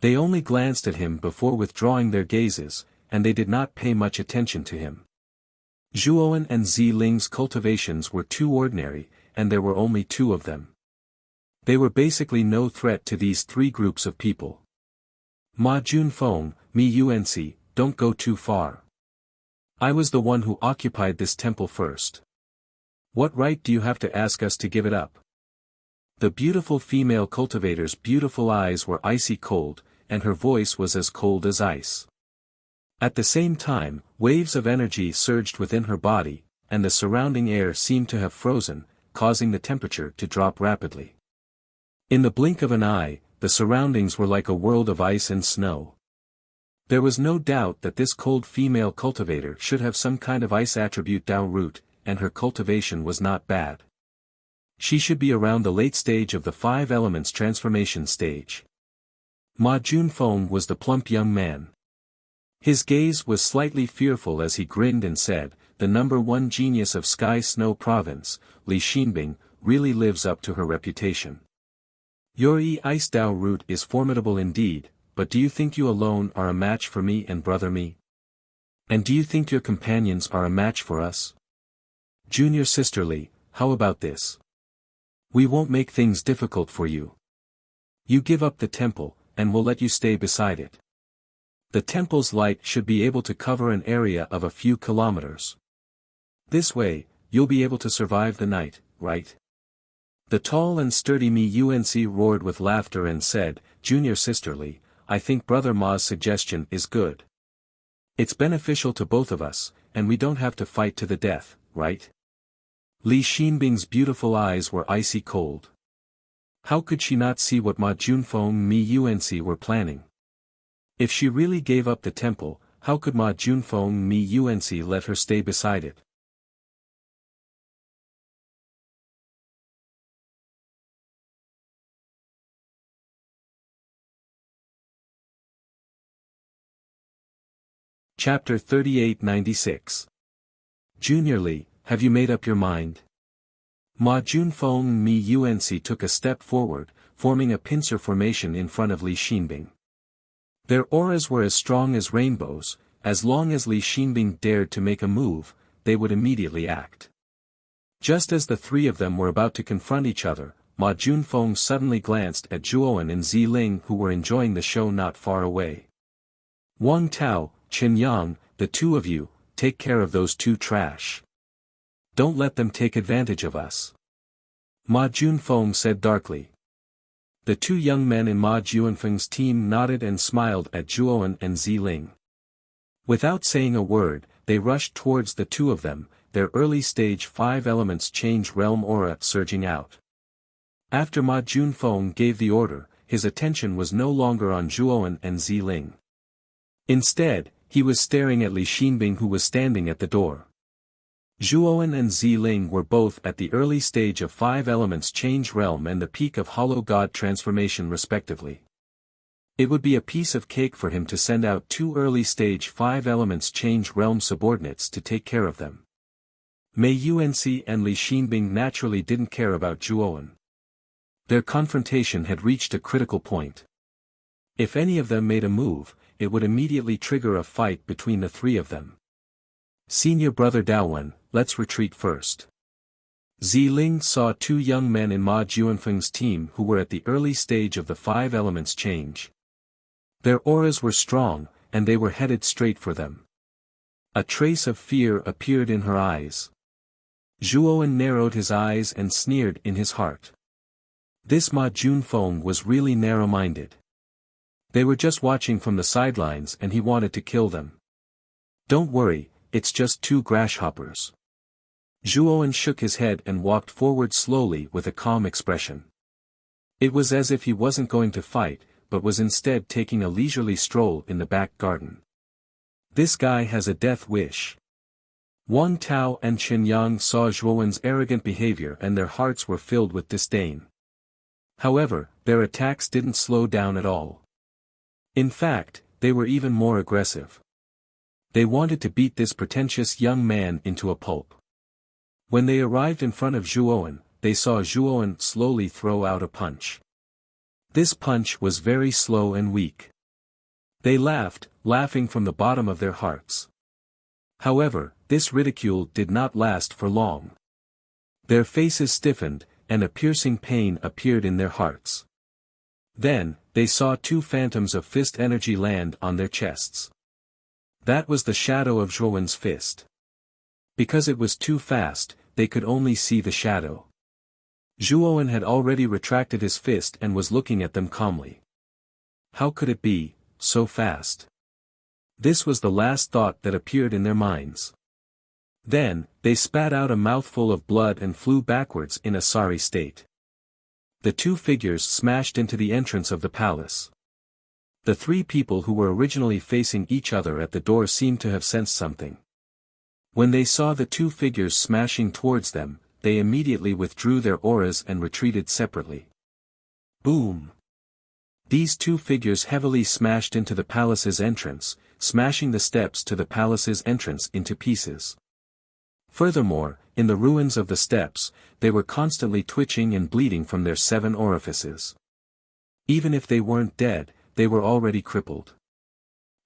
They only glanced at him before withdrawing their gazes, and they did not pay much attention to him. Zhuowen and Ziling's cultivations were too ordinary, and there were only 2 of them. They were basically no threat to these three groups of people. Ma Junfeng, Mi Yuanci, don't go too far. I was the one who occupied this temple first. What right do you have to ask us to give it up? The beautiful female cultivator's beautiful eyes were icy cold, and her voice was as cold as ice. At the same time, waves of energy surged within her body, and the surrounding air seemed to have frozen, causing the temperature to drop rapidly. In the blink of an eye, the surroundings were like a world of ice and snow. There was no doubt that this cold female cultivator should have some kind of ice attribute Dao root, and her cultivation was not bad. She should be around the late stage of the 5 elements transformation stage. Ma Junfeng was the plump young man. His gaze was slightly fearful as he grinned and said, "The number 1 genius of Sky Snow Province, Li Xinbing, really lives up to her reputation. Your Ice Dao root is formidable indeed, but do you think you alone are a match for me and brother Mi? And do you think your companions are a match for us? Junior sister Li, how about this? We won't make things difficult for you. You give up the temple, and we'll let you stay beside it. The temple's light should be able to cover an area of a few kilometers. This way, you'll be able to survive the night, right?" The tall and sturdy Mi Yuanci roared with laughter and said, "Junior sister Li, I think Brother Ma's suggestion is good. It's beneficial to both of us, and we don't have to fight to the death, right?" Li Xinbing's beautiful eyes were icy cold. How could she not see what Ma Junfeng and Mi Yuanci were planning? If she really gave up the temple, how could Ma Junfeng and Mi Yuanci let her stay beside it? Chapter 3896. Junior Li, have you made up your mind? Ma Junfeng and Mi Yuanci took a step forward, forming a pincer formation in front of Li Xinbing. Their auras were as strong as rainbows. As long as Li Xinbing dared to make a move, they would immediately act. Just as the 3 of them were about to confront each other, Ma Junfeng suddenly glanced at Zhuowen and Ziling, who were enjoying the show not far away. "Wang Tao, Chen Yang, the 2 of you, take care of those 2 trash. Don't let them take advantage of us," Ma Junfeng said darkly. The 2 young men in Ma Junfeng's team nodded and smiled at Zhuowen and Ziling. Without saying a word, they rushed towards the 2 of them, their early-stage 5 elements change realm aura surging out. After Ma Junfeng gave the order, his attention was no longer on Zhuowen and Ziling. Instead, he was staring at Li Xinbing, who was standing at the door. Zhuowen and Ziling were both at the early stage of 5 elements change realm and the peak of hollow god transformation respectively. It would be a piece of cake for him to send out 2 early stage 5 elements change realm subordinates to take care of them. Mei Yuanci and Li Xinbing naturally didn't care about Zhuowen. Their confrontation had reached a critical point. If any of them made a move, it would immediately trigger a fight between the 3 of them. "Senior brother Daowen, let's retreat first." Ziling saw 2 young men in Ma Junfeng's team who were at the early stage of the 5 elements change. Their auras were strong, and they were headed straight for them. A trace of fear appeared in her eyes. Zhuowen narrowed his eyes and sneered in his heart. This Ma Junfeng was really narrow-minded. They were just watching from the sidelines and he wanted to kill them. "Don't worry, it's just 2 grasshoppers." Zhuowen shook his head and walked forward slowly with a calm expression. It was as if he wasn't going to fight, but was instead taking a leisurely stroll in the back garden. This guy has a death wish. Wang Tao and Qin Yang saw Zhuowen's arrogant behavior and their hearts were filled with disdain. However, their attacks didn't slow down at all. In fact, they were even more aggressive. They wanted to beat this pretentious young man into a pulp. When they arrived in front of Zhuowen, they saw Zhuowen slowly throw out a punch. This punch was very slow and weak. They laughed, laughing from the bottom of their hearts. However, this ridicule did not last for long. Their faces stiffened, and a piercing pain appeared in their hearts. Then, they saw two phantoms of fist energy land on their chests. That was the shadow of Zhuowen's fist. Because it was too fast, they could only see the shadow. Zhuowen had already retracted his fist and was looking at them calmly. How could it be, so fast? This was the last thought that appeared in their minds. Then, they spat out a mouthful of blood and flew backwards in a sorry state. The two figures smashed into the entrance of the palace. The three people who were originally facing each other at the door seemed to have sensed something. When they saw the two figures smashing towards them, they immediately withdrew their auras and retreated separately. Boom! These two figures heavily smashed into the palace's entrance, smashing the steps to the palace's entrance into pieces. Furthermore, in the ruins of the steps, they were constantly twitching and bleeding from their 7 orifices. Even if they weren't dead, they were already crippled.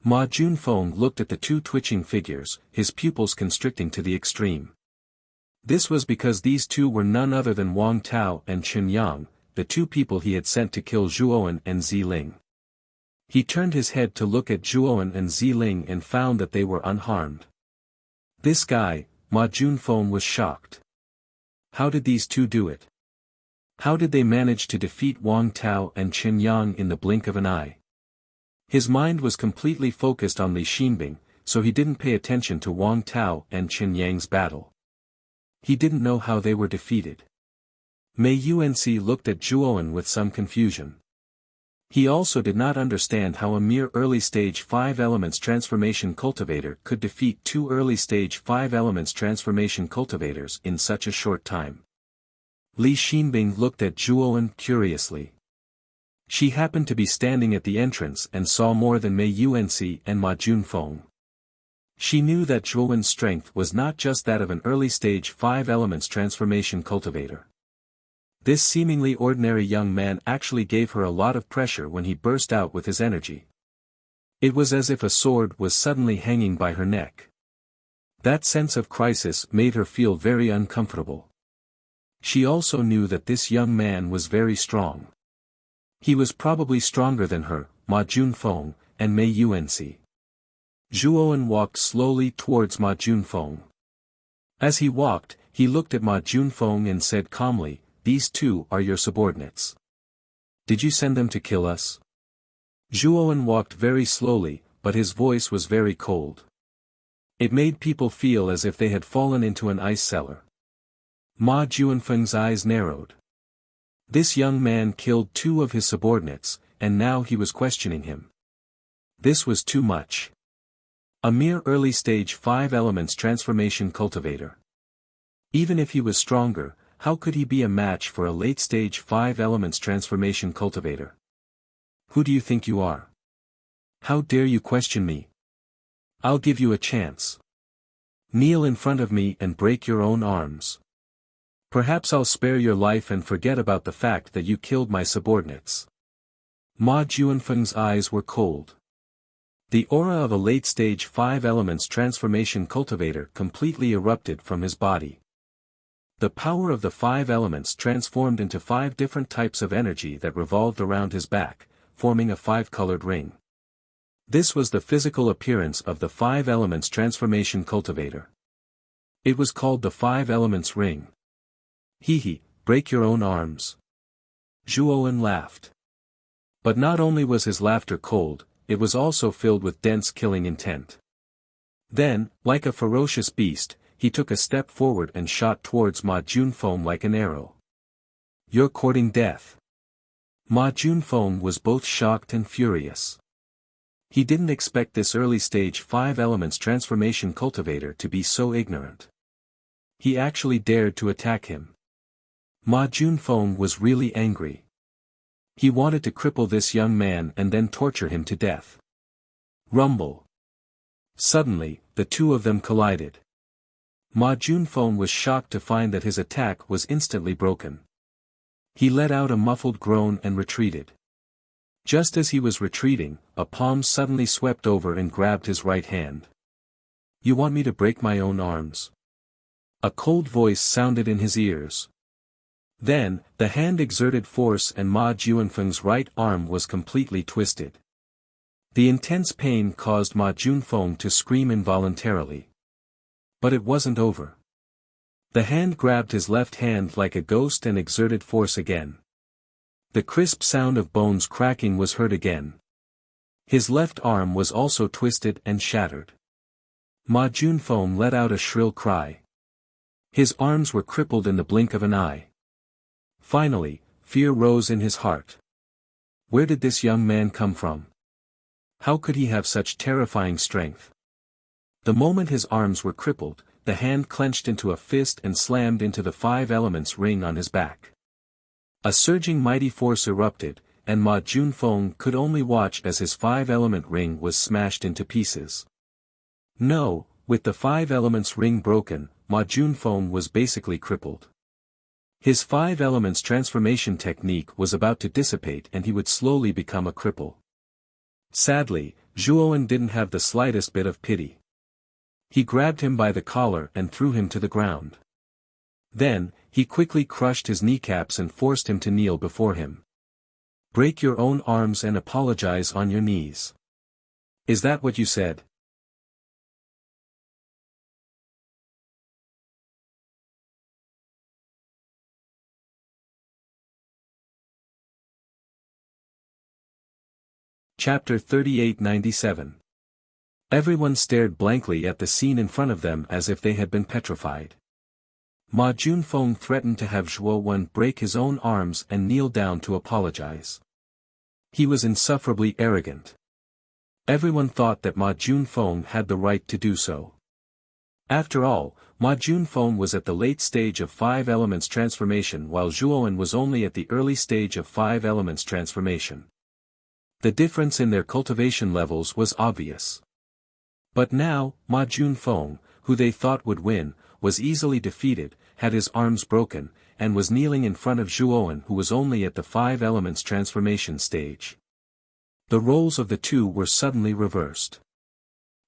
Ma Junfeng looked at the two twitching figures, his pupils constricting to the extreme. This was because these two were none other than Wang Tao and Qin Yang, the two people he had sent to kill Zhuowen and Ziling. He turned his head to look at Zhuowen and Ziling and found that they were unharmed. This guy, Ma Junfeng, was shocked. How did these two do it? How did they manage to defeat Wang Tao and Qin Yang in the blink of an eye? His mind was completely focused on Li Xinbing, so he didn't pay attention to Wang Tao and Qin Yang's battle. He didn't know how they were defeated. Mei Yuanxi looked at Zhuowen with some confusion. He also did not understand how a mere early-stage 5 elements transformation cultivator could defeat 2 early-stage 5 elements transformation cultivators in such a short time. Li Xinbing looked at Zhuowen curiously. She happened to be standing at the entrance and saw more than Mei Yuanxi and Ma Junfeng. She knew that Zhuowen's strength was not just that of an early-stage 5 elements transformation cultivator. This seemingly ordinary young man actually gave her a lot of pressure when he burst out with his energy. It was as if a sword was suddenly hanging by her neck. That sense of crisis made her feel very uncomfortable. She also knew that this young man was very strong. He was probably stronger than her, Ma Junfeng, and Mei Yuanxi. Zhuowen walked slowly towards Ma Junfeng. As he walked, he looked at Ma Junfeng and said calmly, "These two are your subordinates. Did you send them to kill us?" Zhuowen walked very slowly, but his voice was very cold. It made people feel as if they had fallen into an ice cellar. Ma Junfeng's eyes narrowed. This young man killed 2 of his subordinates, and now he was questioning him. This was too much. A mere early-stage 5 elements transformation cultivator. Even if he was stronger, how could he be a match for a late-stage 5 elements transformation cultivator? Who do you think you are? How dare you question me? I'll give you a chance. Kneel in front of me and break your own arms. Perhaps I'll spare your life and forget about the fact that you killed my subordinates. Ma Junfeng's eyes were cold. The aura of a late-stage 5 elements transformation cultivator completely erupted from his body. The power of the 5 elements transformed into 5 different types of energy that revolved around his back, forming a 5-colored ring. This was the physical appearance of the 5 elements transformation cultivator. It was called the 5 elements ring. Hee, break your own arms. Zhuowen laughed. But not only was his laughter cold, it was also filled with dense killing intent. Then, like a ferocious beast, he took a step forward and shot towards Ma Junfeng like an arrow. You're courting death. Ma Junfeng was both shocked and furious. He didn't expect this early-stage 5 elements transformation cultivator to be so ignorant. He actually dared to attack him. Ma Junfeng was really angry. He wanted to cripple this young man and then torture him to death. Rumble. Suddenly, the two of them collided. Ma Junfeng was shocked to find that his attack was instantly broken. He let out a muffled groan and retreated. Just as he was retreating, a palm suddenly swept over and grabbed his right hand. "You want me to break my own arms?" A cold voice sounded in his ears. Then, the hand exerted force and Ma Junfeng's right arm was completely twisted. The intense pain caused Ma Junfeng to scream involuntarily. But it wasn't over. The hand grabbed his left hand like a ghost and exerted force again. The crisp sound of bones cracking was heard again. His left arm was also twisted and shattered. Ma Junfeng let out a shrill cry. His arms were crippled in the blink of an eye. Finally, fear rose in his heart. Where did this young man come from? How could he have such terrifying strength? The moment his arms were crippled, the hand clenched into a fist and slammed into the 5 elements ring on his back. A surging mighty force erupted, and Ma Junfeng could only watch as his 5-element ring was smashed into pieces. No, with the 5 elements ring broken, Ma Junfeng was basically crippled. His 5 elements transformation technique was about to dissipate and he would slowly become a cripple. Sadly, Zhuowen didn't have the slightest bit of pity. He grabbed him by the collar and threw him to the ground. Then, he quickly crushed his kneecaps and forced him to kneel before him. "Break your own arms and apologize on your knees. Is that what you said?" Chapter 3897. Everyone stared blankly at the scene in front of them as if they had been petrified. Ma Junfeng threatened to have Zhuowen break his own arms and kneel down to apologize. He was insufferably arrogant. Everyone thought that Ma Junfeng had the right to do so. After all, Ma Junfeng was at the late stage of 5 elements transformation while Zhuowen was only at the early stage of 5 elements transformation. The difference in their cultivation levels was obvious. But now, Ma Junfeng, who they thought would win, was easily defeated, had his arms broken, and was kneeling in front of Zhuowen who was only at the 5 elements transformation stage. The roles of the two were suddenly reversed.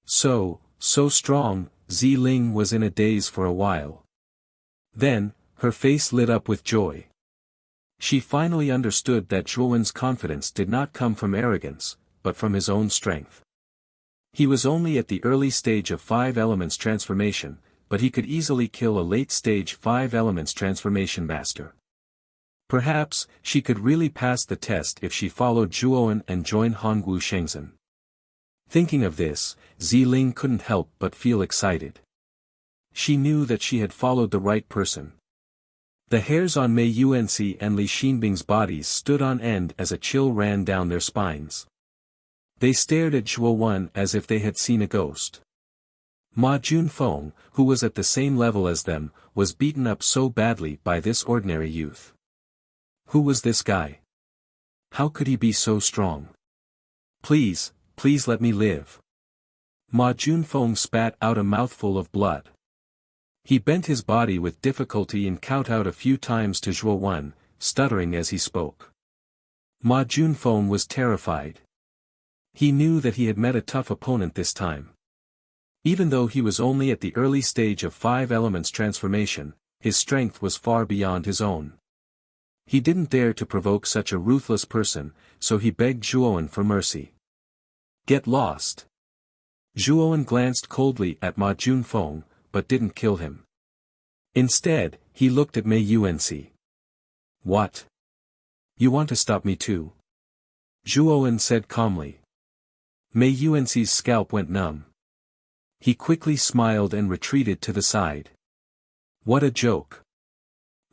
So strong, Ziling was in a daze for a while. Then, her face lit up with joy. She finally understood that Zhuowen's confidence did not come from arrogance, but from his own strength. He was only at the early stage of 5 elements transformation, but he could easily kill a late-stage 5 elements transformation master. Perhaps, she could really pass the test if she followed Zhuowen and joined Hongwu Shengzhen. Thinking of this, Ziling couldn't help but feel excited. She knew that she had followed the right person. The hairs on Mei Yuanxi and Li Xinbing's bodies stood on end as a chill ran down their spines. They stared at Zhuowen as if they had seen a ghost. Ma Junfeng, who was at the same level as them, was beaten up so badly by this ordinary youth. Who was this guy? How could he be so strong? Please let me live. Ma Junfeng spat out a mouthful of blood. He bent his body with difficulty and kowtowed a few times to Zhuowen, stuttering as he spoke. Ma Junfeng was terrified. He knew that he had met a tough opponent this time. Even though he was only at the early stage of 5 elements transformation, his strength was far beyond his own. He didn't dare to provoke such a ruthless person, so he begged Zhuowen for mercy. "Get lost." Zhuowen glanced coldly at Ma Junfeng, but didn't kill him. Instead, he looked at Mei Yuanxi. "What? You want to stop me too?" Zhuowen said calmly. Mei Yuanxi's scalp went numb. He quickly smiled and retreated to the side. What a joke.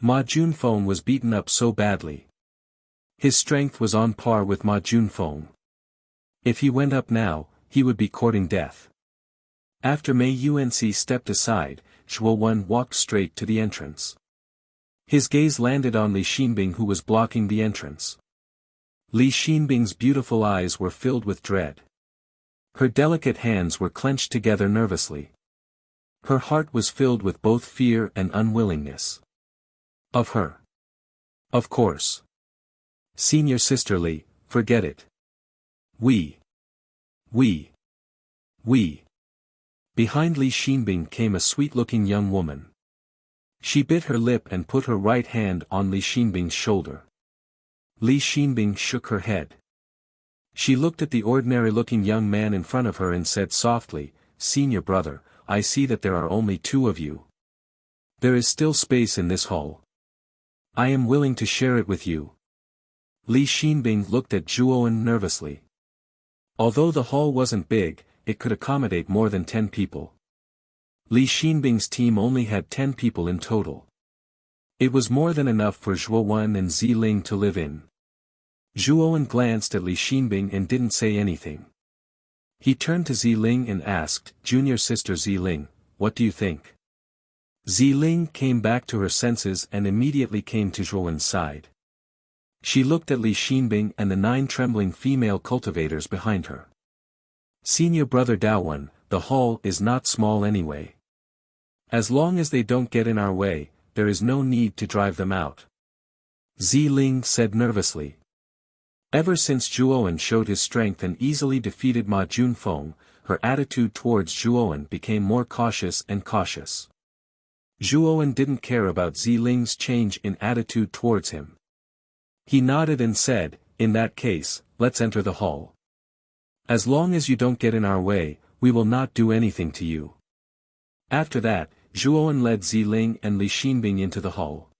Ma Junfeng was beaten up so badly. His strength was on par with Ma Junfeng. If he went up now, he would be courting death. After Mei Yuanxi stepped aside, Zhuo Wen walked straight to the entrance. His gaze landed on Li Xinbing, who was blocking the entrance. Li Xinbing's beautiful eyes were filled with dread. Her delicate hands were clenched together nervously. Her heart was filled with both fear and unwillingness. Of her. Of course. Senior sister Li, forget it. We. Behind Li Xinbing came a sweet-looking young woman. She bit her lip and put her right hand on Li Xinbing's shoulder. Li Xinbing shook her head. She looked at the ordinary-looking young man in front of her and said softly, "Senior brother, I see that there are only two of you. There is still space in this hall. I am willing to share it with you." Li Xinbing looked at Zhuowen nervously. Although the hall wasn't big, it could accommodate more than 10 people. Li Xinbing's team only had 10 people in total. It was more than enough for Zhuowen and Ziling to live in. Zhuowen glanced at Li Xinbing and didn't say anything. He turned to Ziling and asked, "Junior sister Ziling, what do you think?" Ziling came back to her senses and immediately came to Zhuowen's side. She looked at Li Xinbing and the 9 trembling female cultivators behind her. "Senior brother Daowen, the hall is not small anyway. As long as they don't get in our way, there is no need to drive them out," Ziling said nervously. Ever since Zhuowen showed his strength and easily defeated Ma Junfeng, her attitude towards Zhuowen became more cautious and cautious. Zhuowen didn't care about Ziling's change in attitude towards him. He nodded and said, "In that case, let's enter the hall. As long as you don't get in our way, we will not do anything to you." After that, Zhuowen led Ziling and Li Xinbing into the hall.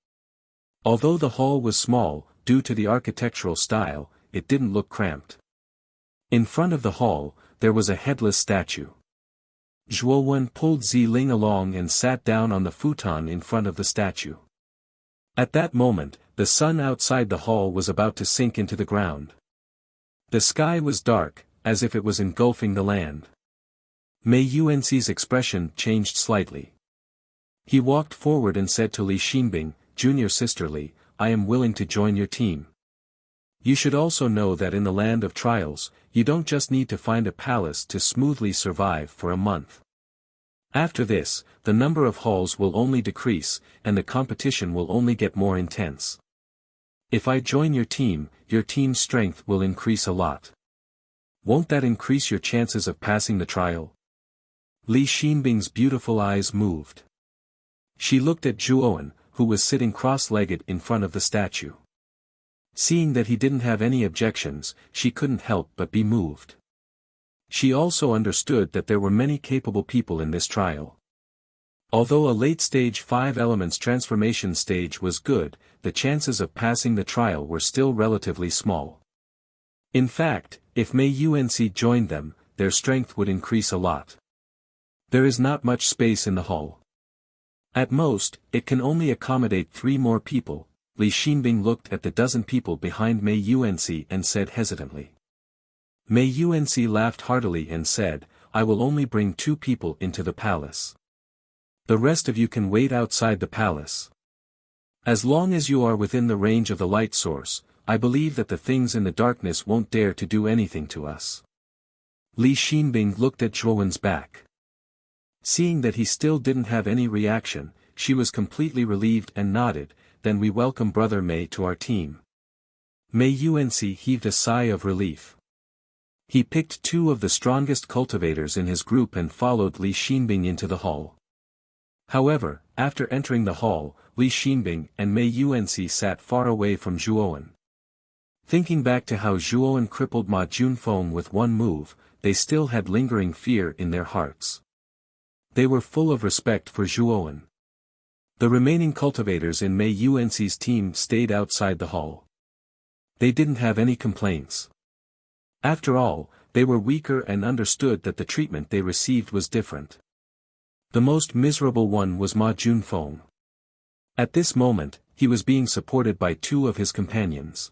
Although the hall was small, due to the architectural style, it didn't look cramped. In front of the hall, there was a headless statue. Zhuowen pulled Ziling along and sat down on the futon in front of the statue. At that moment, the sun outside the hall was about to sink into the ground. The sky was dark, as if it was engulfing the land. Mei Yuanxi's expression changed slightly. He walked forward and said to Li Xinbing, "Junior sister Li, I am willing to join your team. You should also know that in the land of trials, you don't just need to find a palace to smoothly survive for a month. After this, the number of halls will only decrease, and the competition will only get more intense. If I join your team's strength will increase a lot. Won't that increase your chances of passing the trial?" Li Xinbing's beautiful eyes moved. She looked at Zhuowen, who was sitting cross-legged in front of the statue. Seeing that he didn't have any objections, she couldn't help but be moved. She also understood that there were many capable people in this trial. Although a late-stage 5 elements transformation stage was good, the chances of passing the trial were still relatively small. In fact, if Mei Yuanxi joined them, their strength would increase a lot. There is not much space in the hall. At most, it can only accommodate 3 more people. Li Xinbing looked at the dozen people behind Mei Yuanxi and said hesitantly. Mei Yuanxi laughed heartily and said, "I will only bring 2 people into the palace. The rest of you can wait outside the palace. As long as you are within the range of the light source, I believe that the things in the darkness won't dare to do anything to us." Li Xinbing looked at Zhuowen's back. Seeing that he still didn't have any reaction, she was completely relieved and nodded, "Then we welcome Brother Mei to our team." Mei Yuanxi heaved a sigh of relief. He picked 2 of the strongest cultivators in his group and followed Li Xinbing into the hall. However, after entering the hall, Li Xinbing and Mei Yuanxi sat far away from Zhuowen. Thinking back to how Zhuowen crippled Ma Junfeng with one move, they still had lingering fear in their hearts. They were full of respect for Zhuowen. The remaining cultivators in Mei Yuanxi's team stayed outside the hall. They didn't have any complaints. After all, they were weaker and understood that the treatment they received was different. The most miserable one was Ma Junfeng. At this moment, he was being supported by 2 of his companions.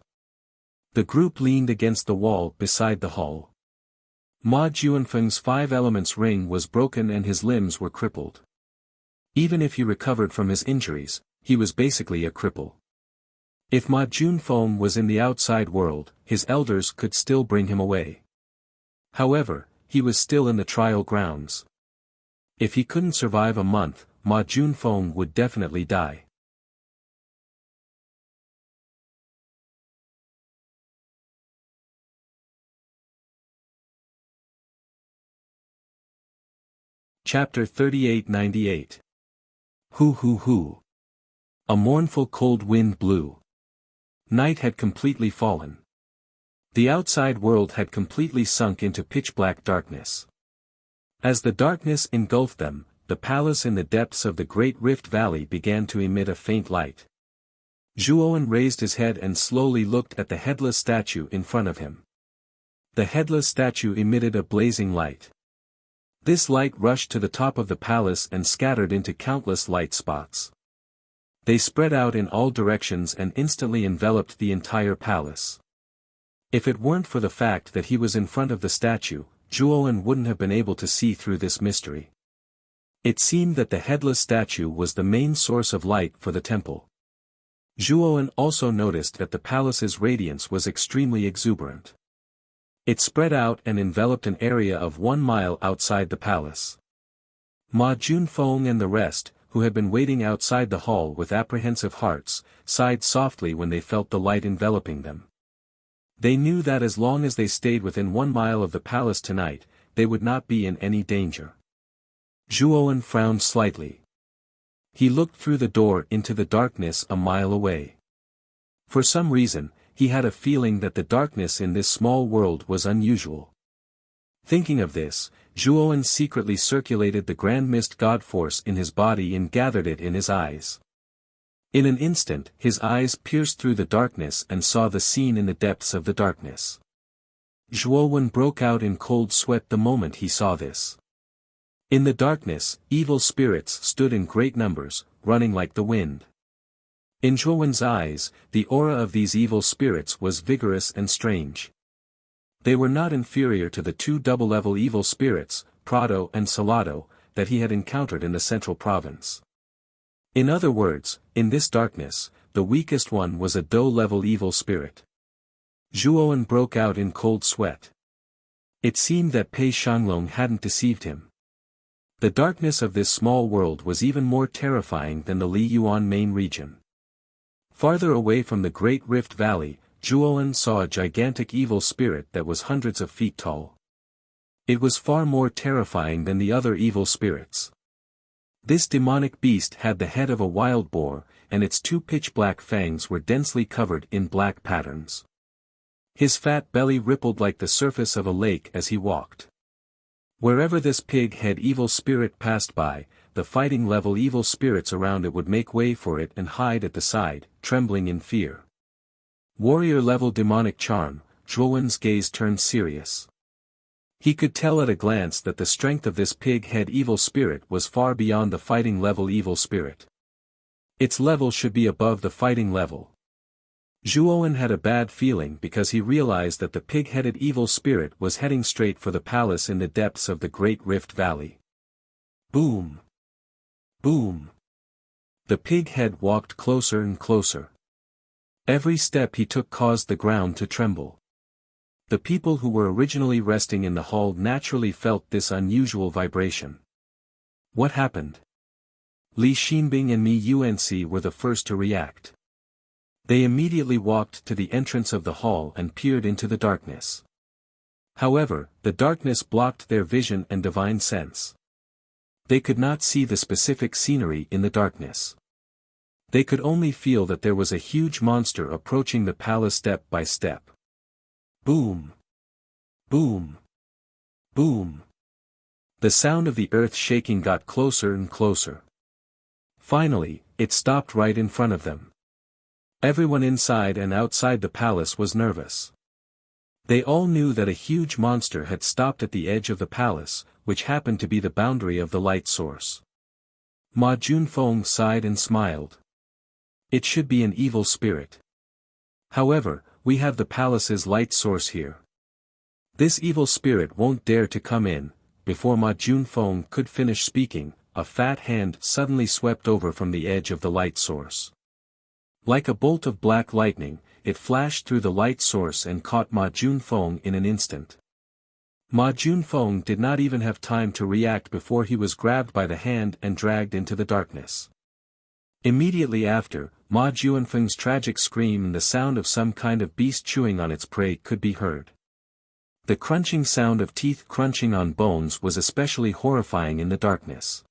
The group leaned against the wall beside the hall. Ma Juanfeng's 5 elements ring was broken and his limbs were crippled. Even if he recovered from his injuries, he was basically a cripple. If Ma Junfeng was in the outside world, his elders could still bring him away. However, he was still in the trial grounds. If he couldn't survive a month, Ma Junfeng would definitely die. Chapter 3898. Hoo hoo hoo. A mournful cold wind blew. Night had completely fallen. The outside world had completely sunk into pitch-black darkness. As the darkness engulfed them, the palace in the depths of the Great Rift Valley began to emit a faint light. Zhuowen raised his head and slowly looked at the headless statue in front of him. The headless statue emitted a blazing light. This light rushed to the top of the palace and scattered into countless light spots. They spread out in all directions and instantly enveloped the entire palace. If it weren't for the fact that he was in front of the statue, Zhuowen wouldn't have been able to see through this mystery. It seemed that the headless statue was the main source of light for the temple. Zhuowen also noticed that the palace's radiance was extremely exuberant. It spread out and enveloped an area of 1 mile outside the palace. Ma Junfeng and the rest, who had been waiting outside the hall with apprehensive hearts, sighed softly when they felt the light enveloping them. They knew that as long as they stayed within 1 mile of the palace tonight, they would not be in any danger. Zhuowen frowned slightly. He looked through the door into the darkness a mile away. For some reason, he had a feeling that the darkness in this small world was unusual. Thinking of this, Zhuowen secretly circulated the Grand Mist God Force in his body and gathered it in his eyes. In an instant, his eyes pierced through the darkness and saw the scene in the depths of the darkness. Zhuowen broke out in cold sweat the moment he saw this. In the darkness, evil spirits stood in great numbers, running like the wind. In Zhuowen's eyes, the aura of these evil spirits was vigorous and strange. They were not inferior to the 2 double-level evil spirits, Prado and Salado, that he had encountered in the central province. In other words, in this darkness, the weakest one was a Dou-level evil spirit. Zhuowen broke out in cold sweat. It seemed that Pei Shanglong hadn't deceived him. The darkness of this small world was even more terrifying than the Li Yuan main region. Farther away from the Great Rift Valley, Zhuowen saw a gigantic evil spirit that was hundreds of feet tall. It was far more terrifying than the other evil spirits. This demonic beast had the head of a wild boar, and its 2 pitch-black fangs were densely covered in black patterns. His fat belly rippled like the surface of a lake as he walked. Wherever this pig-head evil spirit passed by, the fighting-level evil spirits around it would make way for it and hide at the side, trembling in fear. Warrior-level demonic charm, Zhuowen's gaze turned serious. He could tell at a glance that the strength of this pig-head evil spirit was far beyond the fighting-level evil spirit. Its level should be above the fighting level. Zhuowen had a bad feeling because he realized that the pig-headed evil spirit was heading straight for the palace in the depths of the Great Rift Valley. Boom! Boom! The pig-head walked closer and closer. Every step he took caused the ground to tremble. The people who were originally resting in the hall naturally felt this unusual vibration. What happened? Li Xinbing and Mi Yuanxi were the first to react. They immediately walked to the entrance of the hall and peered into the darkness. However, the darkness blocked their vision and divine sense. They could not see the specific scenery in the darkness. They could only feel that there was a huge monster approaching the palace step by step. Boom! Boom! Boom! The sound of the earth shaking got closer and closer. Finally, it stopped right in front of them. Everyone inside and outside the palace was nervous. They all knew that a huge monster had stopped at the edge of the palace, which happened to be the boundary of the light source. Ma Junfeng sighed and smiled. It should be an evil spirit. However, we have the palace's light source here. This evil spirit won't dare to come in." Before Ma Junfeng could finish speaking, a fat hand suddenly swept over from the edge of the light source. Like a bolt of black lightning, it flashed through the light source and caught Ma Junfeng in an instant. Ma Junfeng did not even have time to react before he was grabbed by the hand and dragged into the darkness. Immediately after, Ma Junfeng's tragic scream and the sound of some kind of beast chewing on its prey could be heard. The crunching sound of teeth crunching on bones was especially horrifying in the darkness.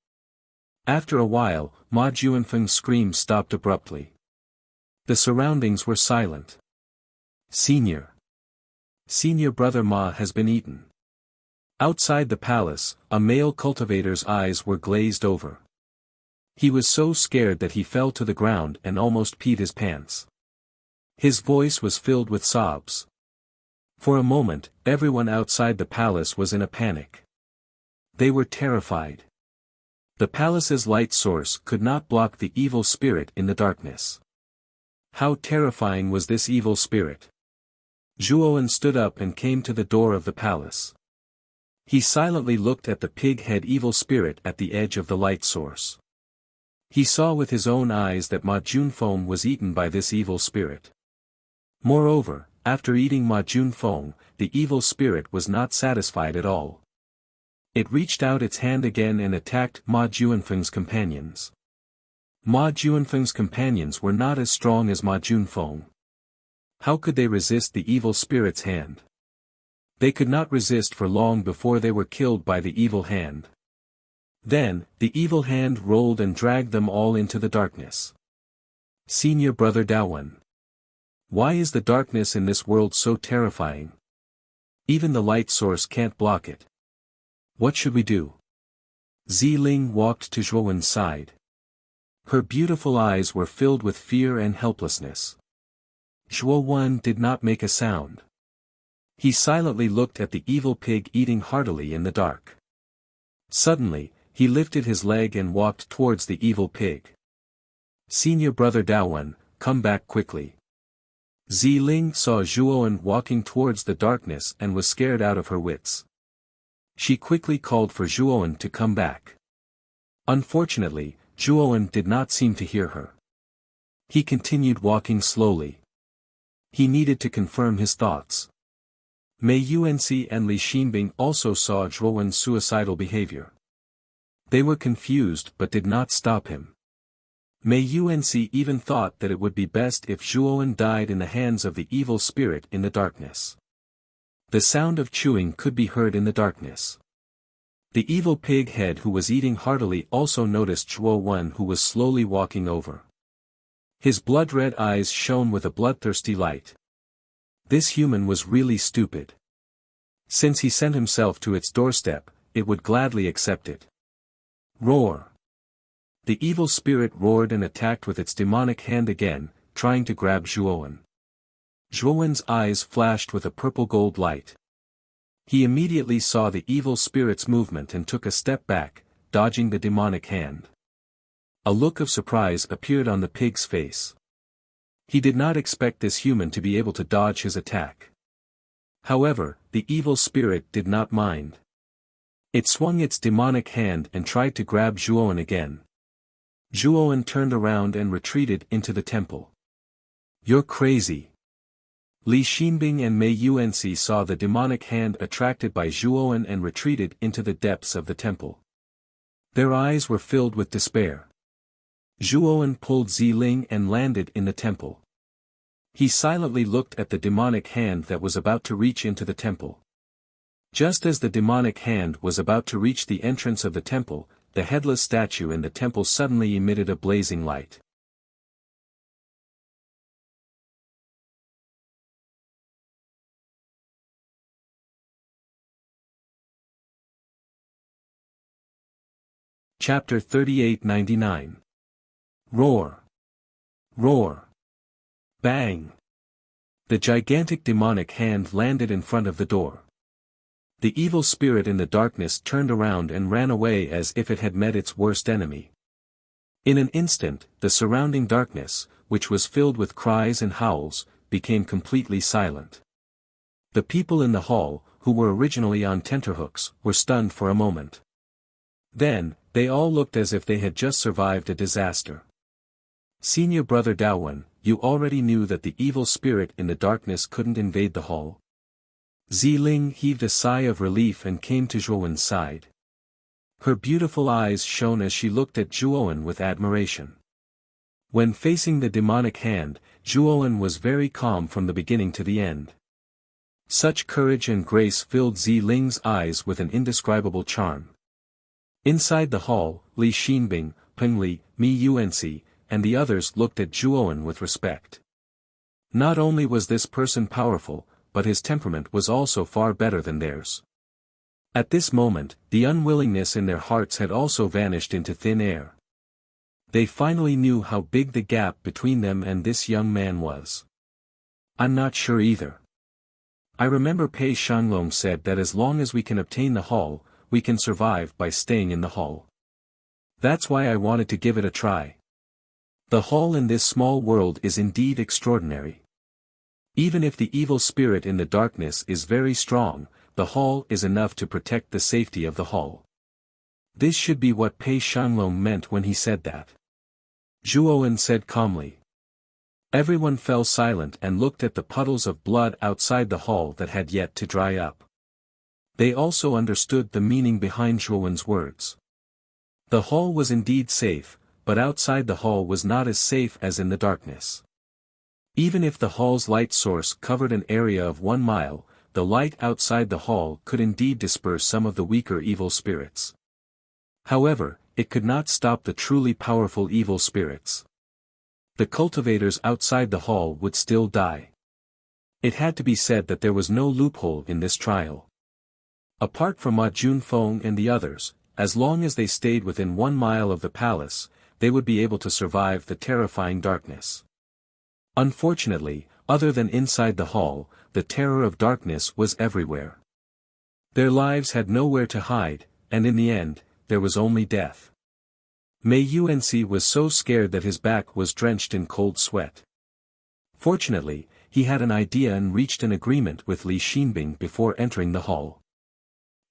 After a while, Ma Junfeng's scream stopped abruptly. The surroundings were silent. Senior brother Ma has been eaten. Outside the palace, a male cultivator's eyes were glazed over. He was so scared that he fell to the ground and almost peed his pants. His voice was filled with sobs. For a moment, everyone outside the palace was in a panic. They were terrified. The palace's light source could not block the evil spirit in the darkness. How terrifying was this evil spirit! Zhuowen stood up and came to the door of the palace. He silently looked at the pig-head evil spirit at the edge of the light source. He saw with his own eyes that Ma Junfeng was eaten by this evil spirit. Moreover, after eating Ma Junfeng, the evil spirit was not satisfied at all. It reached out its hand again and attacked Ma Junfeng's companions. Ma Junfeng's companions were not as strong as Ma Junfeng. How could they resist the evil spirit's hand? They could not resist for long before they were killed by the evil hand. Then, the evil hand rolled and dragged them all into the darkness. Senior brother Daowen. Why is the darkness in this world so terrifying? Even the light source can't block it. What should we do? Ziling walked to Zhuowen's side. Her beautiful eyes were filled with fear and helplessness. Zhuowen did not make a sound. He silently looked at the evil pig eating heartily in the dark. Suddenly, he lifted his leg and walked towards the evil pig. Senior brother Daowen, come back quickly. Ziling saw Zhuowen walking towards the darkness and was scared out of her wits. She quickly called for Zhuowen to come back. Unfortunately, Zhuowen did not seem to hear her. He continued walking slowly. He needed to confirm his thoughts. Mei Yuanxi and Li Xinbing also saw Zhuowen's suicidal behavior. They were confused but did not stop him. Mei Yuanxi even thought that it would be best if Zhuowen died in the hands of the evil spirit in the darkness. The sound of chewing could be heard in the darkness. The evil pig head who was eating heartily also noticed Zhuowen, who was slowly walking over. His blood-red eyes shone with a bloodthirsty light. This human was really stupid. Since he sent himself to its doorstep, it would gladly accept it. Roar! The evil spirit roared and attacked with its demonic hand again, trying to grab Zhuowen. Zhuowen's eyes flashed with a purple-gold light. He immediately saw the evil spirit's movement and took a step back, dodging the demonic hand. A look of surprise appeared on the pig's face. He did not expect this human to be able to dodge his attack. However, the evil spirit did not mind. It swung its demonic hand and tried to grab Zhuowen again. Zhuowen turned around and retreated into the temple. You're crazy. Li Xinbing and Mei Yuanxi saw the demonic hand attracted by Zhuowen and retreated into the depths of the temple. Their eyes were filled with despair. Zhuowen pulled Ziling and landed in the temple. He silently looked at the demonic hand that was about to reach into the temple. Just as the demonic hand was about to reach the entrance of the temple, the headless statue in the temple suddenly emitted a blazing light. Chapter 3899. Roar! Roar! Bang! The gigantic demonic hand landed in front of the door. The evil spirit in the darkness turned around and ran away as if it had met its worst enemy. In an instant, the surrounding darkness, which was filled with cries and howls, became completely silent. The people in the hall, who were originally on tenterhooks, were stunned for a moment. Then, they all looked as if they had just survived a disaster. Senior brother Daowen, you already knew that the evil spirit in the darkness couldn't invade the hall. Ziling heaved a sigh of relief and came to Zhuowen's side. Her beautiful eyes shone as she looked at Zhuowen with admiration. When facing the demonic hand, Zhuowen was very calm from the beginning to the end. Such courage and grace filled Ziling's eyes with an indescribable charm. Inside the hall, Li Xinbing, Peng Li, Mi Yuanxi, and the others looked at Zhuowen with respect. Not only was this person powerful, but his temperament was also far better than theirs. At this moment, the unwillingness in their hearts had also vanished into thin air. They finally knew how big the gap between them and this young man was. I'm not sure either. I remember Pei Shanglong said that as long as we can obtain the hall, we can survive by staying in the hall. That's why I wanted to give it a try. The hall in this small world is indeed extraordinary. Even if the evil spirit in the darkness is very strong, the hall is enough to protect the safety of the hall. This should be what Pei Shanglong meant when he said that. Zhuowen said calmly. Everyone fell silent and looked at the puddles of blood outside the hall that had yet to dry up. They also understood the meaning behind Zhuowen's words. The hall was indeed safe, but outside the hall was not as safe as in the darkness. Even if the hall's light source covered an area of 1 mile, the light outside the hall could indeed disperse some of the weaker evil spirits. However, it could not stop the truly powerful evil spirits. The cultivators outside the hall would still die. It had to be said that there was no loophole in this trial. Apart from Ma Junfeng and the others, as long as they stayed within 1 mile of the palace, they would be able to survive the terrifying darkness. Unfortunately, other than inside the hall, the terror of darkness was everywhere. Their lives had nowhere to hide, and in the end, there was only death. Mei Yuanxi was so scared that his back was drenched in cold sweat. Fortunately, he had an idea and reached an agreement with Li Xinbing before entering the hall.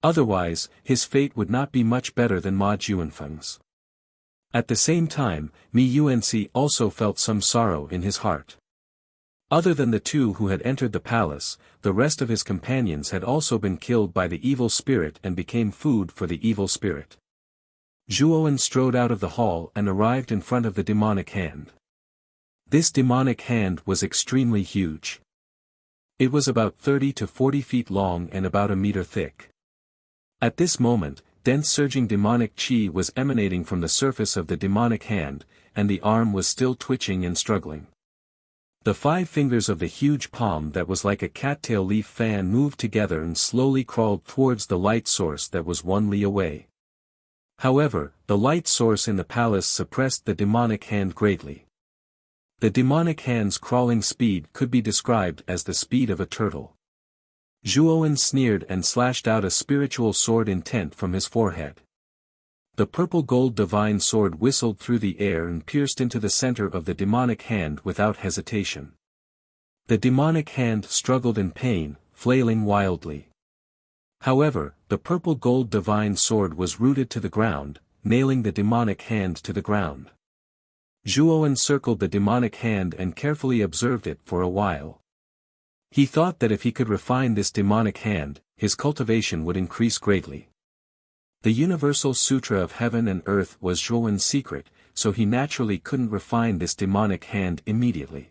Otherwise, his fate would not be much better than Ma Junfeng's. At the same time, Mi Yuanxi also felt some sorrow in his heart. Other than the 2 who had entered the palace, the rest of his companions had also been killed by the evil spirit and became food for the evil spirit. Zhuowen strode out of the hall and arrived in front of the demonic hand. This demonic hand was extremely huge. It was about 30 to 40 feet long and about a meter thick. At this moment, dense surging demonic qi was emanating from the surface of the demonic hand, and the arm was still twitching and struggling. The 5 fingers of the huge palm that was like a cattail leaf fan moved together and slowly crawled towards the light source that was 1 li away. However, the light source in the palace suppressed the demonic hand greatly. The demonic hand's crawling speed could be described as the speed of a turtle. Zhuowen sneered and slashed out a spiritual sword intent from his forehead. The purple gold divine sword whistled through the air and pierced into the center of the demonic hand without hesitation. The demonic hand struggled in pain, flailing wildly. However, the purple gold divine sword was rooted to the ground, nailing the demonic hand to the ground. Zhuowen circled the demonic hand and carefully observed it for a while. He thought that if he could refine this demonic hand, his cultivation would increase greatly. The Universal Sutra of Heaven and Earth was Zhuowen's secret, so he naturally couldn't refine this demonic hand immediately.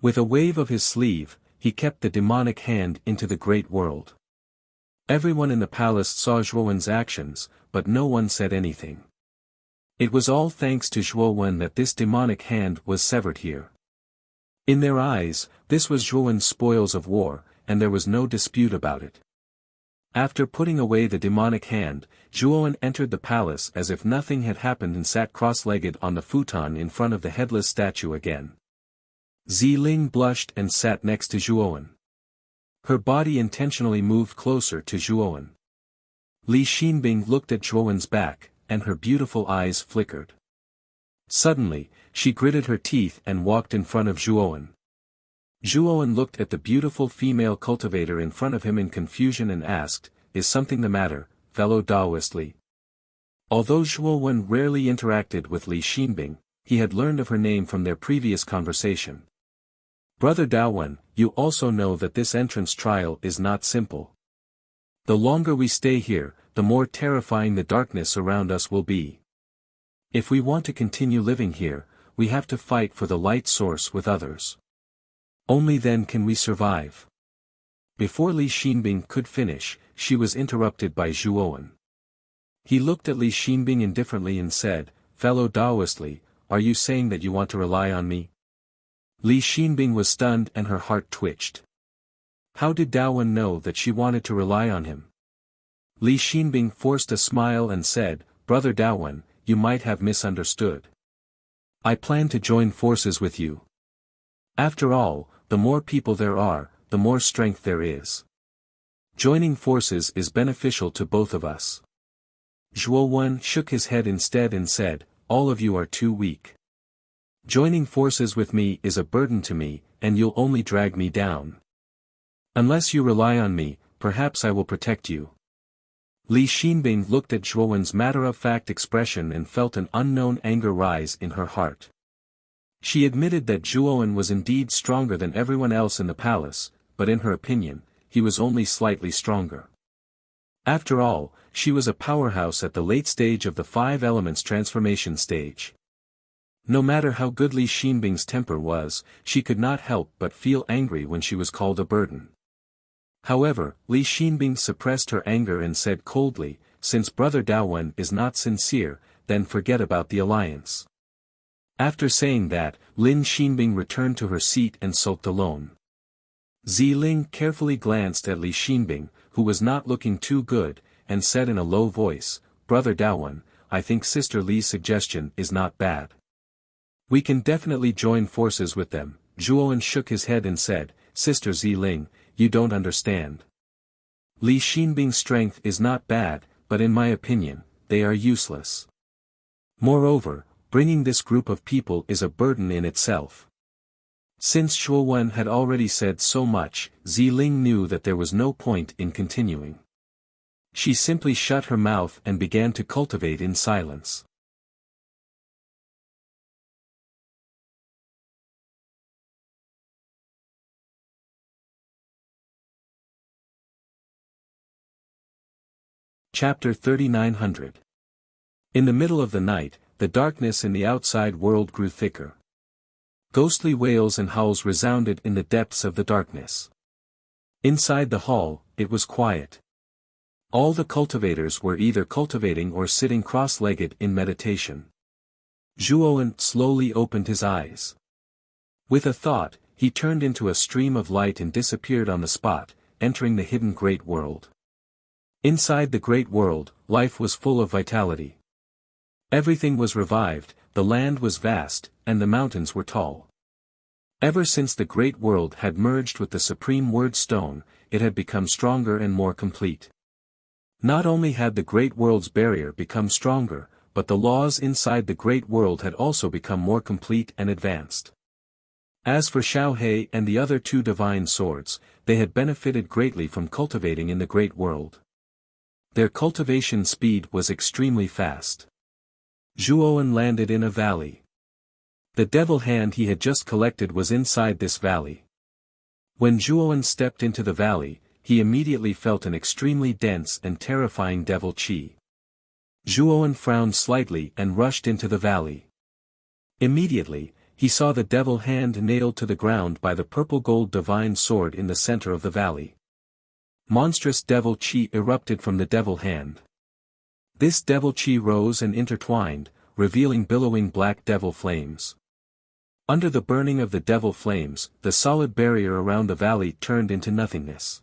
With a wave of his sleeve, he kept the demonic hand into the great world. Everyone in the palace saw Zhuowen's actions, but no one said anything. It was all thanks to Zhuowen that this demonic hand was severed here. In their eyes, this was Zhuowen's spoils of war, and there was no dispute about it. After putting away the demonic hand, Zhuowen entered the palace as if nothing had happened and sat cross-legged on the futon in front of the headless statue again. Ziling blushed and sat next to Zhuowen. Her body intentionally moved closer to Zhuowen. Li Xinbing looked at Zhuowen's back, and her beautiful eyes flickered. Suddenly, she gritted her teeth and walked in front of Zhuowen. Zhuowen looked at the beautiful female cultivator in front of him in confusion and asked, "Is something the matter, fellow Daoist Li?" Although Zhuowen rarely interacted with Li Xinbing, he had learned of her name from their previous conversation. "Brother Daowen, you also know that this entrance trial is not simple. The longer we stay here, the more terrifying the darkness around us will be. If we want to continue living here, we have to fight for the light source with others. Only then can we survive." Before Li Xinbing could finish, she was interrupted by Zhuowen. He looked at Li Xinbing indifferently and said, "Fellow Daoist Li, are you saying that you want to rely on me?" Li Xinbing was stunned and her heart twitched. How did Daowen know that she wanted to rely on him? Li Xinbing forced a smile and said, "Brother Daowen, you might have misunderstood. I plan to join forces with you. After all, the more people there are, the more strength there is. Joining forces is beneficial to both of us." Zhuowen shook his head instead and said, "All of you are too weak. Joining forces with me is a burden to me, and you'll only drag me down. Unless you rely on me, perhaps I will protect you." Li Xinbing looked at Zhuowen's matter-of-fact expression and felt an unknown anger rise in her heart. She admitted that Zhuowen was indeed stronger than everyone else in the palace, but in her opinion, he was only slightly stronger. After all, she was a powerhouse at the late stage of the five elements transformation stage. No matter how good Li Xinbing's temper was, she could not help but feel angry when she was called a burden. However, Li Xinbing suppressed her anger and said coldly, "Since Brother Daowen is not sincere, then forget about the alliance." After saying that, Lin Xinbing returned to her seat and sulked alone. Ziling carefully glanced at Li Xinbing, who was not looking too good, and said in a low voice, "Brother Daowen, I think Sister Li's suggestion is not bad. We can definitely join forces with them." Zhuowen shook his head and said, "Sister Ziling, you don't understand. Li Xinbing's strength is not bad, but in my opinion, they are useless. Moreover, bringing this group of people is a burden in itself." Since Zhuowen had already said so much, Ziling knew that there was no point in continuing. She simply shut her mouth and began to cultivate in silence. Chapter 3900. In the middle of the night, the darkness in the outside world grew thicker. Ghostly wails and howls resounded in the depths of the darkness. Inside the hall, it was quiet. All the cultivators were either cultivating or sitting cross-legged in meditation. Zhuowen slowly opened his eyes. With a thought, he turned into a stream of light and disappeared on the spot, entering the hidden Great World. Inside the Great World, life was full of vitality. Everything was revived, the land was vast, and the mountains were tall. Ever since the Great World had merged with the Supreme Word Stone, it had become stronger and more complete. Not only had the Great World's barrier become stronger, but the laws inside the Great World had also become more complete and advanced. As for Xiaohe and the other two divine swords, they had benefited greatly from cultivating in the Great World. Their cultivation speed was extremely fast. Zhuowen landed in a valley. The devil hand he had just collected was inside this valley. When Zhuowen stepped into the valley, he immediately felt an extremely dense and terrifying devil qi. Zhuowen frowned slightly and rushed into the valley. Immediately, he saw the devil hand nailed to the ground by the purple gold divine sword in the center of the valley. Monstrous devil qi erupted from the devil hand. This devil qi rose and intertwined, revealing billowing black devil flames. Under the burning of the devil flames, the solid barrier around the valley turned into nothingness.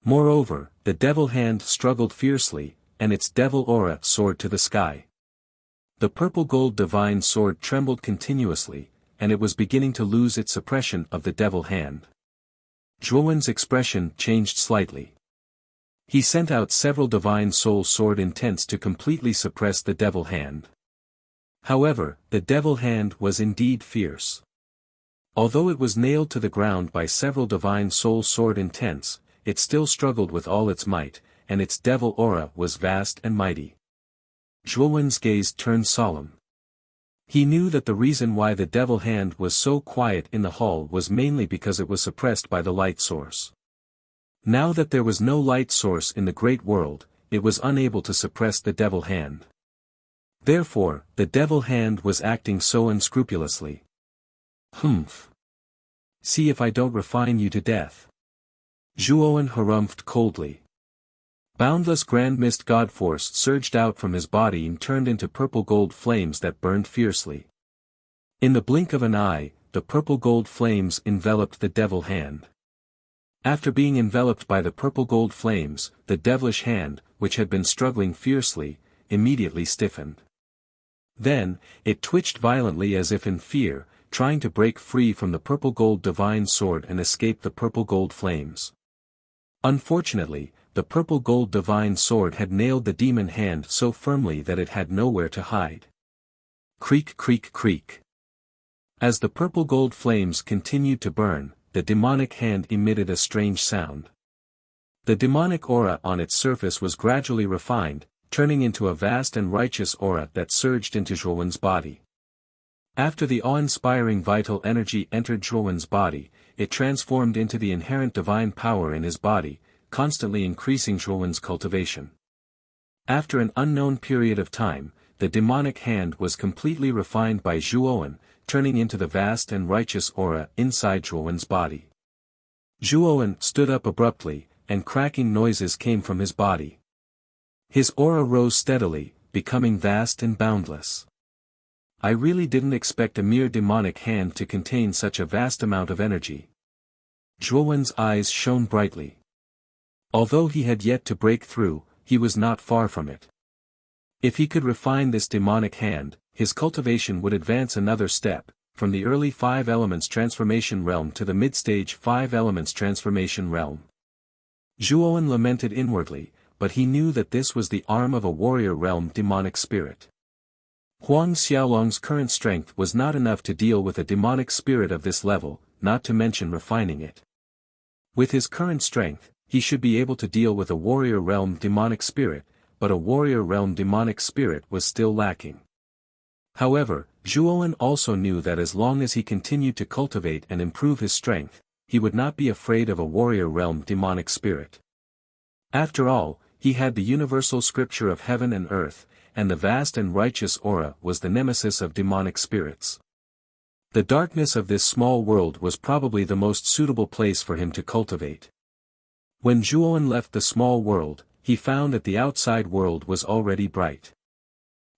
Moreover, the devil hand struggled fiercely, and its devil aura soared to the sky. The purple gold divine sword trembled continuously, and it was beginning to lose its suppression of the devil hand. Zhuowen's expression changed slightly. He sent out several divine soul sword intents to completely suppress the devil hand. However, the devil hand was indeed fierce. Although it was nailed to the ground by several divine soul sword intents, it still struggled with all its might, and its devil aura was vast and mighty. Zhuowen's gaze turned solemn. He knew that the reason why the devil hand was so quiet in the hall was mainly because it was suppressed by the light source. Now that there was no light source in the great world, it was unable to suppress the devil hand. Therefore, the devil hand was acting so unscrupulously. Humph. See if I don't refine you to death. Zhuowen harumphed coldly. Boundless grand mist god force surged out from his body and turned into purple-gold flames that burned fiercely. In the blink of an eye, the purple-gold flames enveloped the devil hand. After being enveloped by the purple-gold flames, the devilish hand, which had been struggling fiercely, immediately stiffened. Then, it twitched violently as if in fear, trying to break free from the purple-gold divine sword and escape the purple-gold flames. Unfortunately, the purple-gold divine sword had nailed the demon hand so firmly that it had nowhere to hide. Creak, creak, creak. As the purple-gold flames continued to burn, the demonic hand emitted a strange sound. The demonic aura on its surface was gradually refined, turning into a vast and righteous aura that surged into Zhuowen's body. After the awe-inspiring vital energy entered Zhuowen's body, it transformed into the inherent divine power in his body, constantly increasing Zhuowen's cultivation. After an unknown period of time, the demonic hand was completely refined by Zhuowen, turning into the vast and righteous aura inside Zhuowen's body. Zhuowen stood up abruptly, and cracking noises came from his body. His aura rose steadily, becoming vast and boundless. I really didn't expect a mere demonic hand to contain such a vast amount of energy. Zhuowen's eyes shone brightly. Although he had yet to break through, he was not far from it. If he could refine this demonic hand, his cultivation would advance another step, from the early 5 elements transformation realm to the mid-stage 5 elements transformation realm. Zhuowen lamented inwardly, but he knew that this was the arm of a warrior realm demonic spirit. Huang Xiaolong's current strength was not enough to deal with a demonic spirit of this level, not to mention refining it. With his current strength, he should be able to deal with a warrior realm demonic spirit, but a warrior realm demonic spirit was still lacking. However, Zhuowen also knew that as long as he continued to cultivate and improve his strength, he would not be afraid of a warrior realm demonic spirit. After all, he had the universal scripture of heaven and earth, and the vast and righteous aura was the nemesis of demonic spirits. The darkness of this small world was probably the most suitable place for him to cultivate. When Zhuowen left the small world, he found that the outside world was already bright.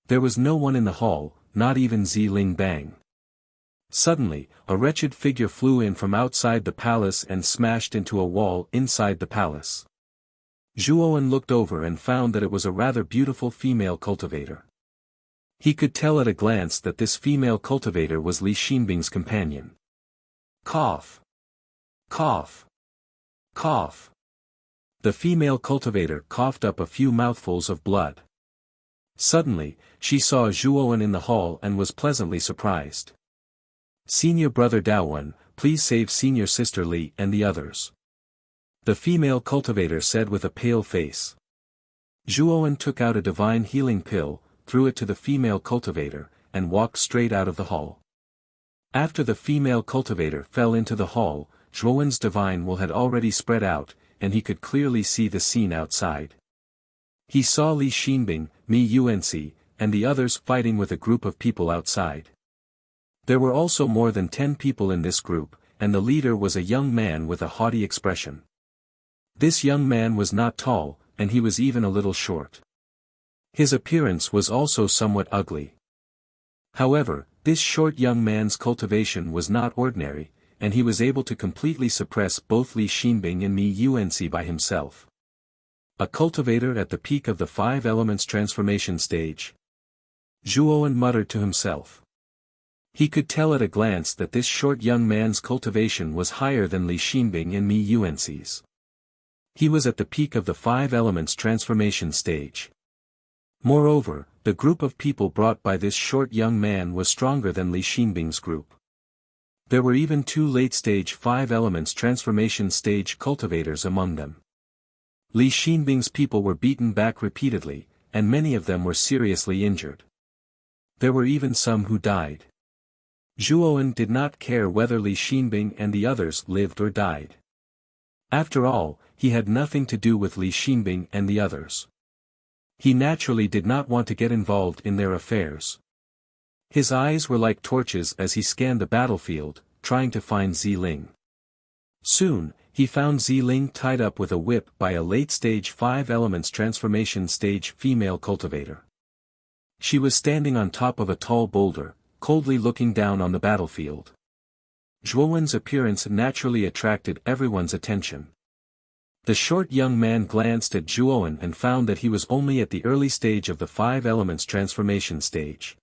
There was no one in the hall, not even Ziling Bang. Suddenly, a wretched figure flew in from outside the palace and smashed into a wall inside the palace. Zhuowen looked over and found that it was a rather beautiful female cultivator. He could tell at a glance that this female cultivator was Li Xinbing's companion. Cough. Cough. Cough. The female cultivator coughed up a few mouthfuls of blood. Suddenly, she saw Zhuowen in the hall and was pleasantly surprised. Senior brother Daowen, please save senior sister Li and the others. The female cultivator said with a pale face. Zhuowen took out a divine healing pill, threw it to the female cultivator, and walked straight out of the hall. After the female cultivator fell into the hall, Zhuowen's divine will had already spread out, and he could clearly see the scene outside. He saw Li Xinbing, Mi Yuanxi, and the others fighting with a group of people outside. There were also more than 10 people in this group, and the leader was a young man with a haughty expression. This young man was not tall, and he was even a little short. His appearance was also somewhat ugly. However, this short young man's cultivation was not ordinary, and he was able to completely suppress both Li Xinbing and Mi Yuanxi by himself. A cultivator at the peak of the 5 elements transformation stage. Zhuowen muttered to himself. He could tell at a glance that this short young man's cultivation was higher than Li Xinbing and Mi Yuanxi's. He was at the peak of the 5 elements transformation stage. Moreover, the group of people brought by this short young man was stronger than Li Xinbing's group. There were even 2 late-stage 5 elements transformation stage cultivators among them. Li Xinbing's people were beaten back repeatedly, and many of them were seriously injured. There were even some who died. Zhuowen did not care whether Li Xinbing and the others lived or died. After all, he had nothing to do with Li Xinbing and the others. He naturally did not want to get involved in their affairs. His eyes were like torches as he scanned the battlefield, trying to find Ziling. Soon, he found Ziling tied up with a whip by a late-stage 5 elements transformation stage female cultivator. She was standing on top of a tall boulder, coldly looking down on the battlefield. Zhuowen's appearance naturally attracted everyone's attention. The short young man glanced at Zhuowen and found that he was only at the early stage of the 5 elements transformation stage.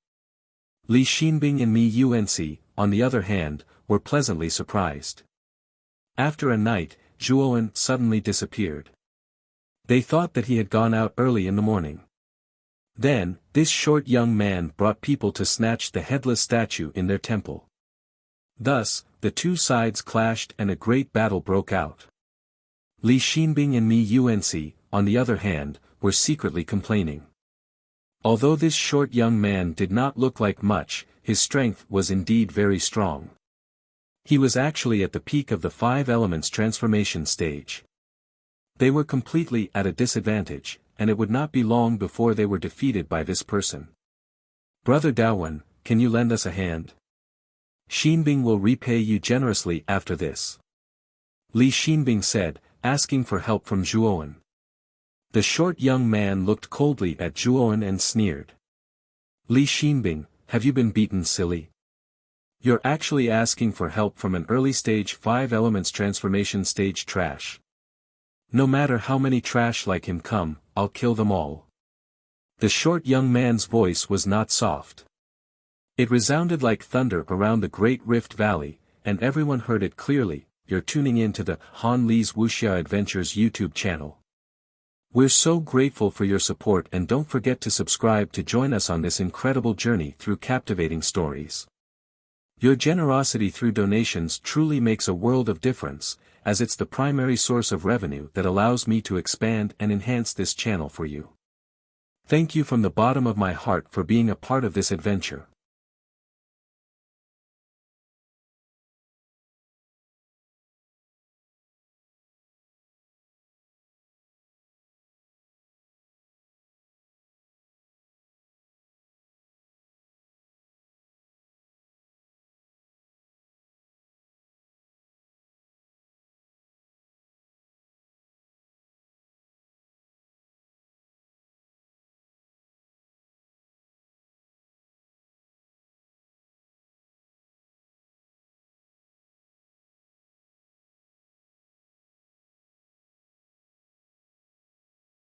Li Xinbing and Mi Yuanxi, on the other hand, were pleasantly surprised. After a night, Zhuowen suddenly disappeared. They thought that he had gone out early in the morning. Then, this short young man brought people to snatch the headless statue in their temple. Thus, the 2 sides clashed and a great battle broke out. Li Xinbing and Mi Yuanxi, on the other hand, were secretly complaining. Although this short young man did not look like much, his strength was indeed very strong. He was actually at the peak of the 5 elements transformation stage. They were completely at a disadvantage, and it would not be long before they were defeated by this person. Brother Daowen, can you lend us a hand? Xinbing will repay you generously after this. Li Xinbing said, asking for help from Zhuowen. The short young man looked coldly at Zhuowen and sneered. Li Xinbing, have you been beaten, silly? You're actually asking for help from an early stage 5 elements transformation stage trash. No matter how many trash like him come, I'll kill them all. The short young man's voice was not soft. It resounded like thunder around the Great Rift Valley, and everyone heard it clearly. You're tuning in to the Han Li's Wuxia Adventures YouTube channel. We're so grateful for your support, and don't forget to subscribe to join us on this incredible journey through captivating stories. Your generosity through donations truly makes a world of difference, as it's the primary source of revenue that allows me to expand and enhance this channel for you. Thank you from the bottom of my heart for being a part of this adventure.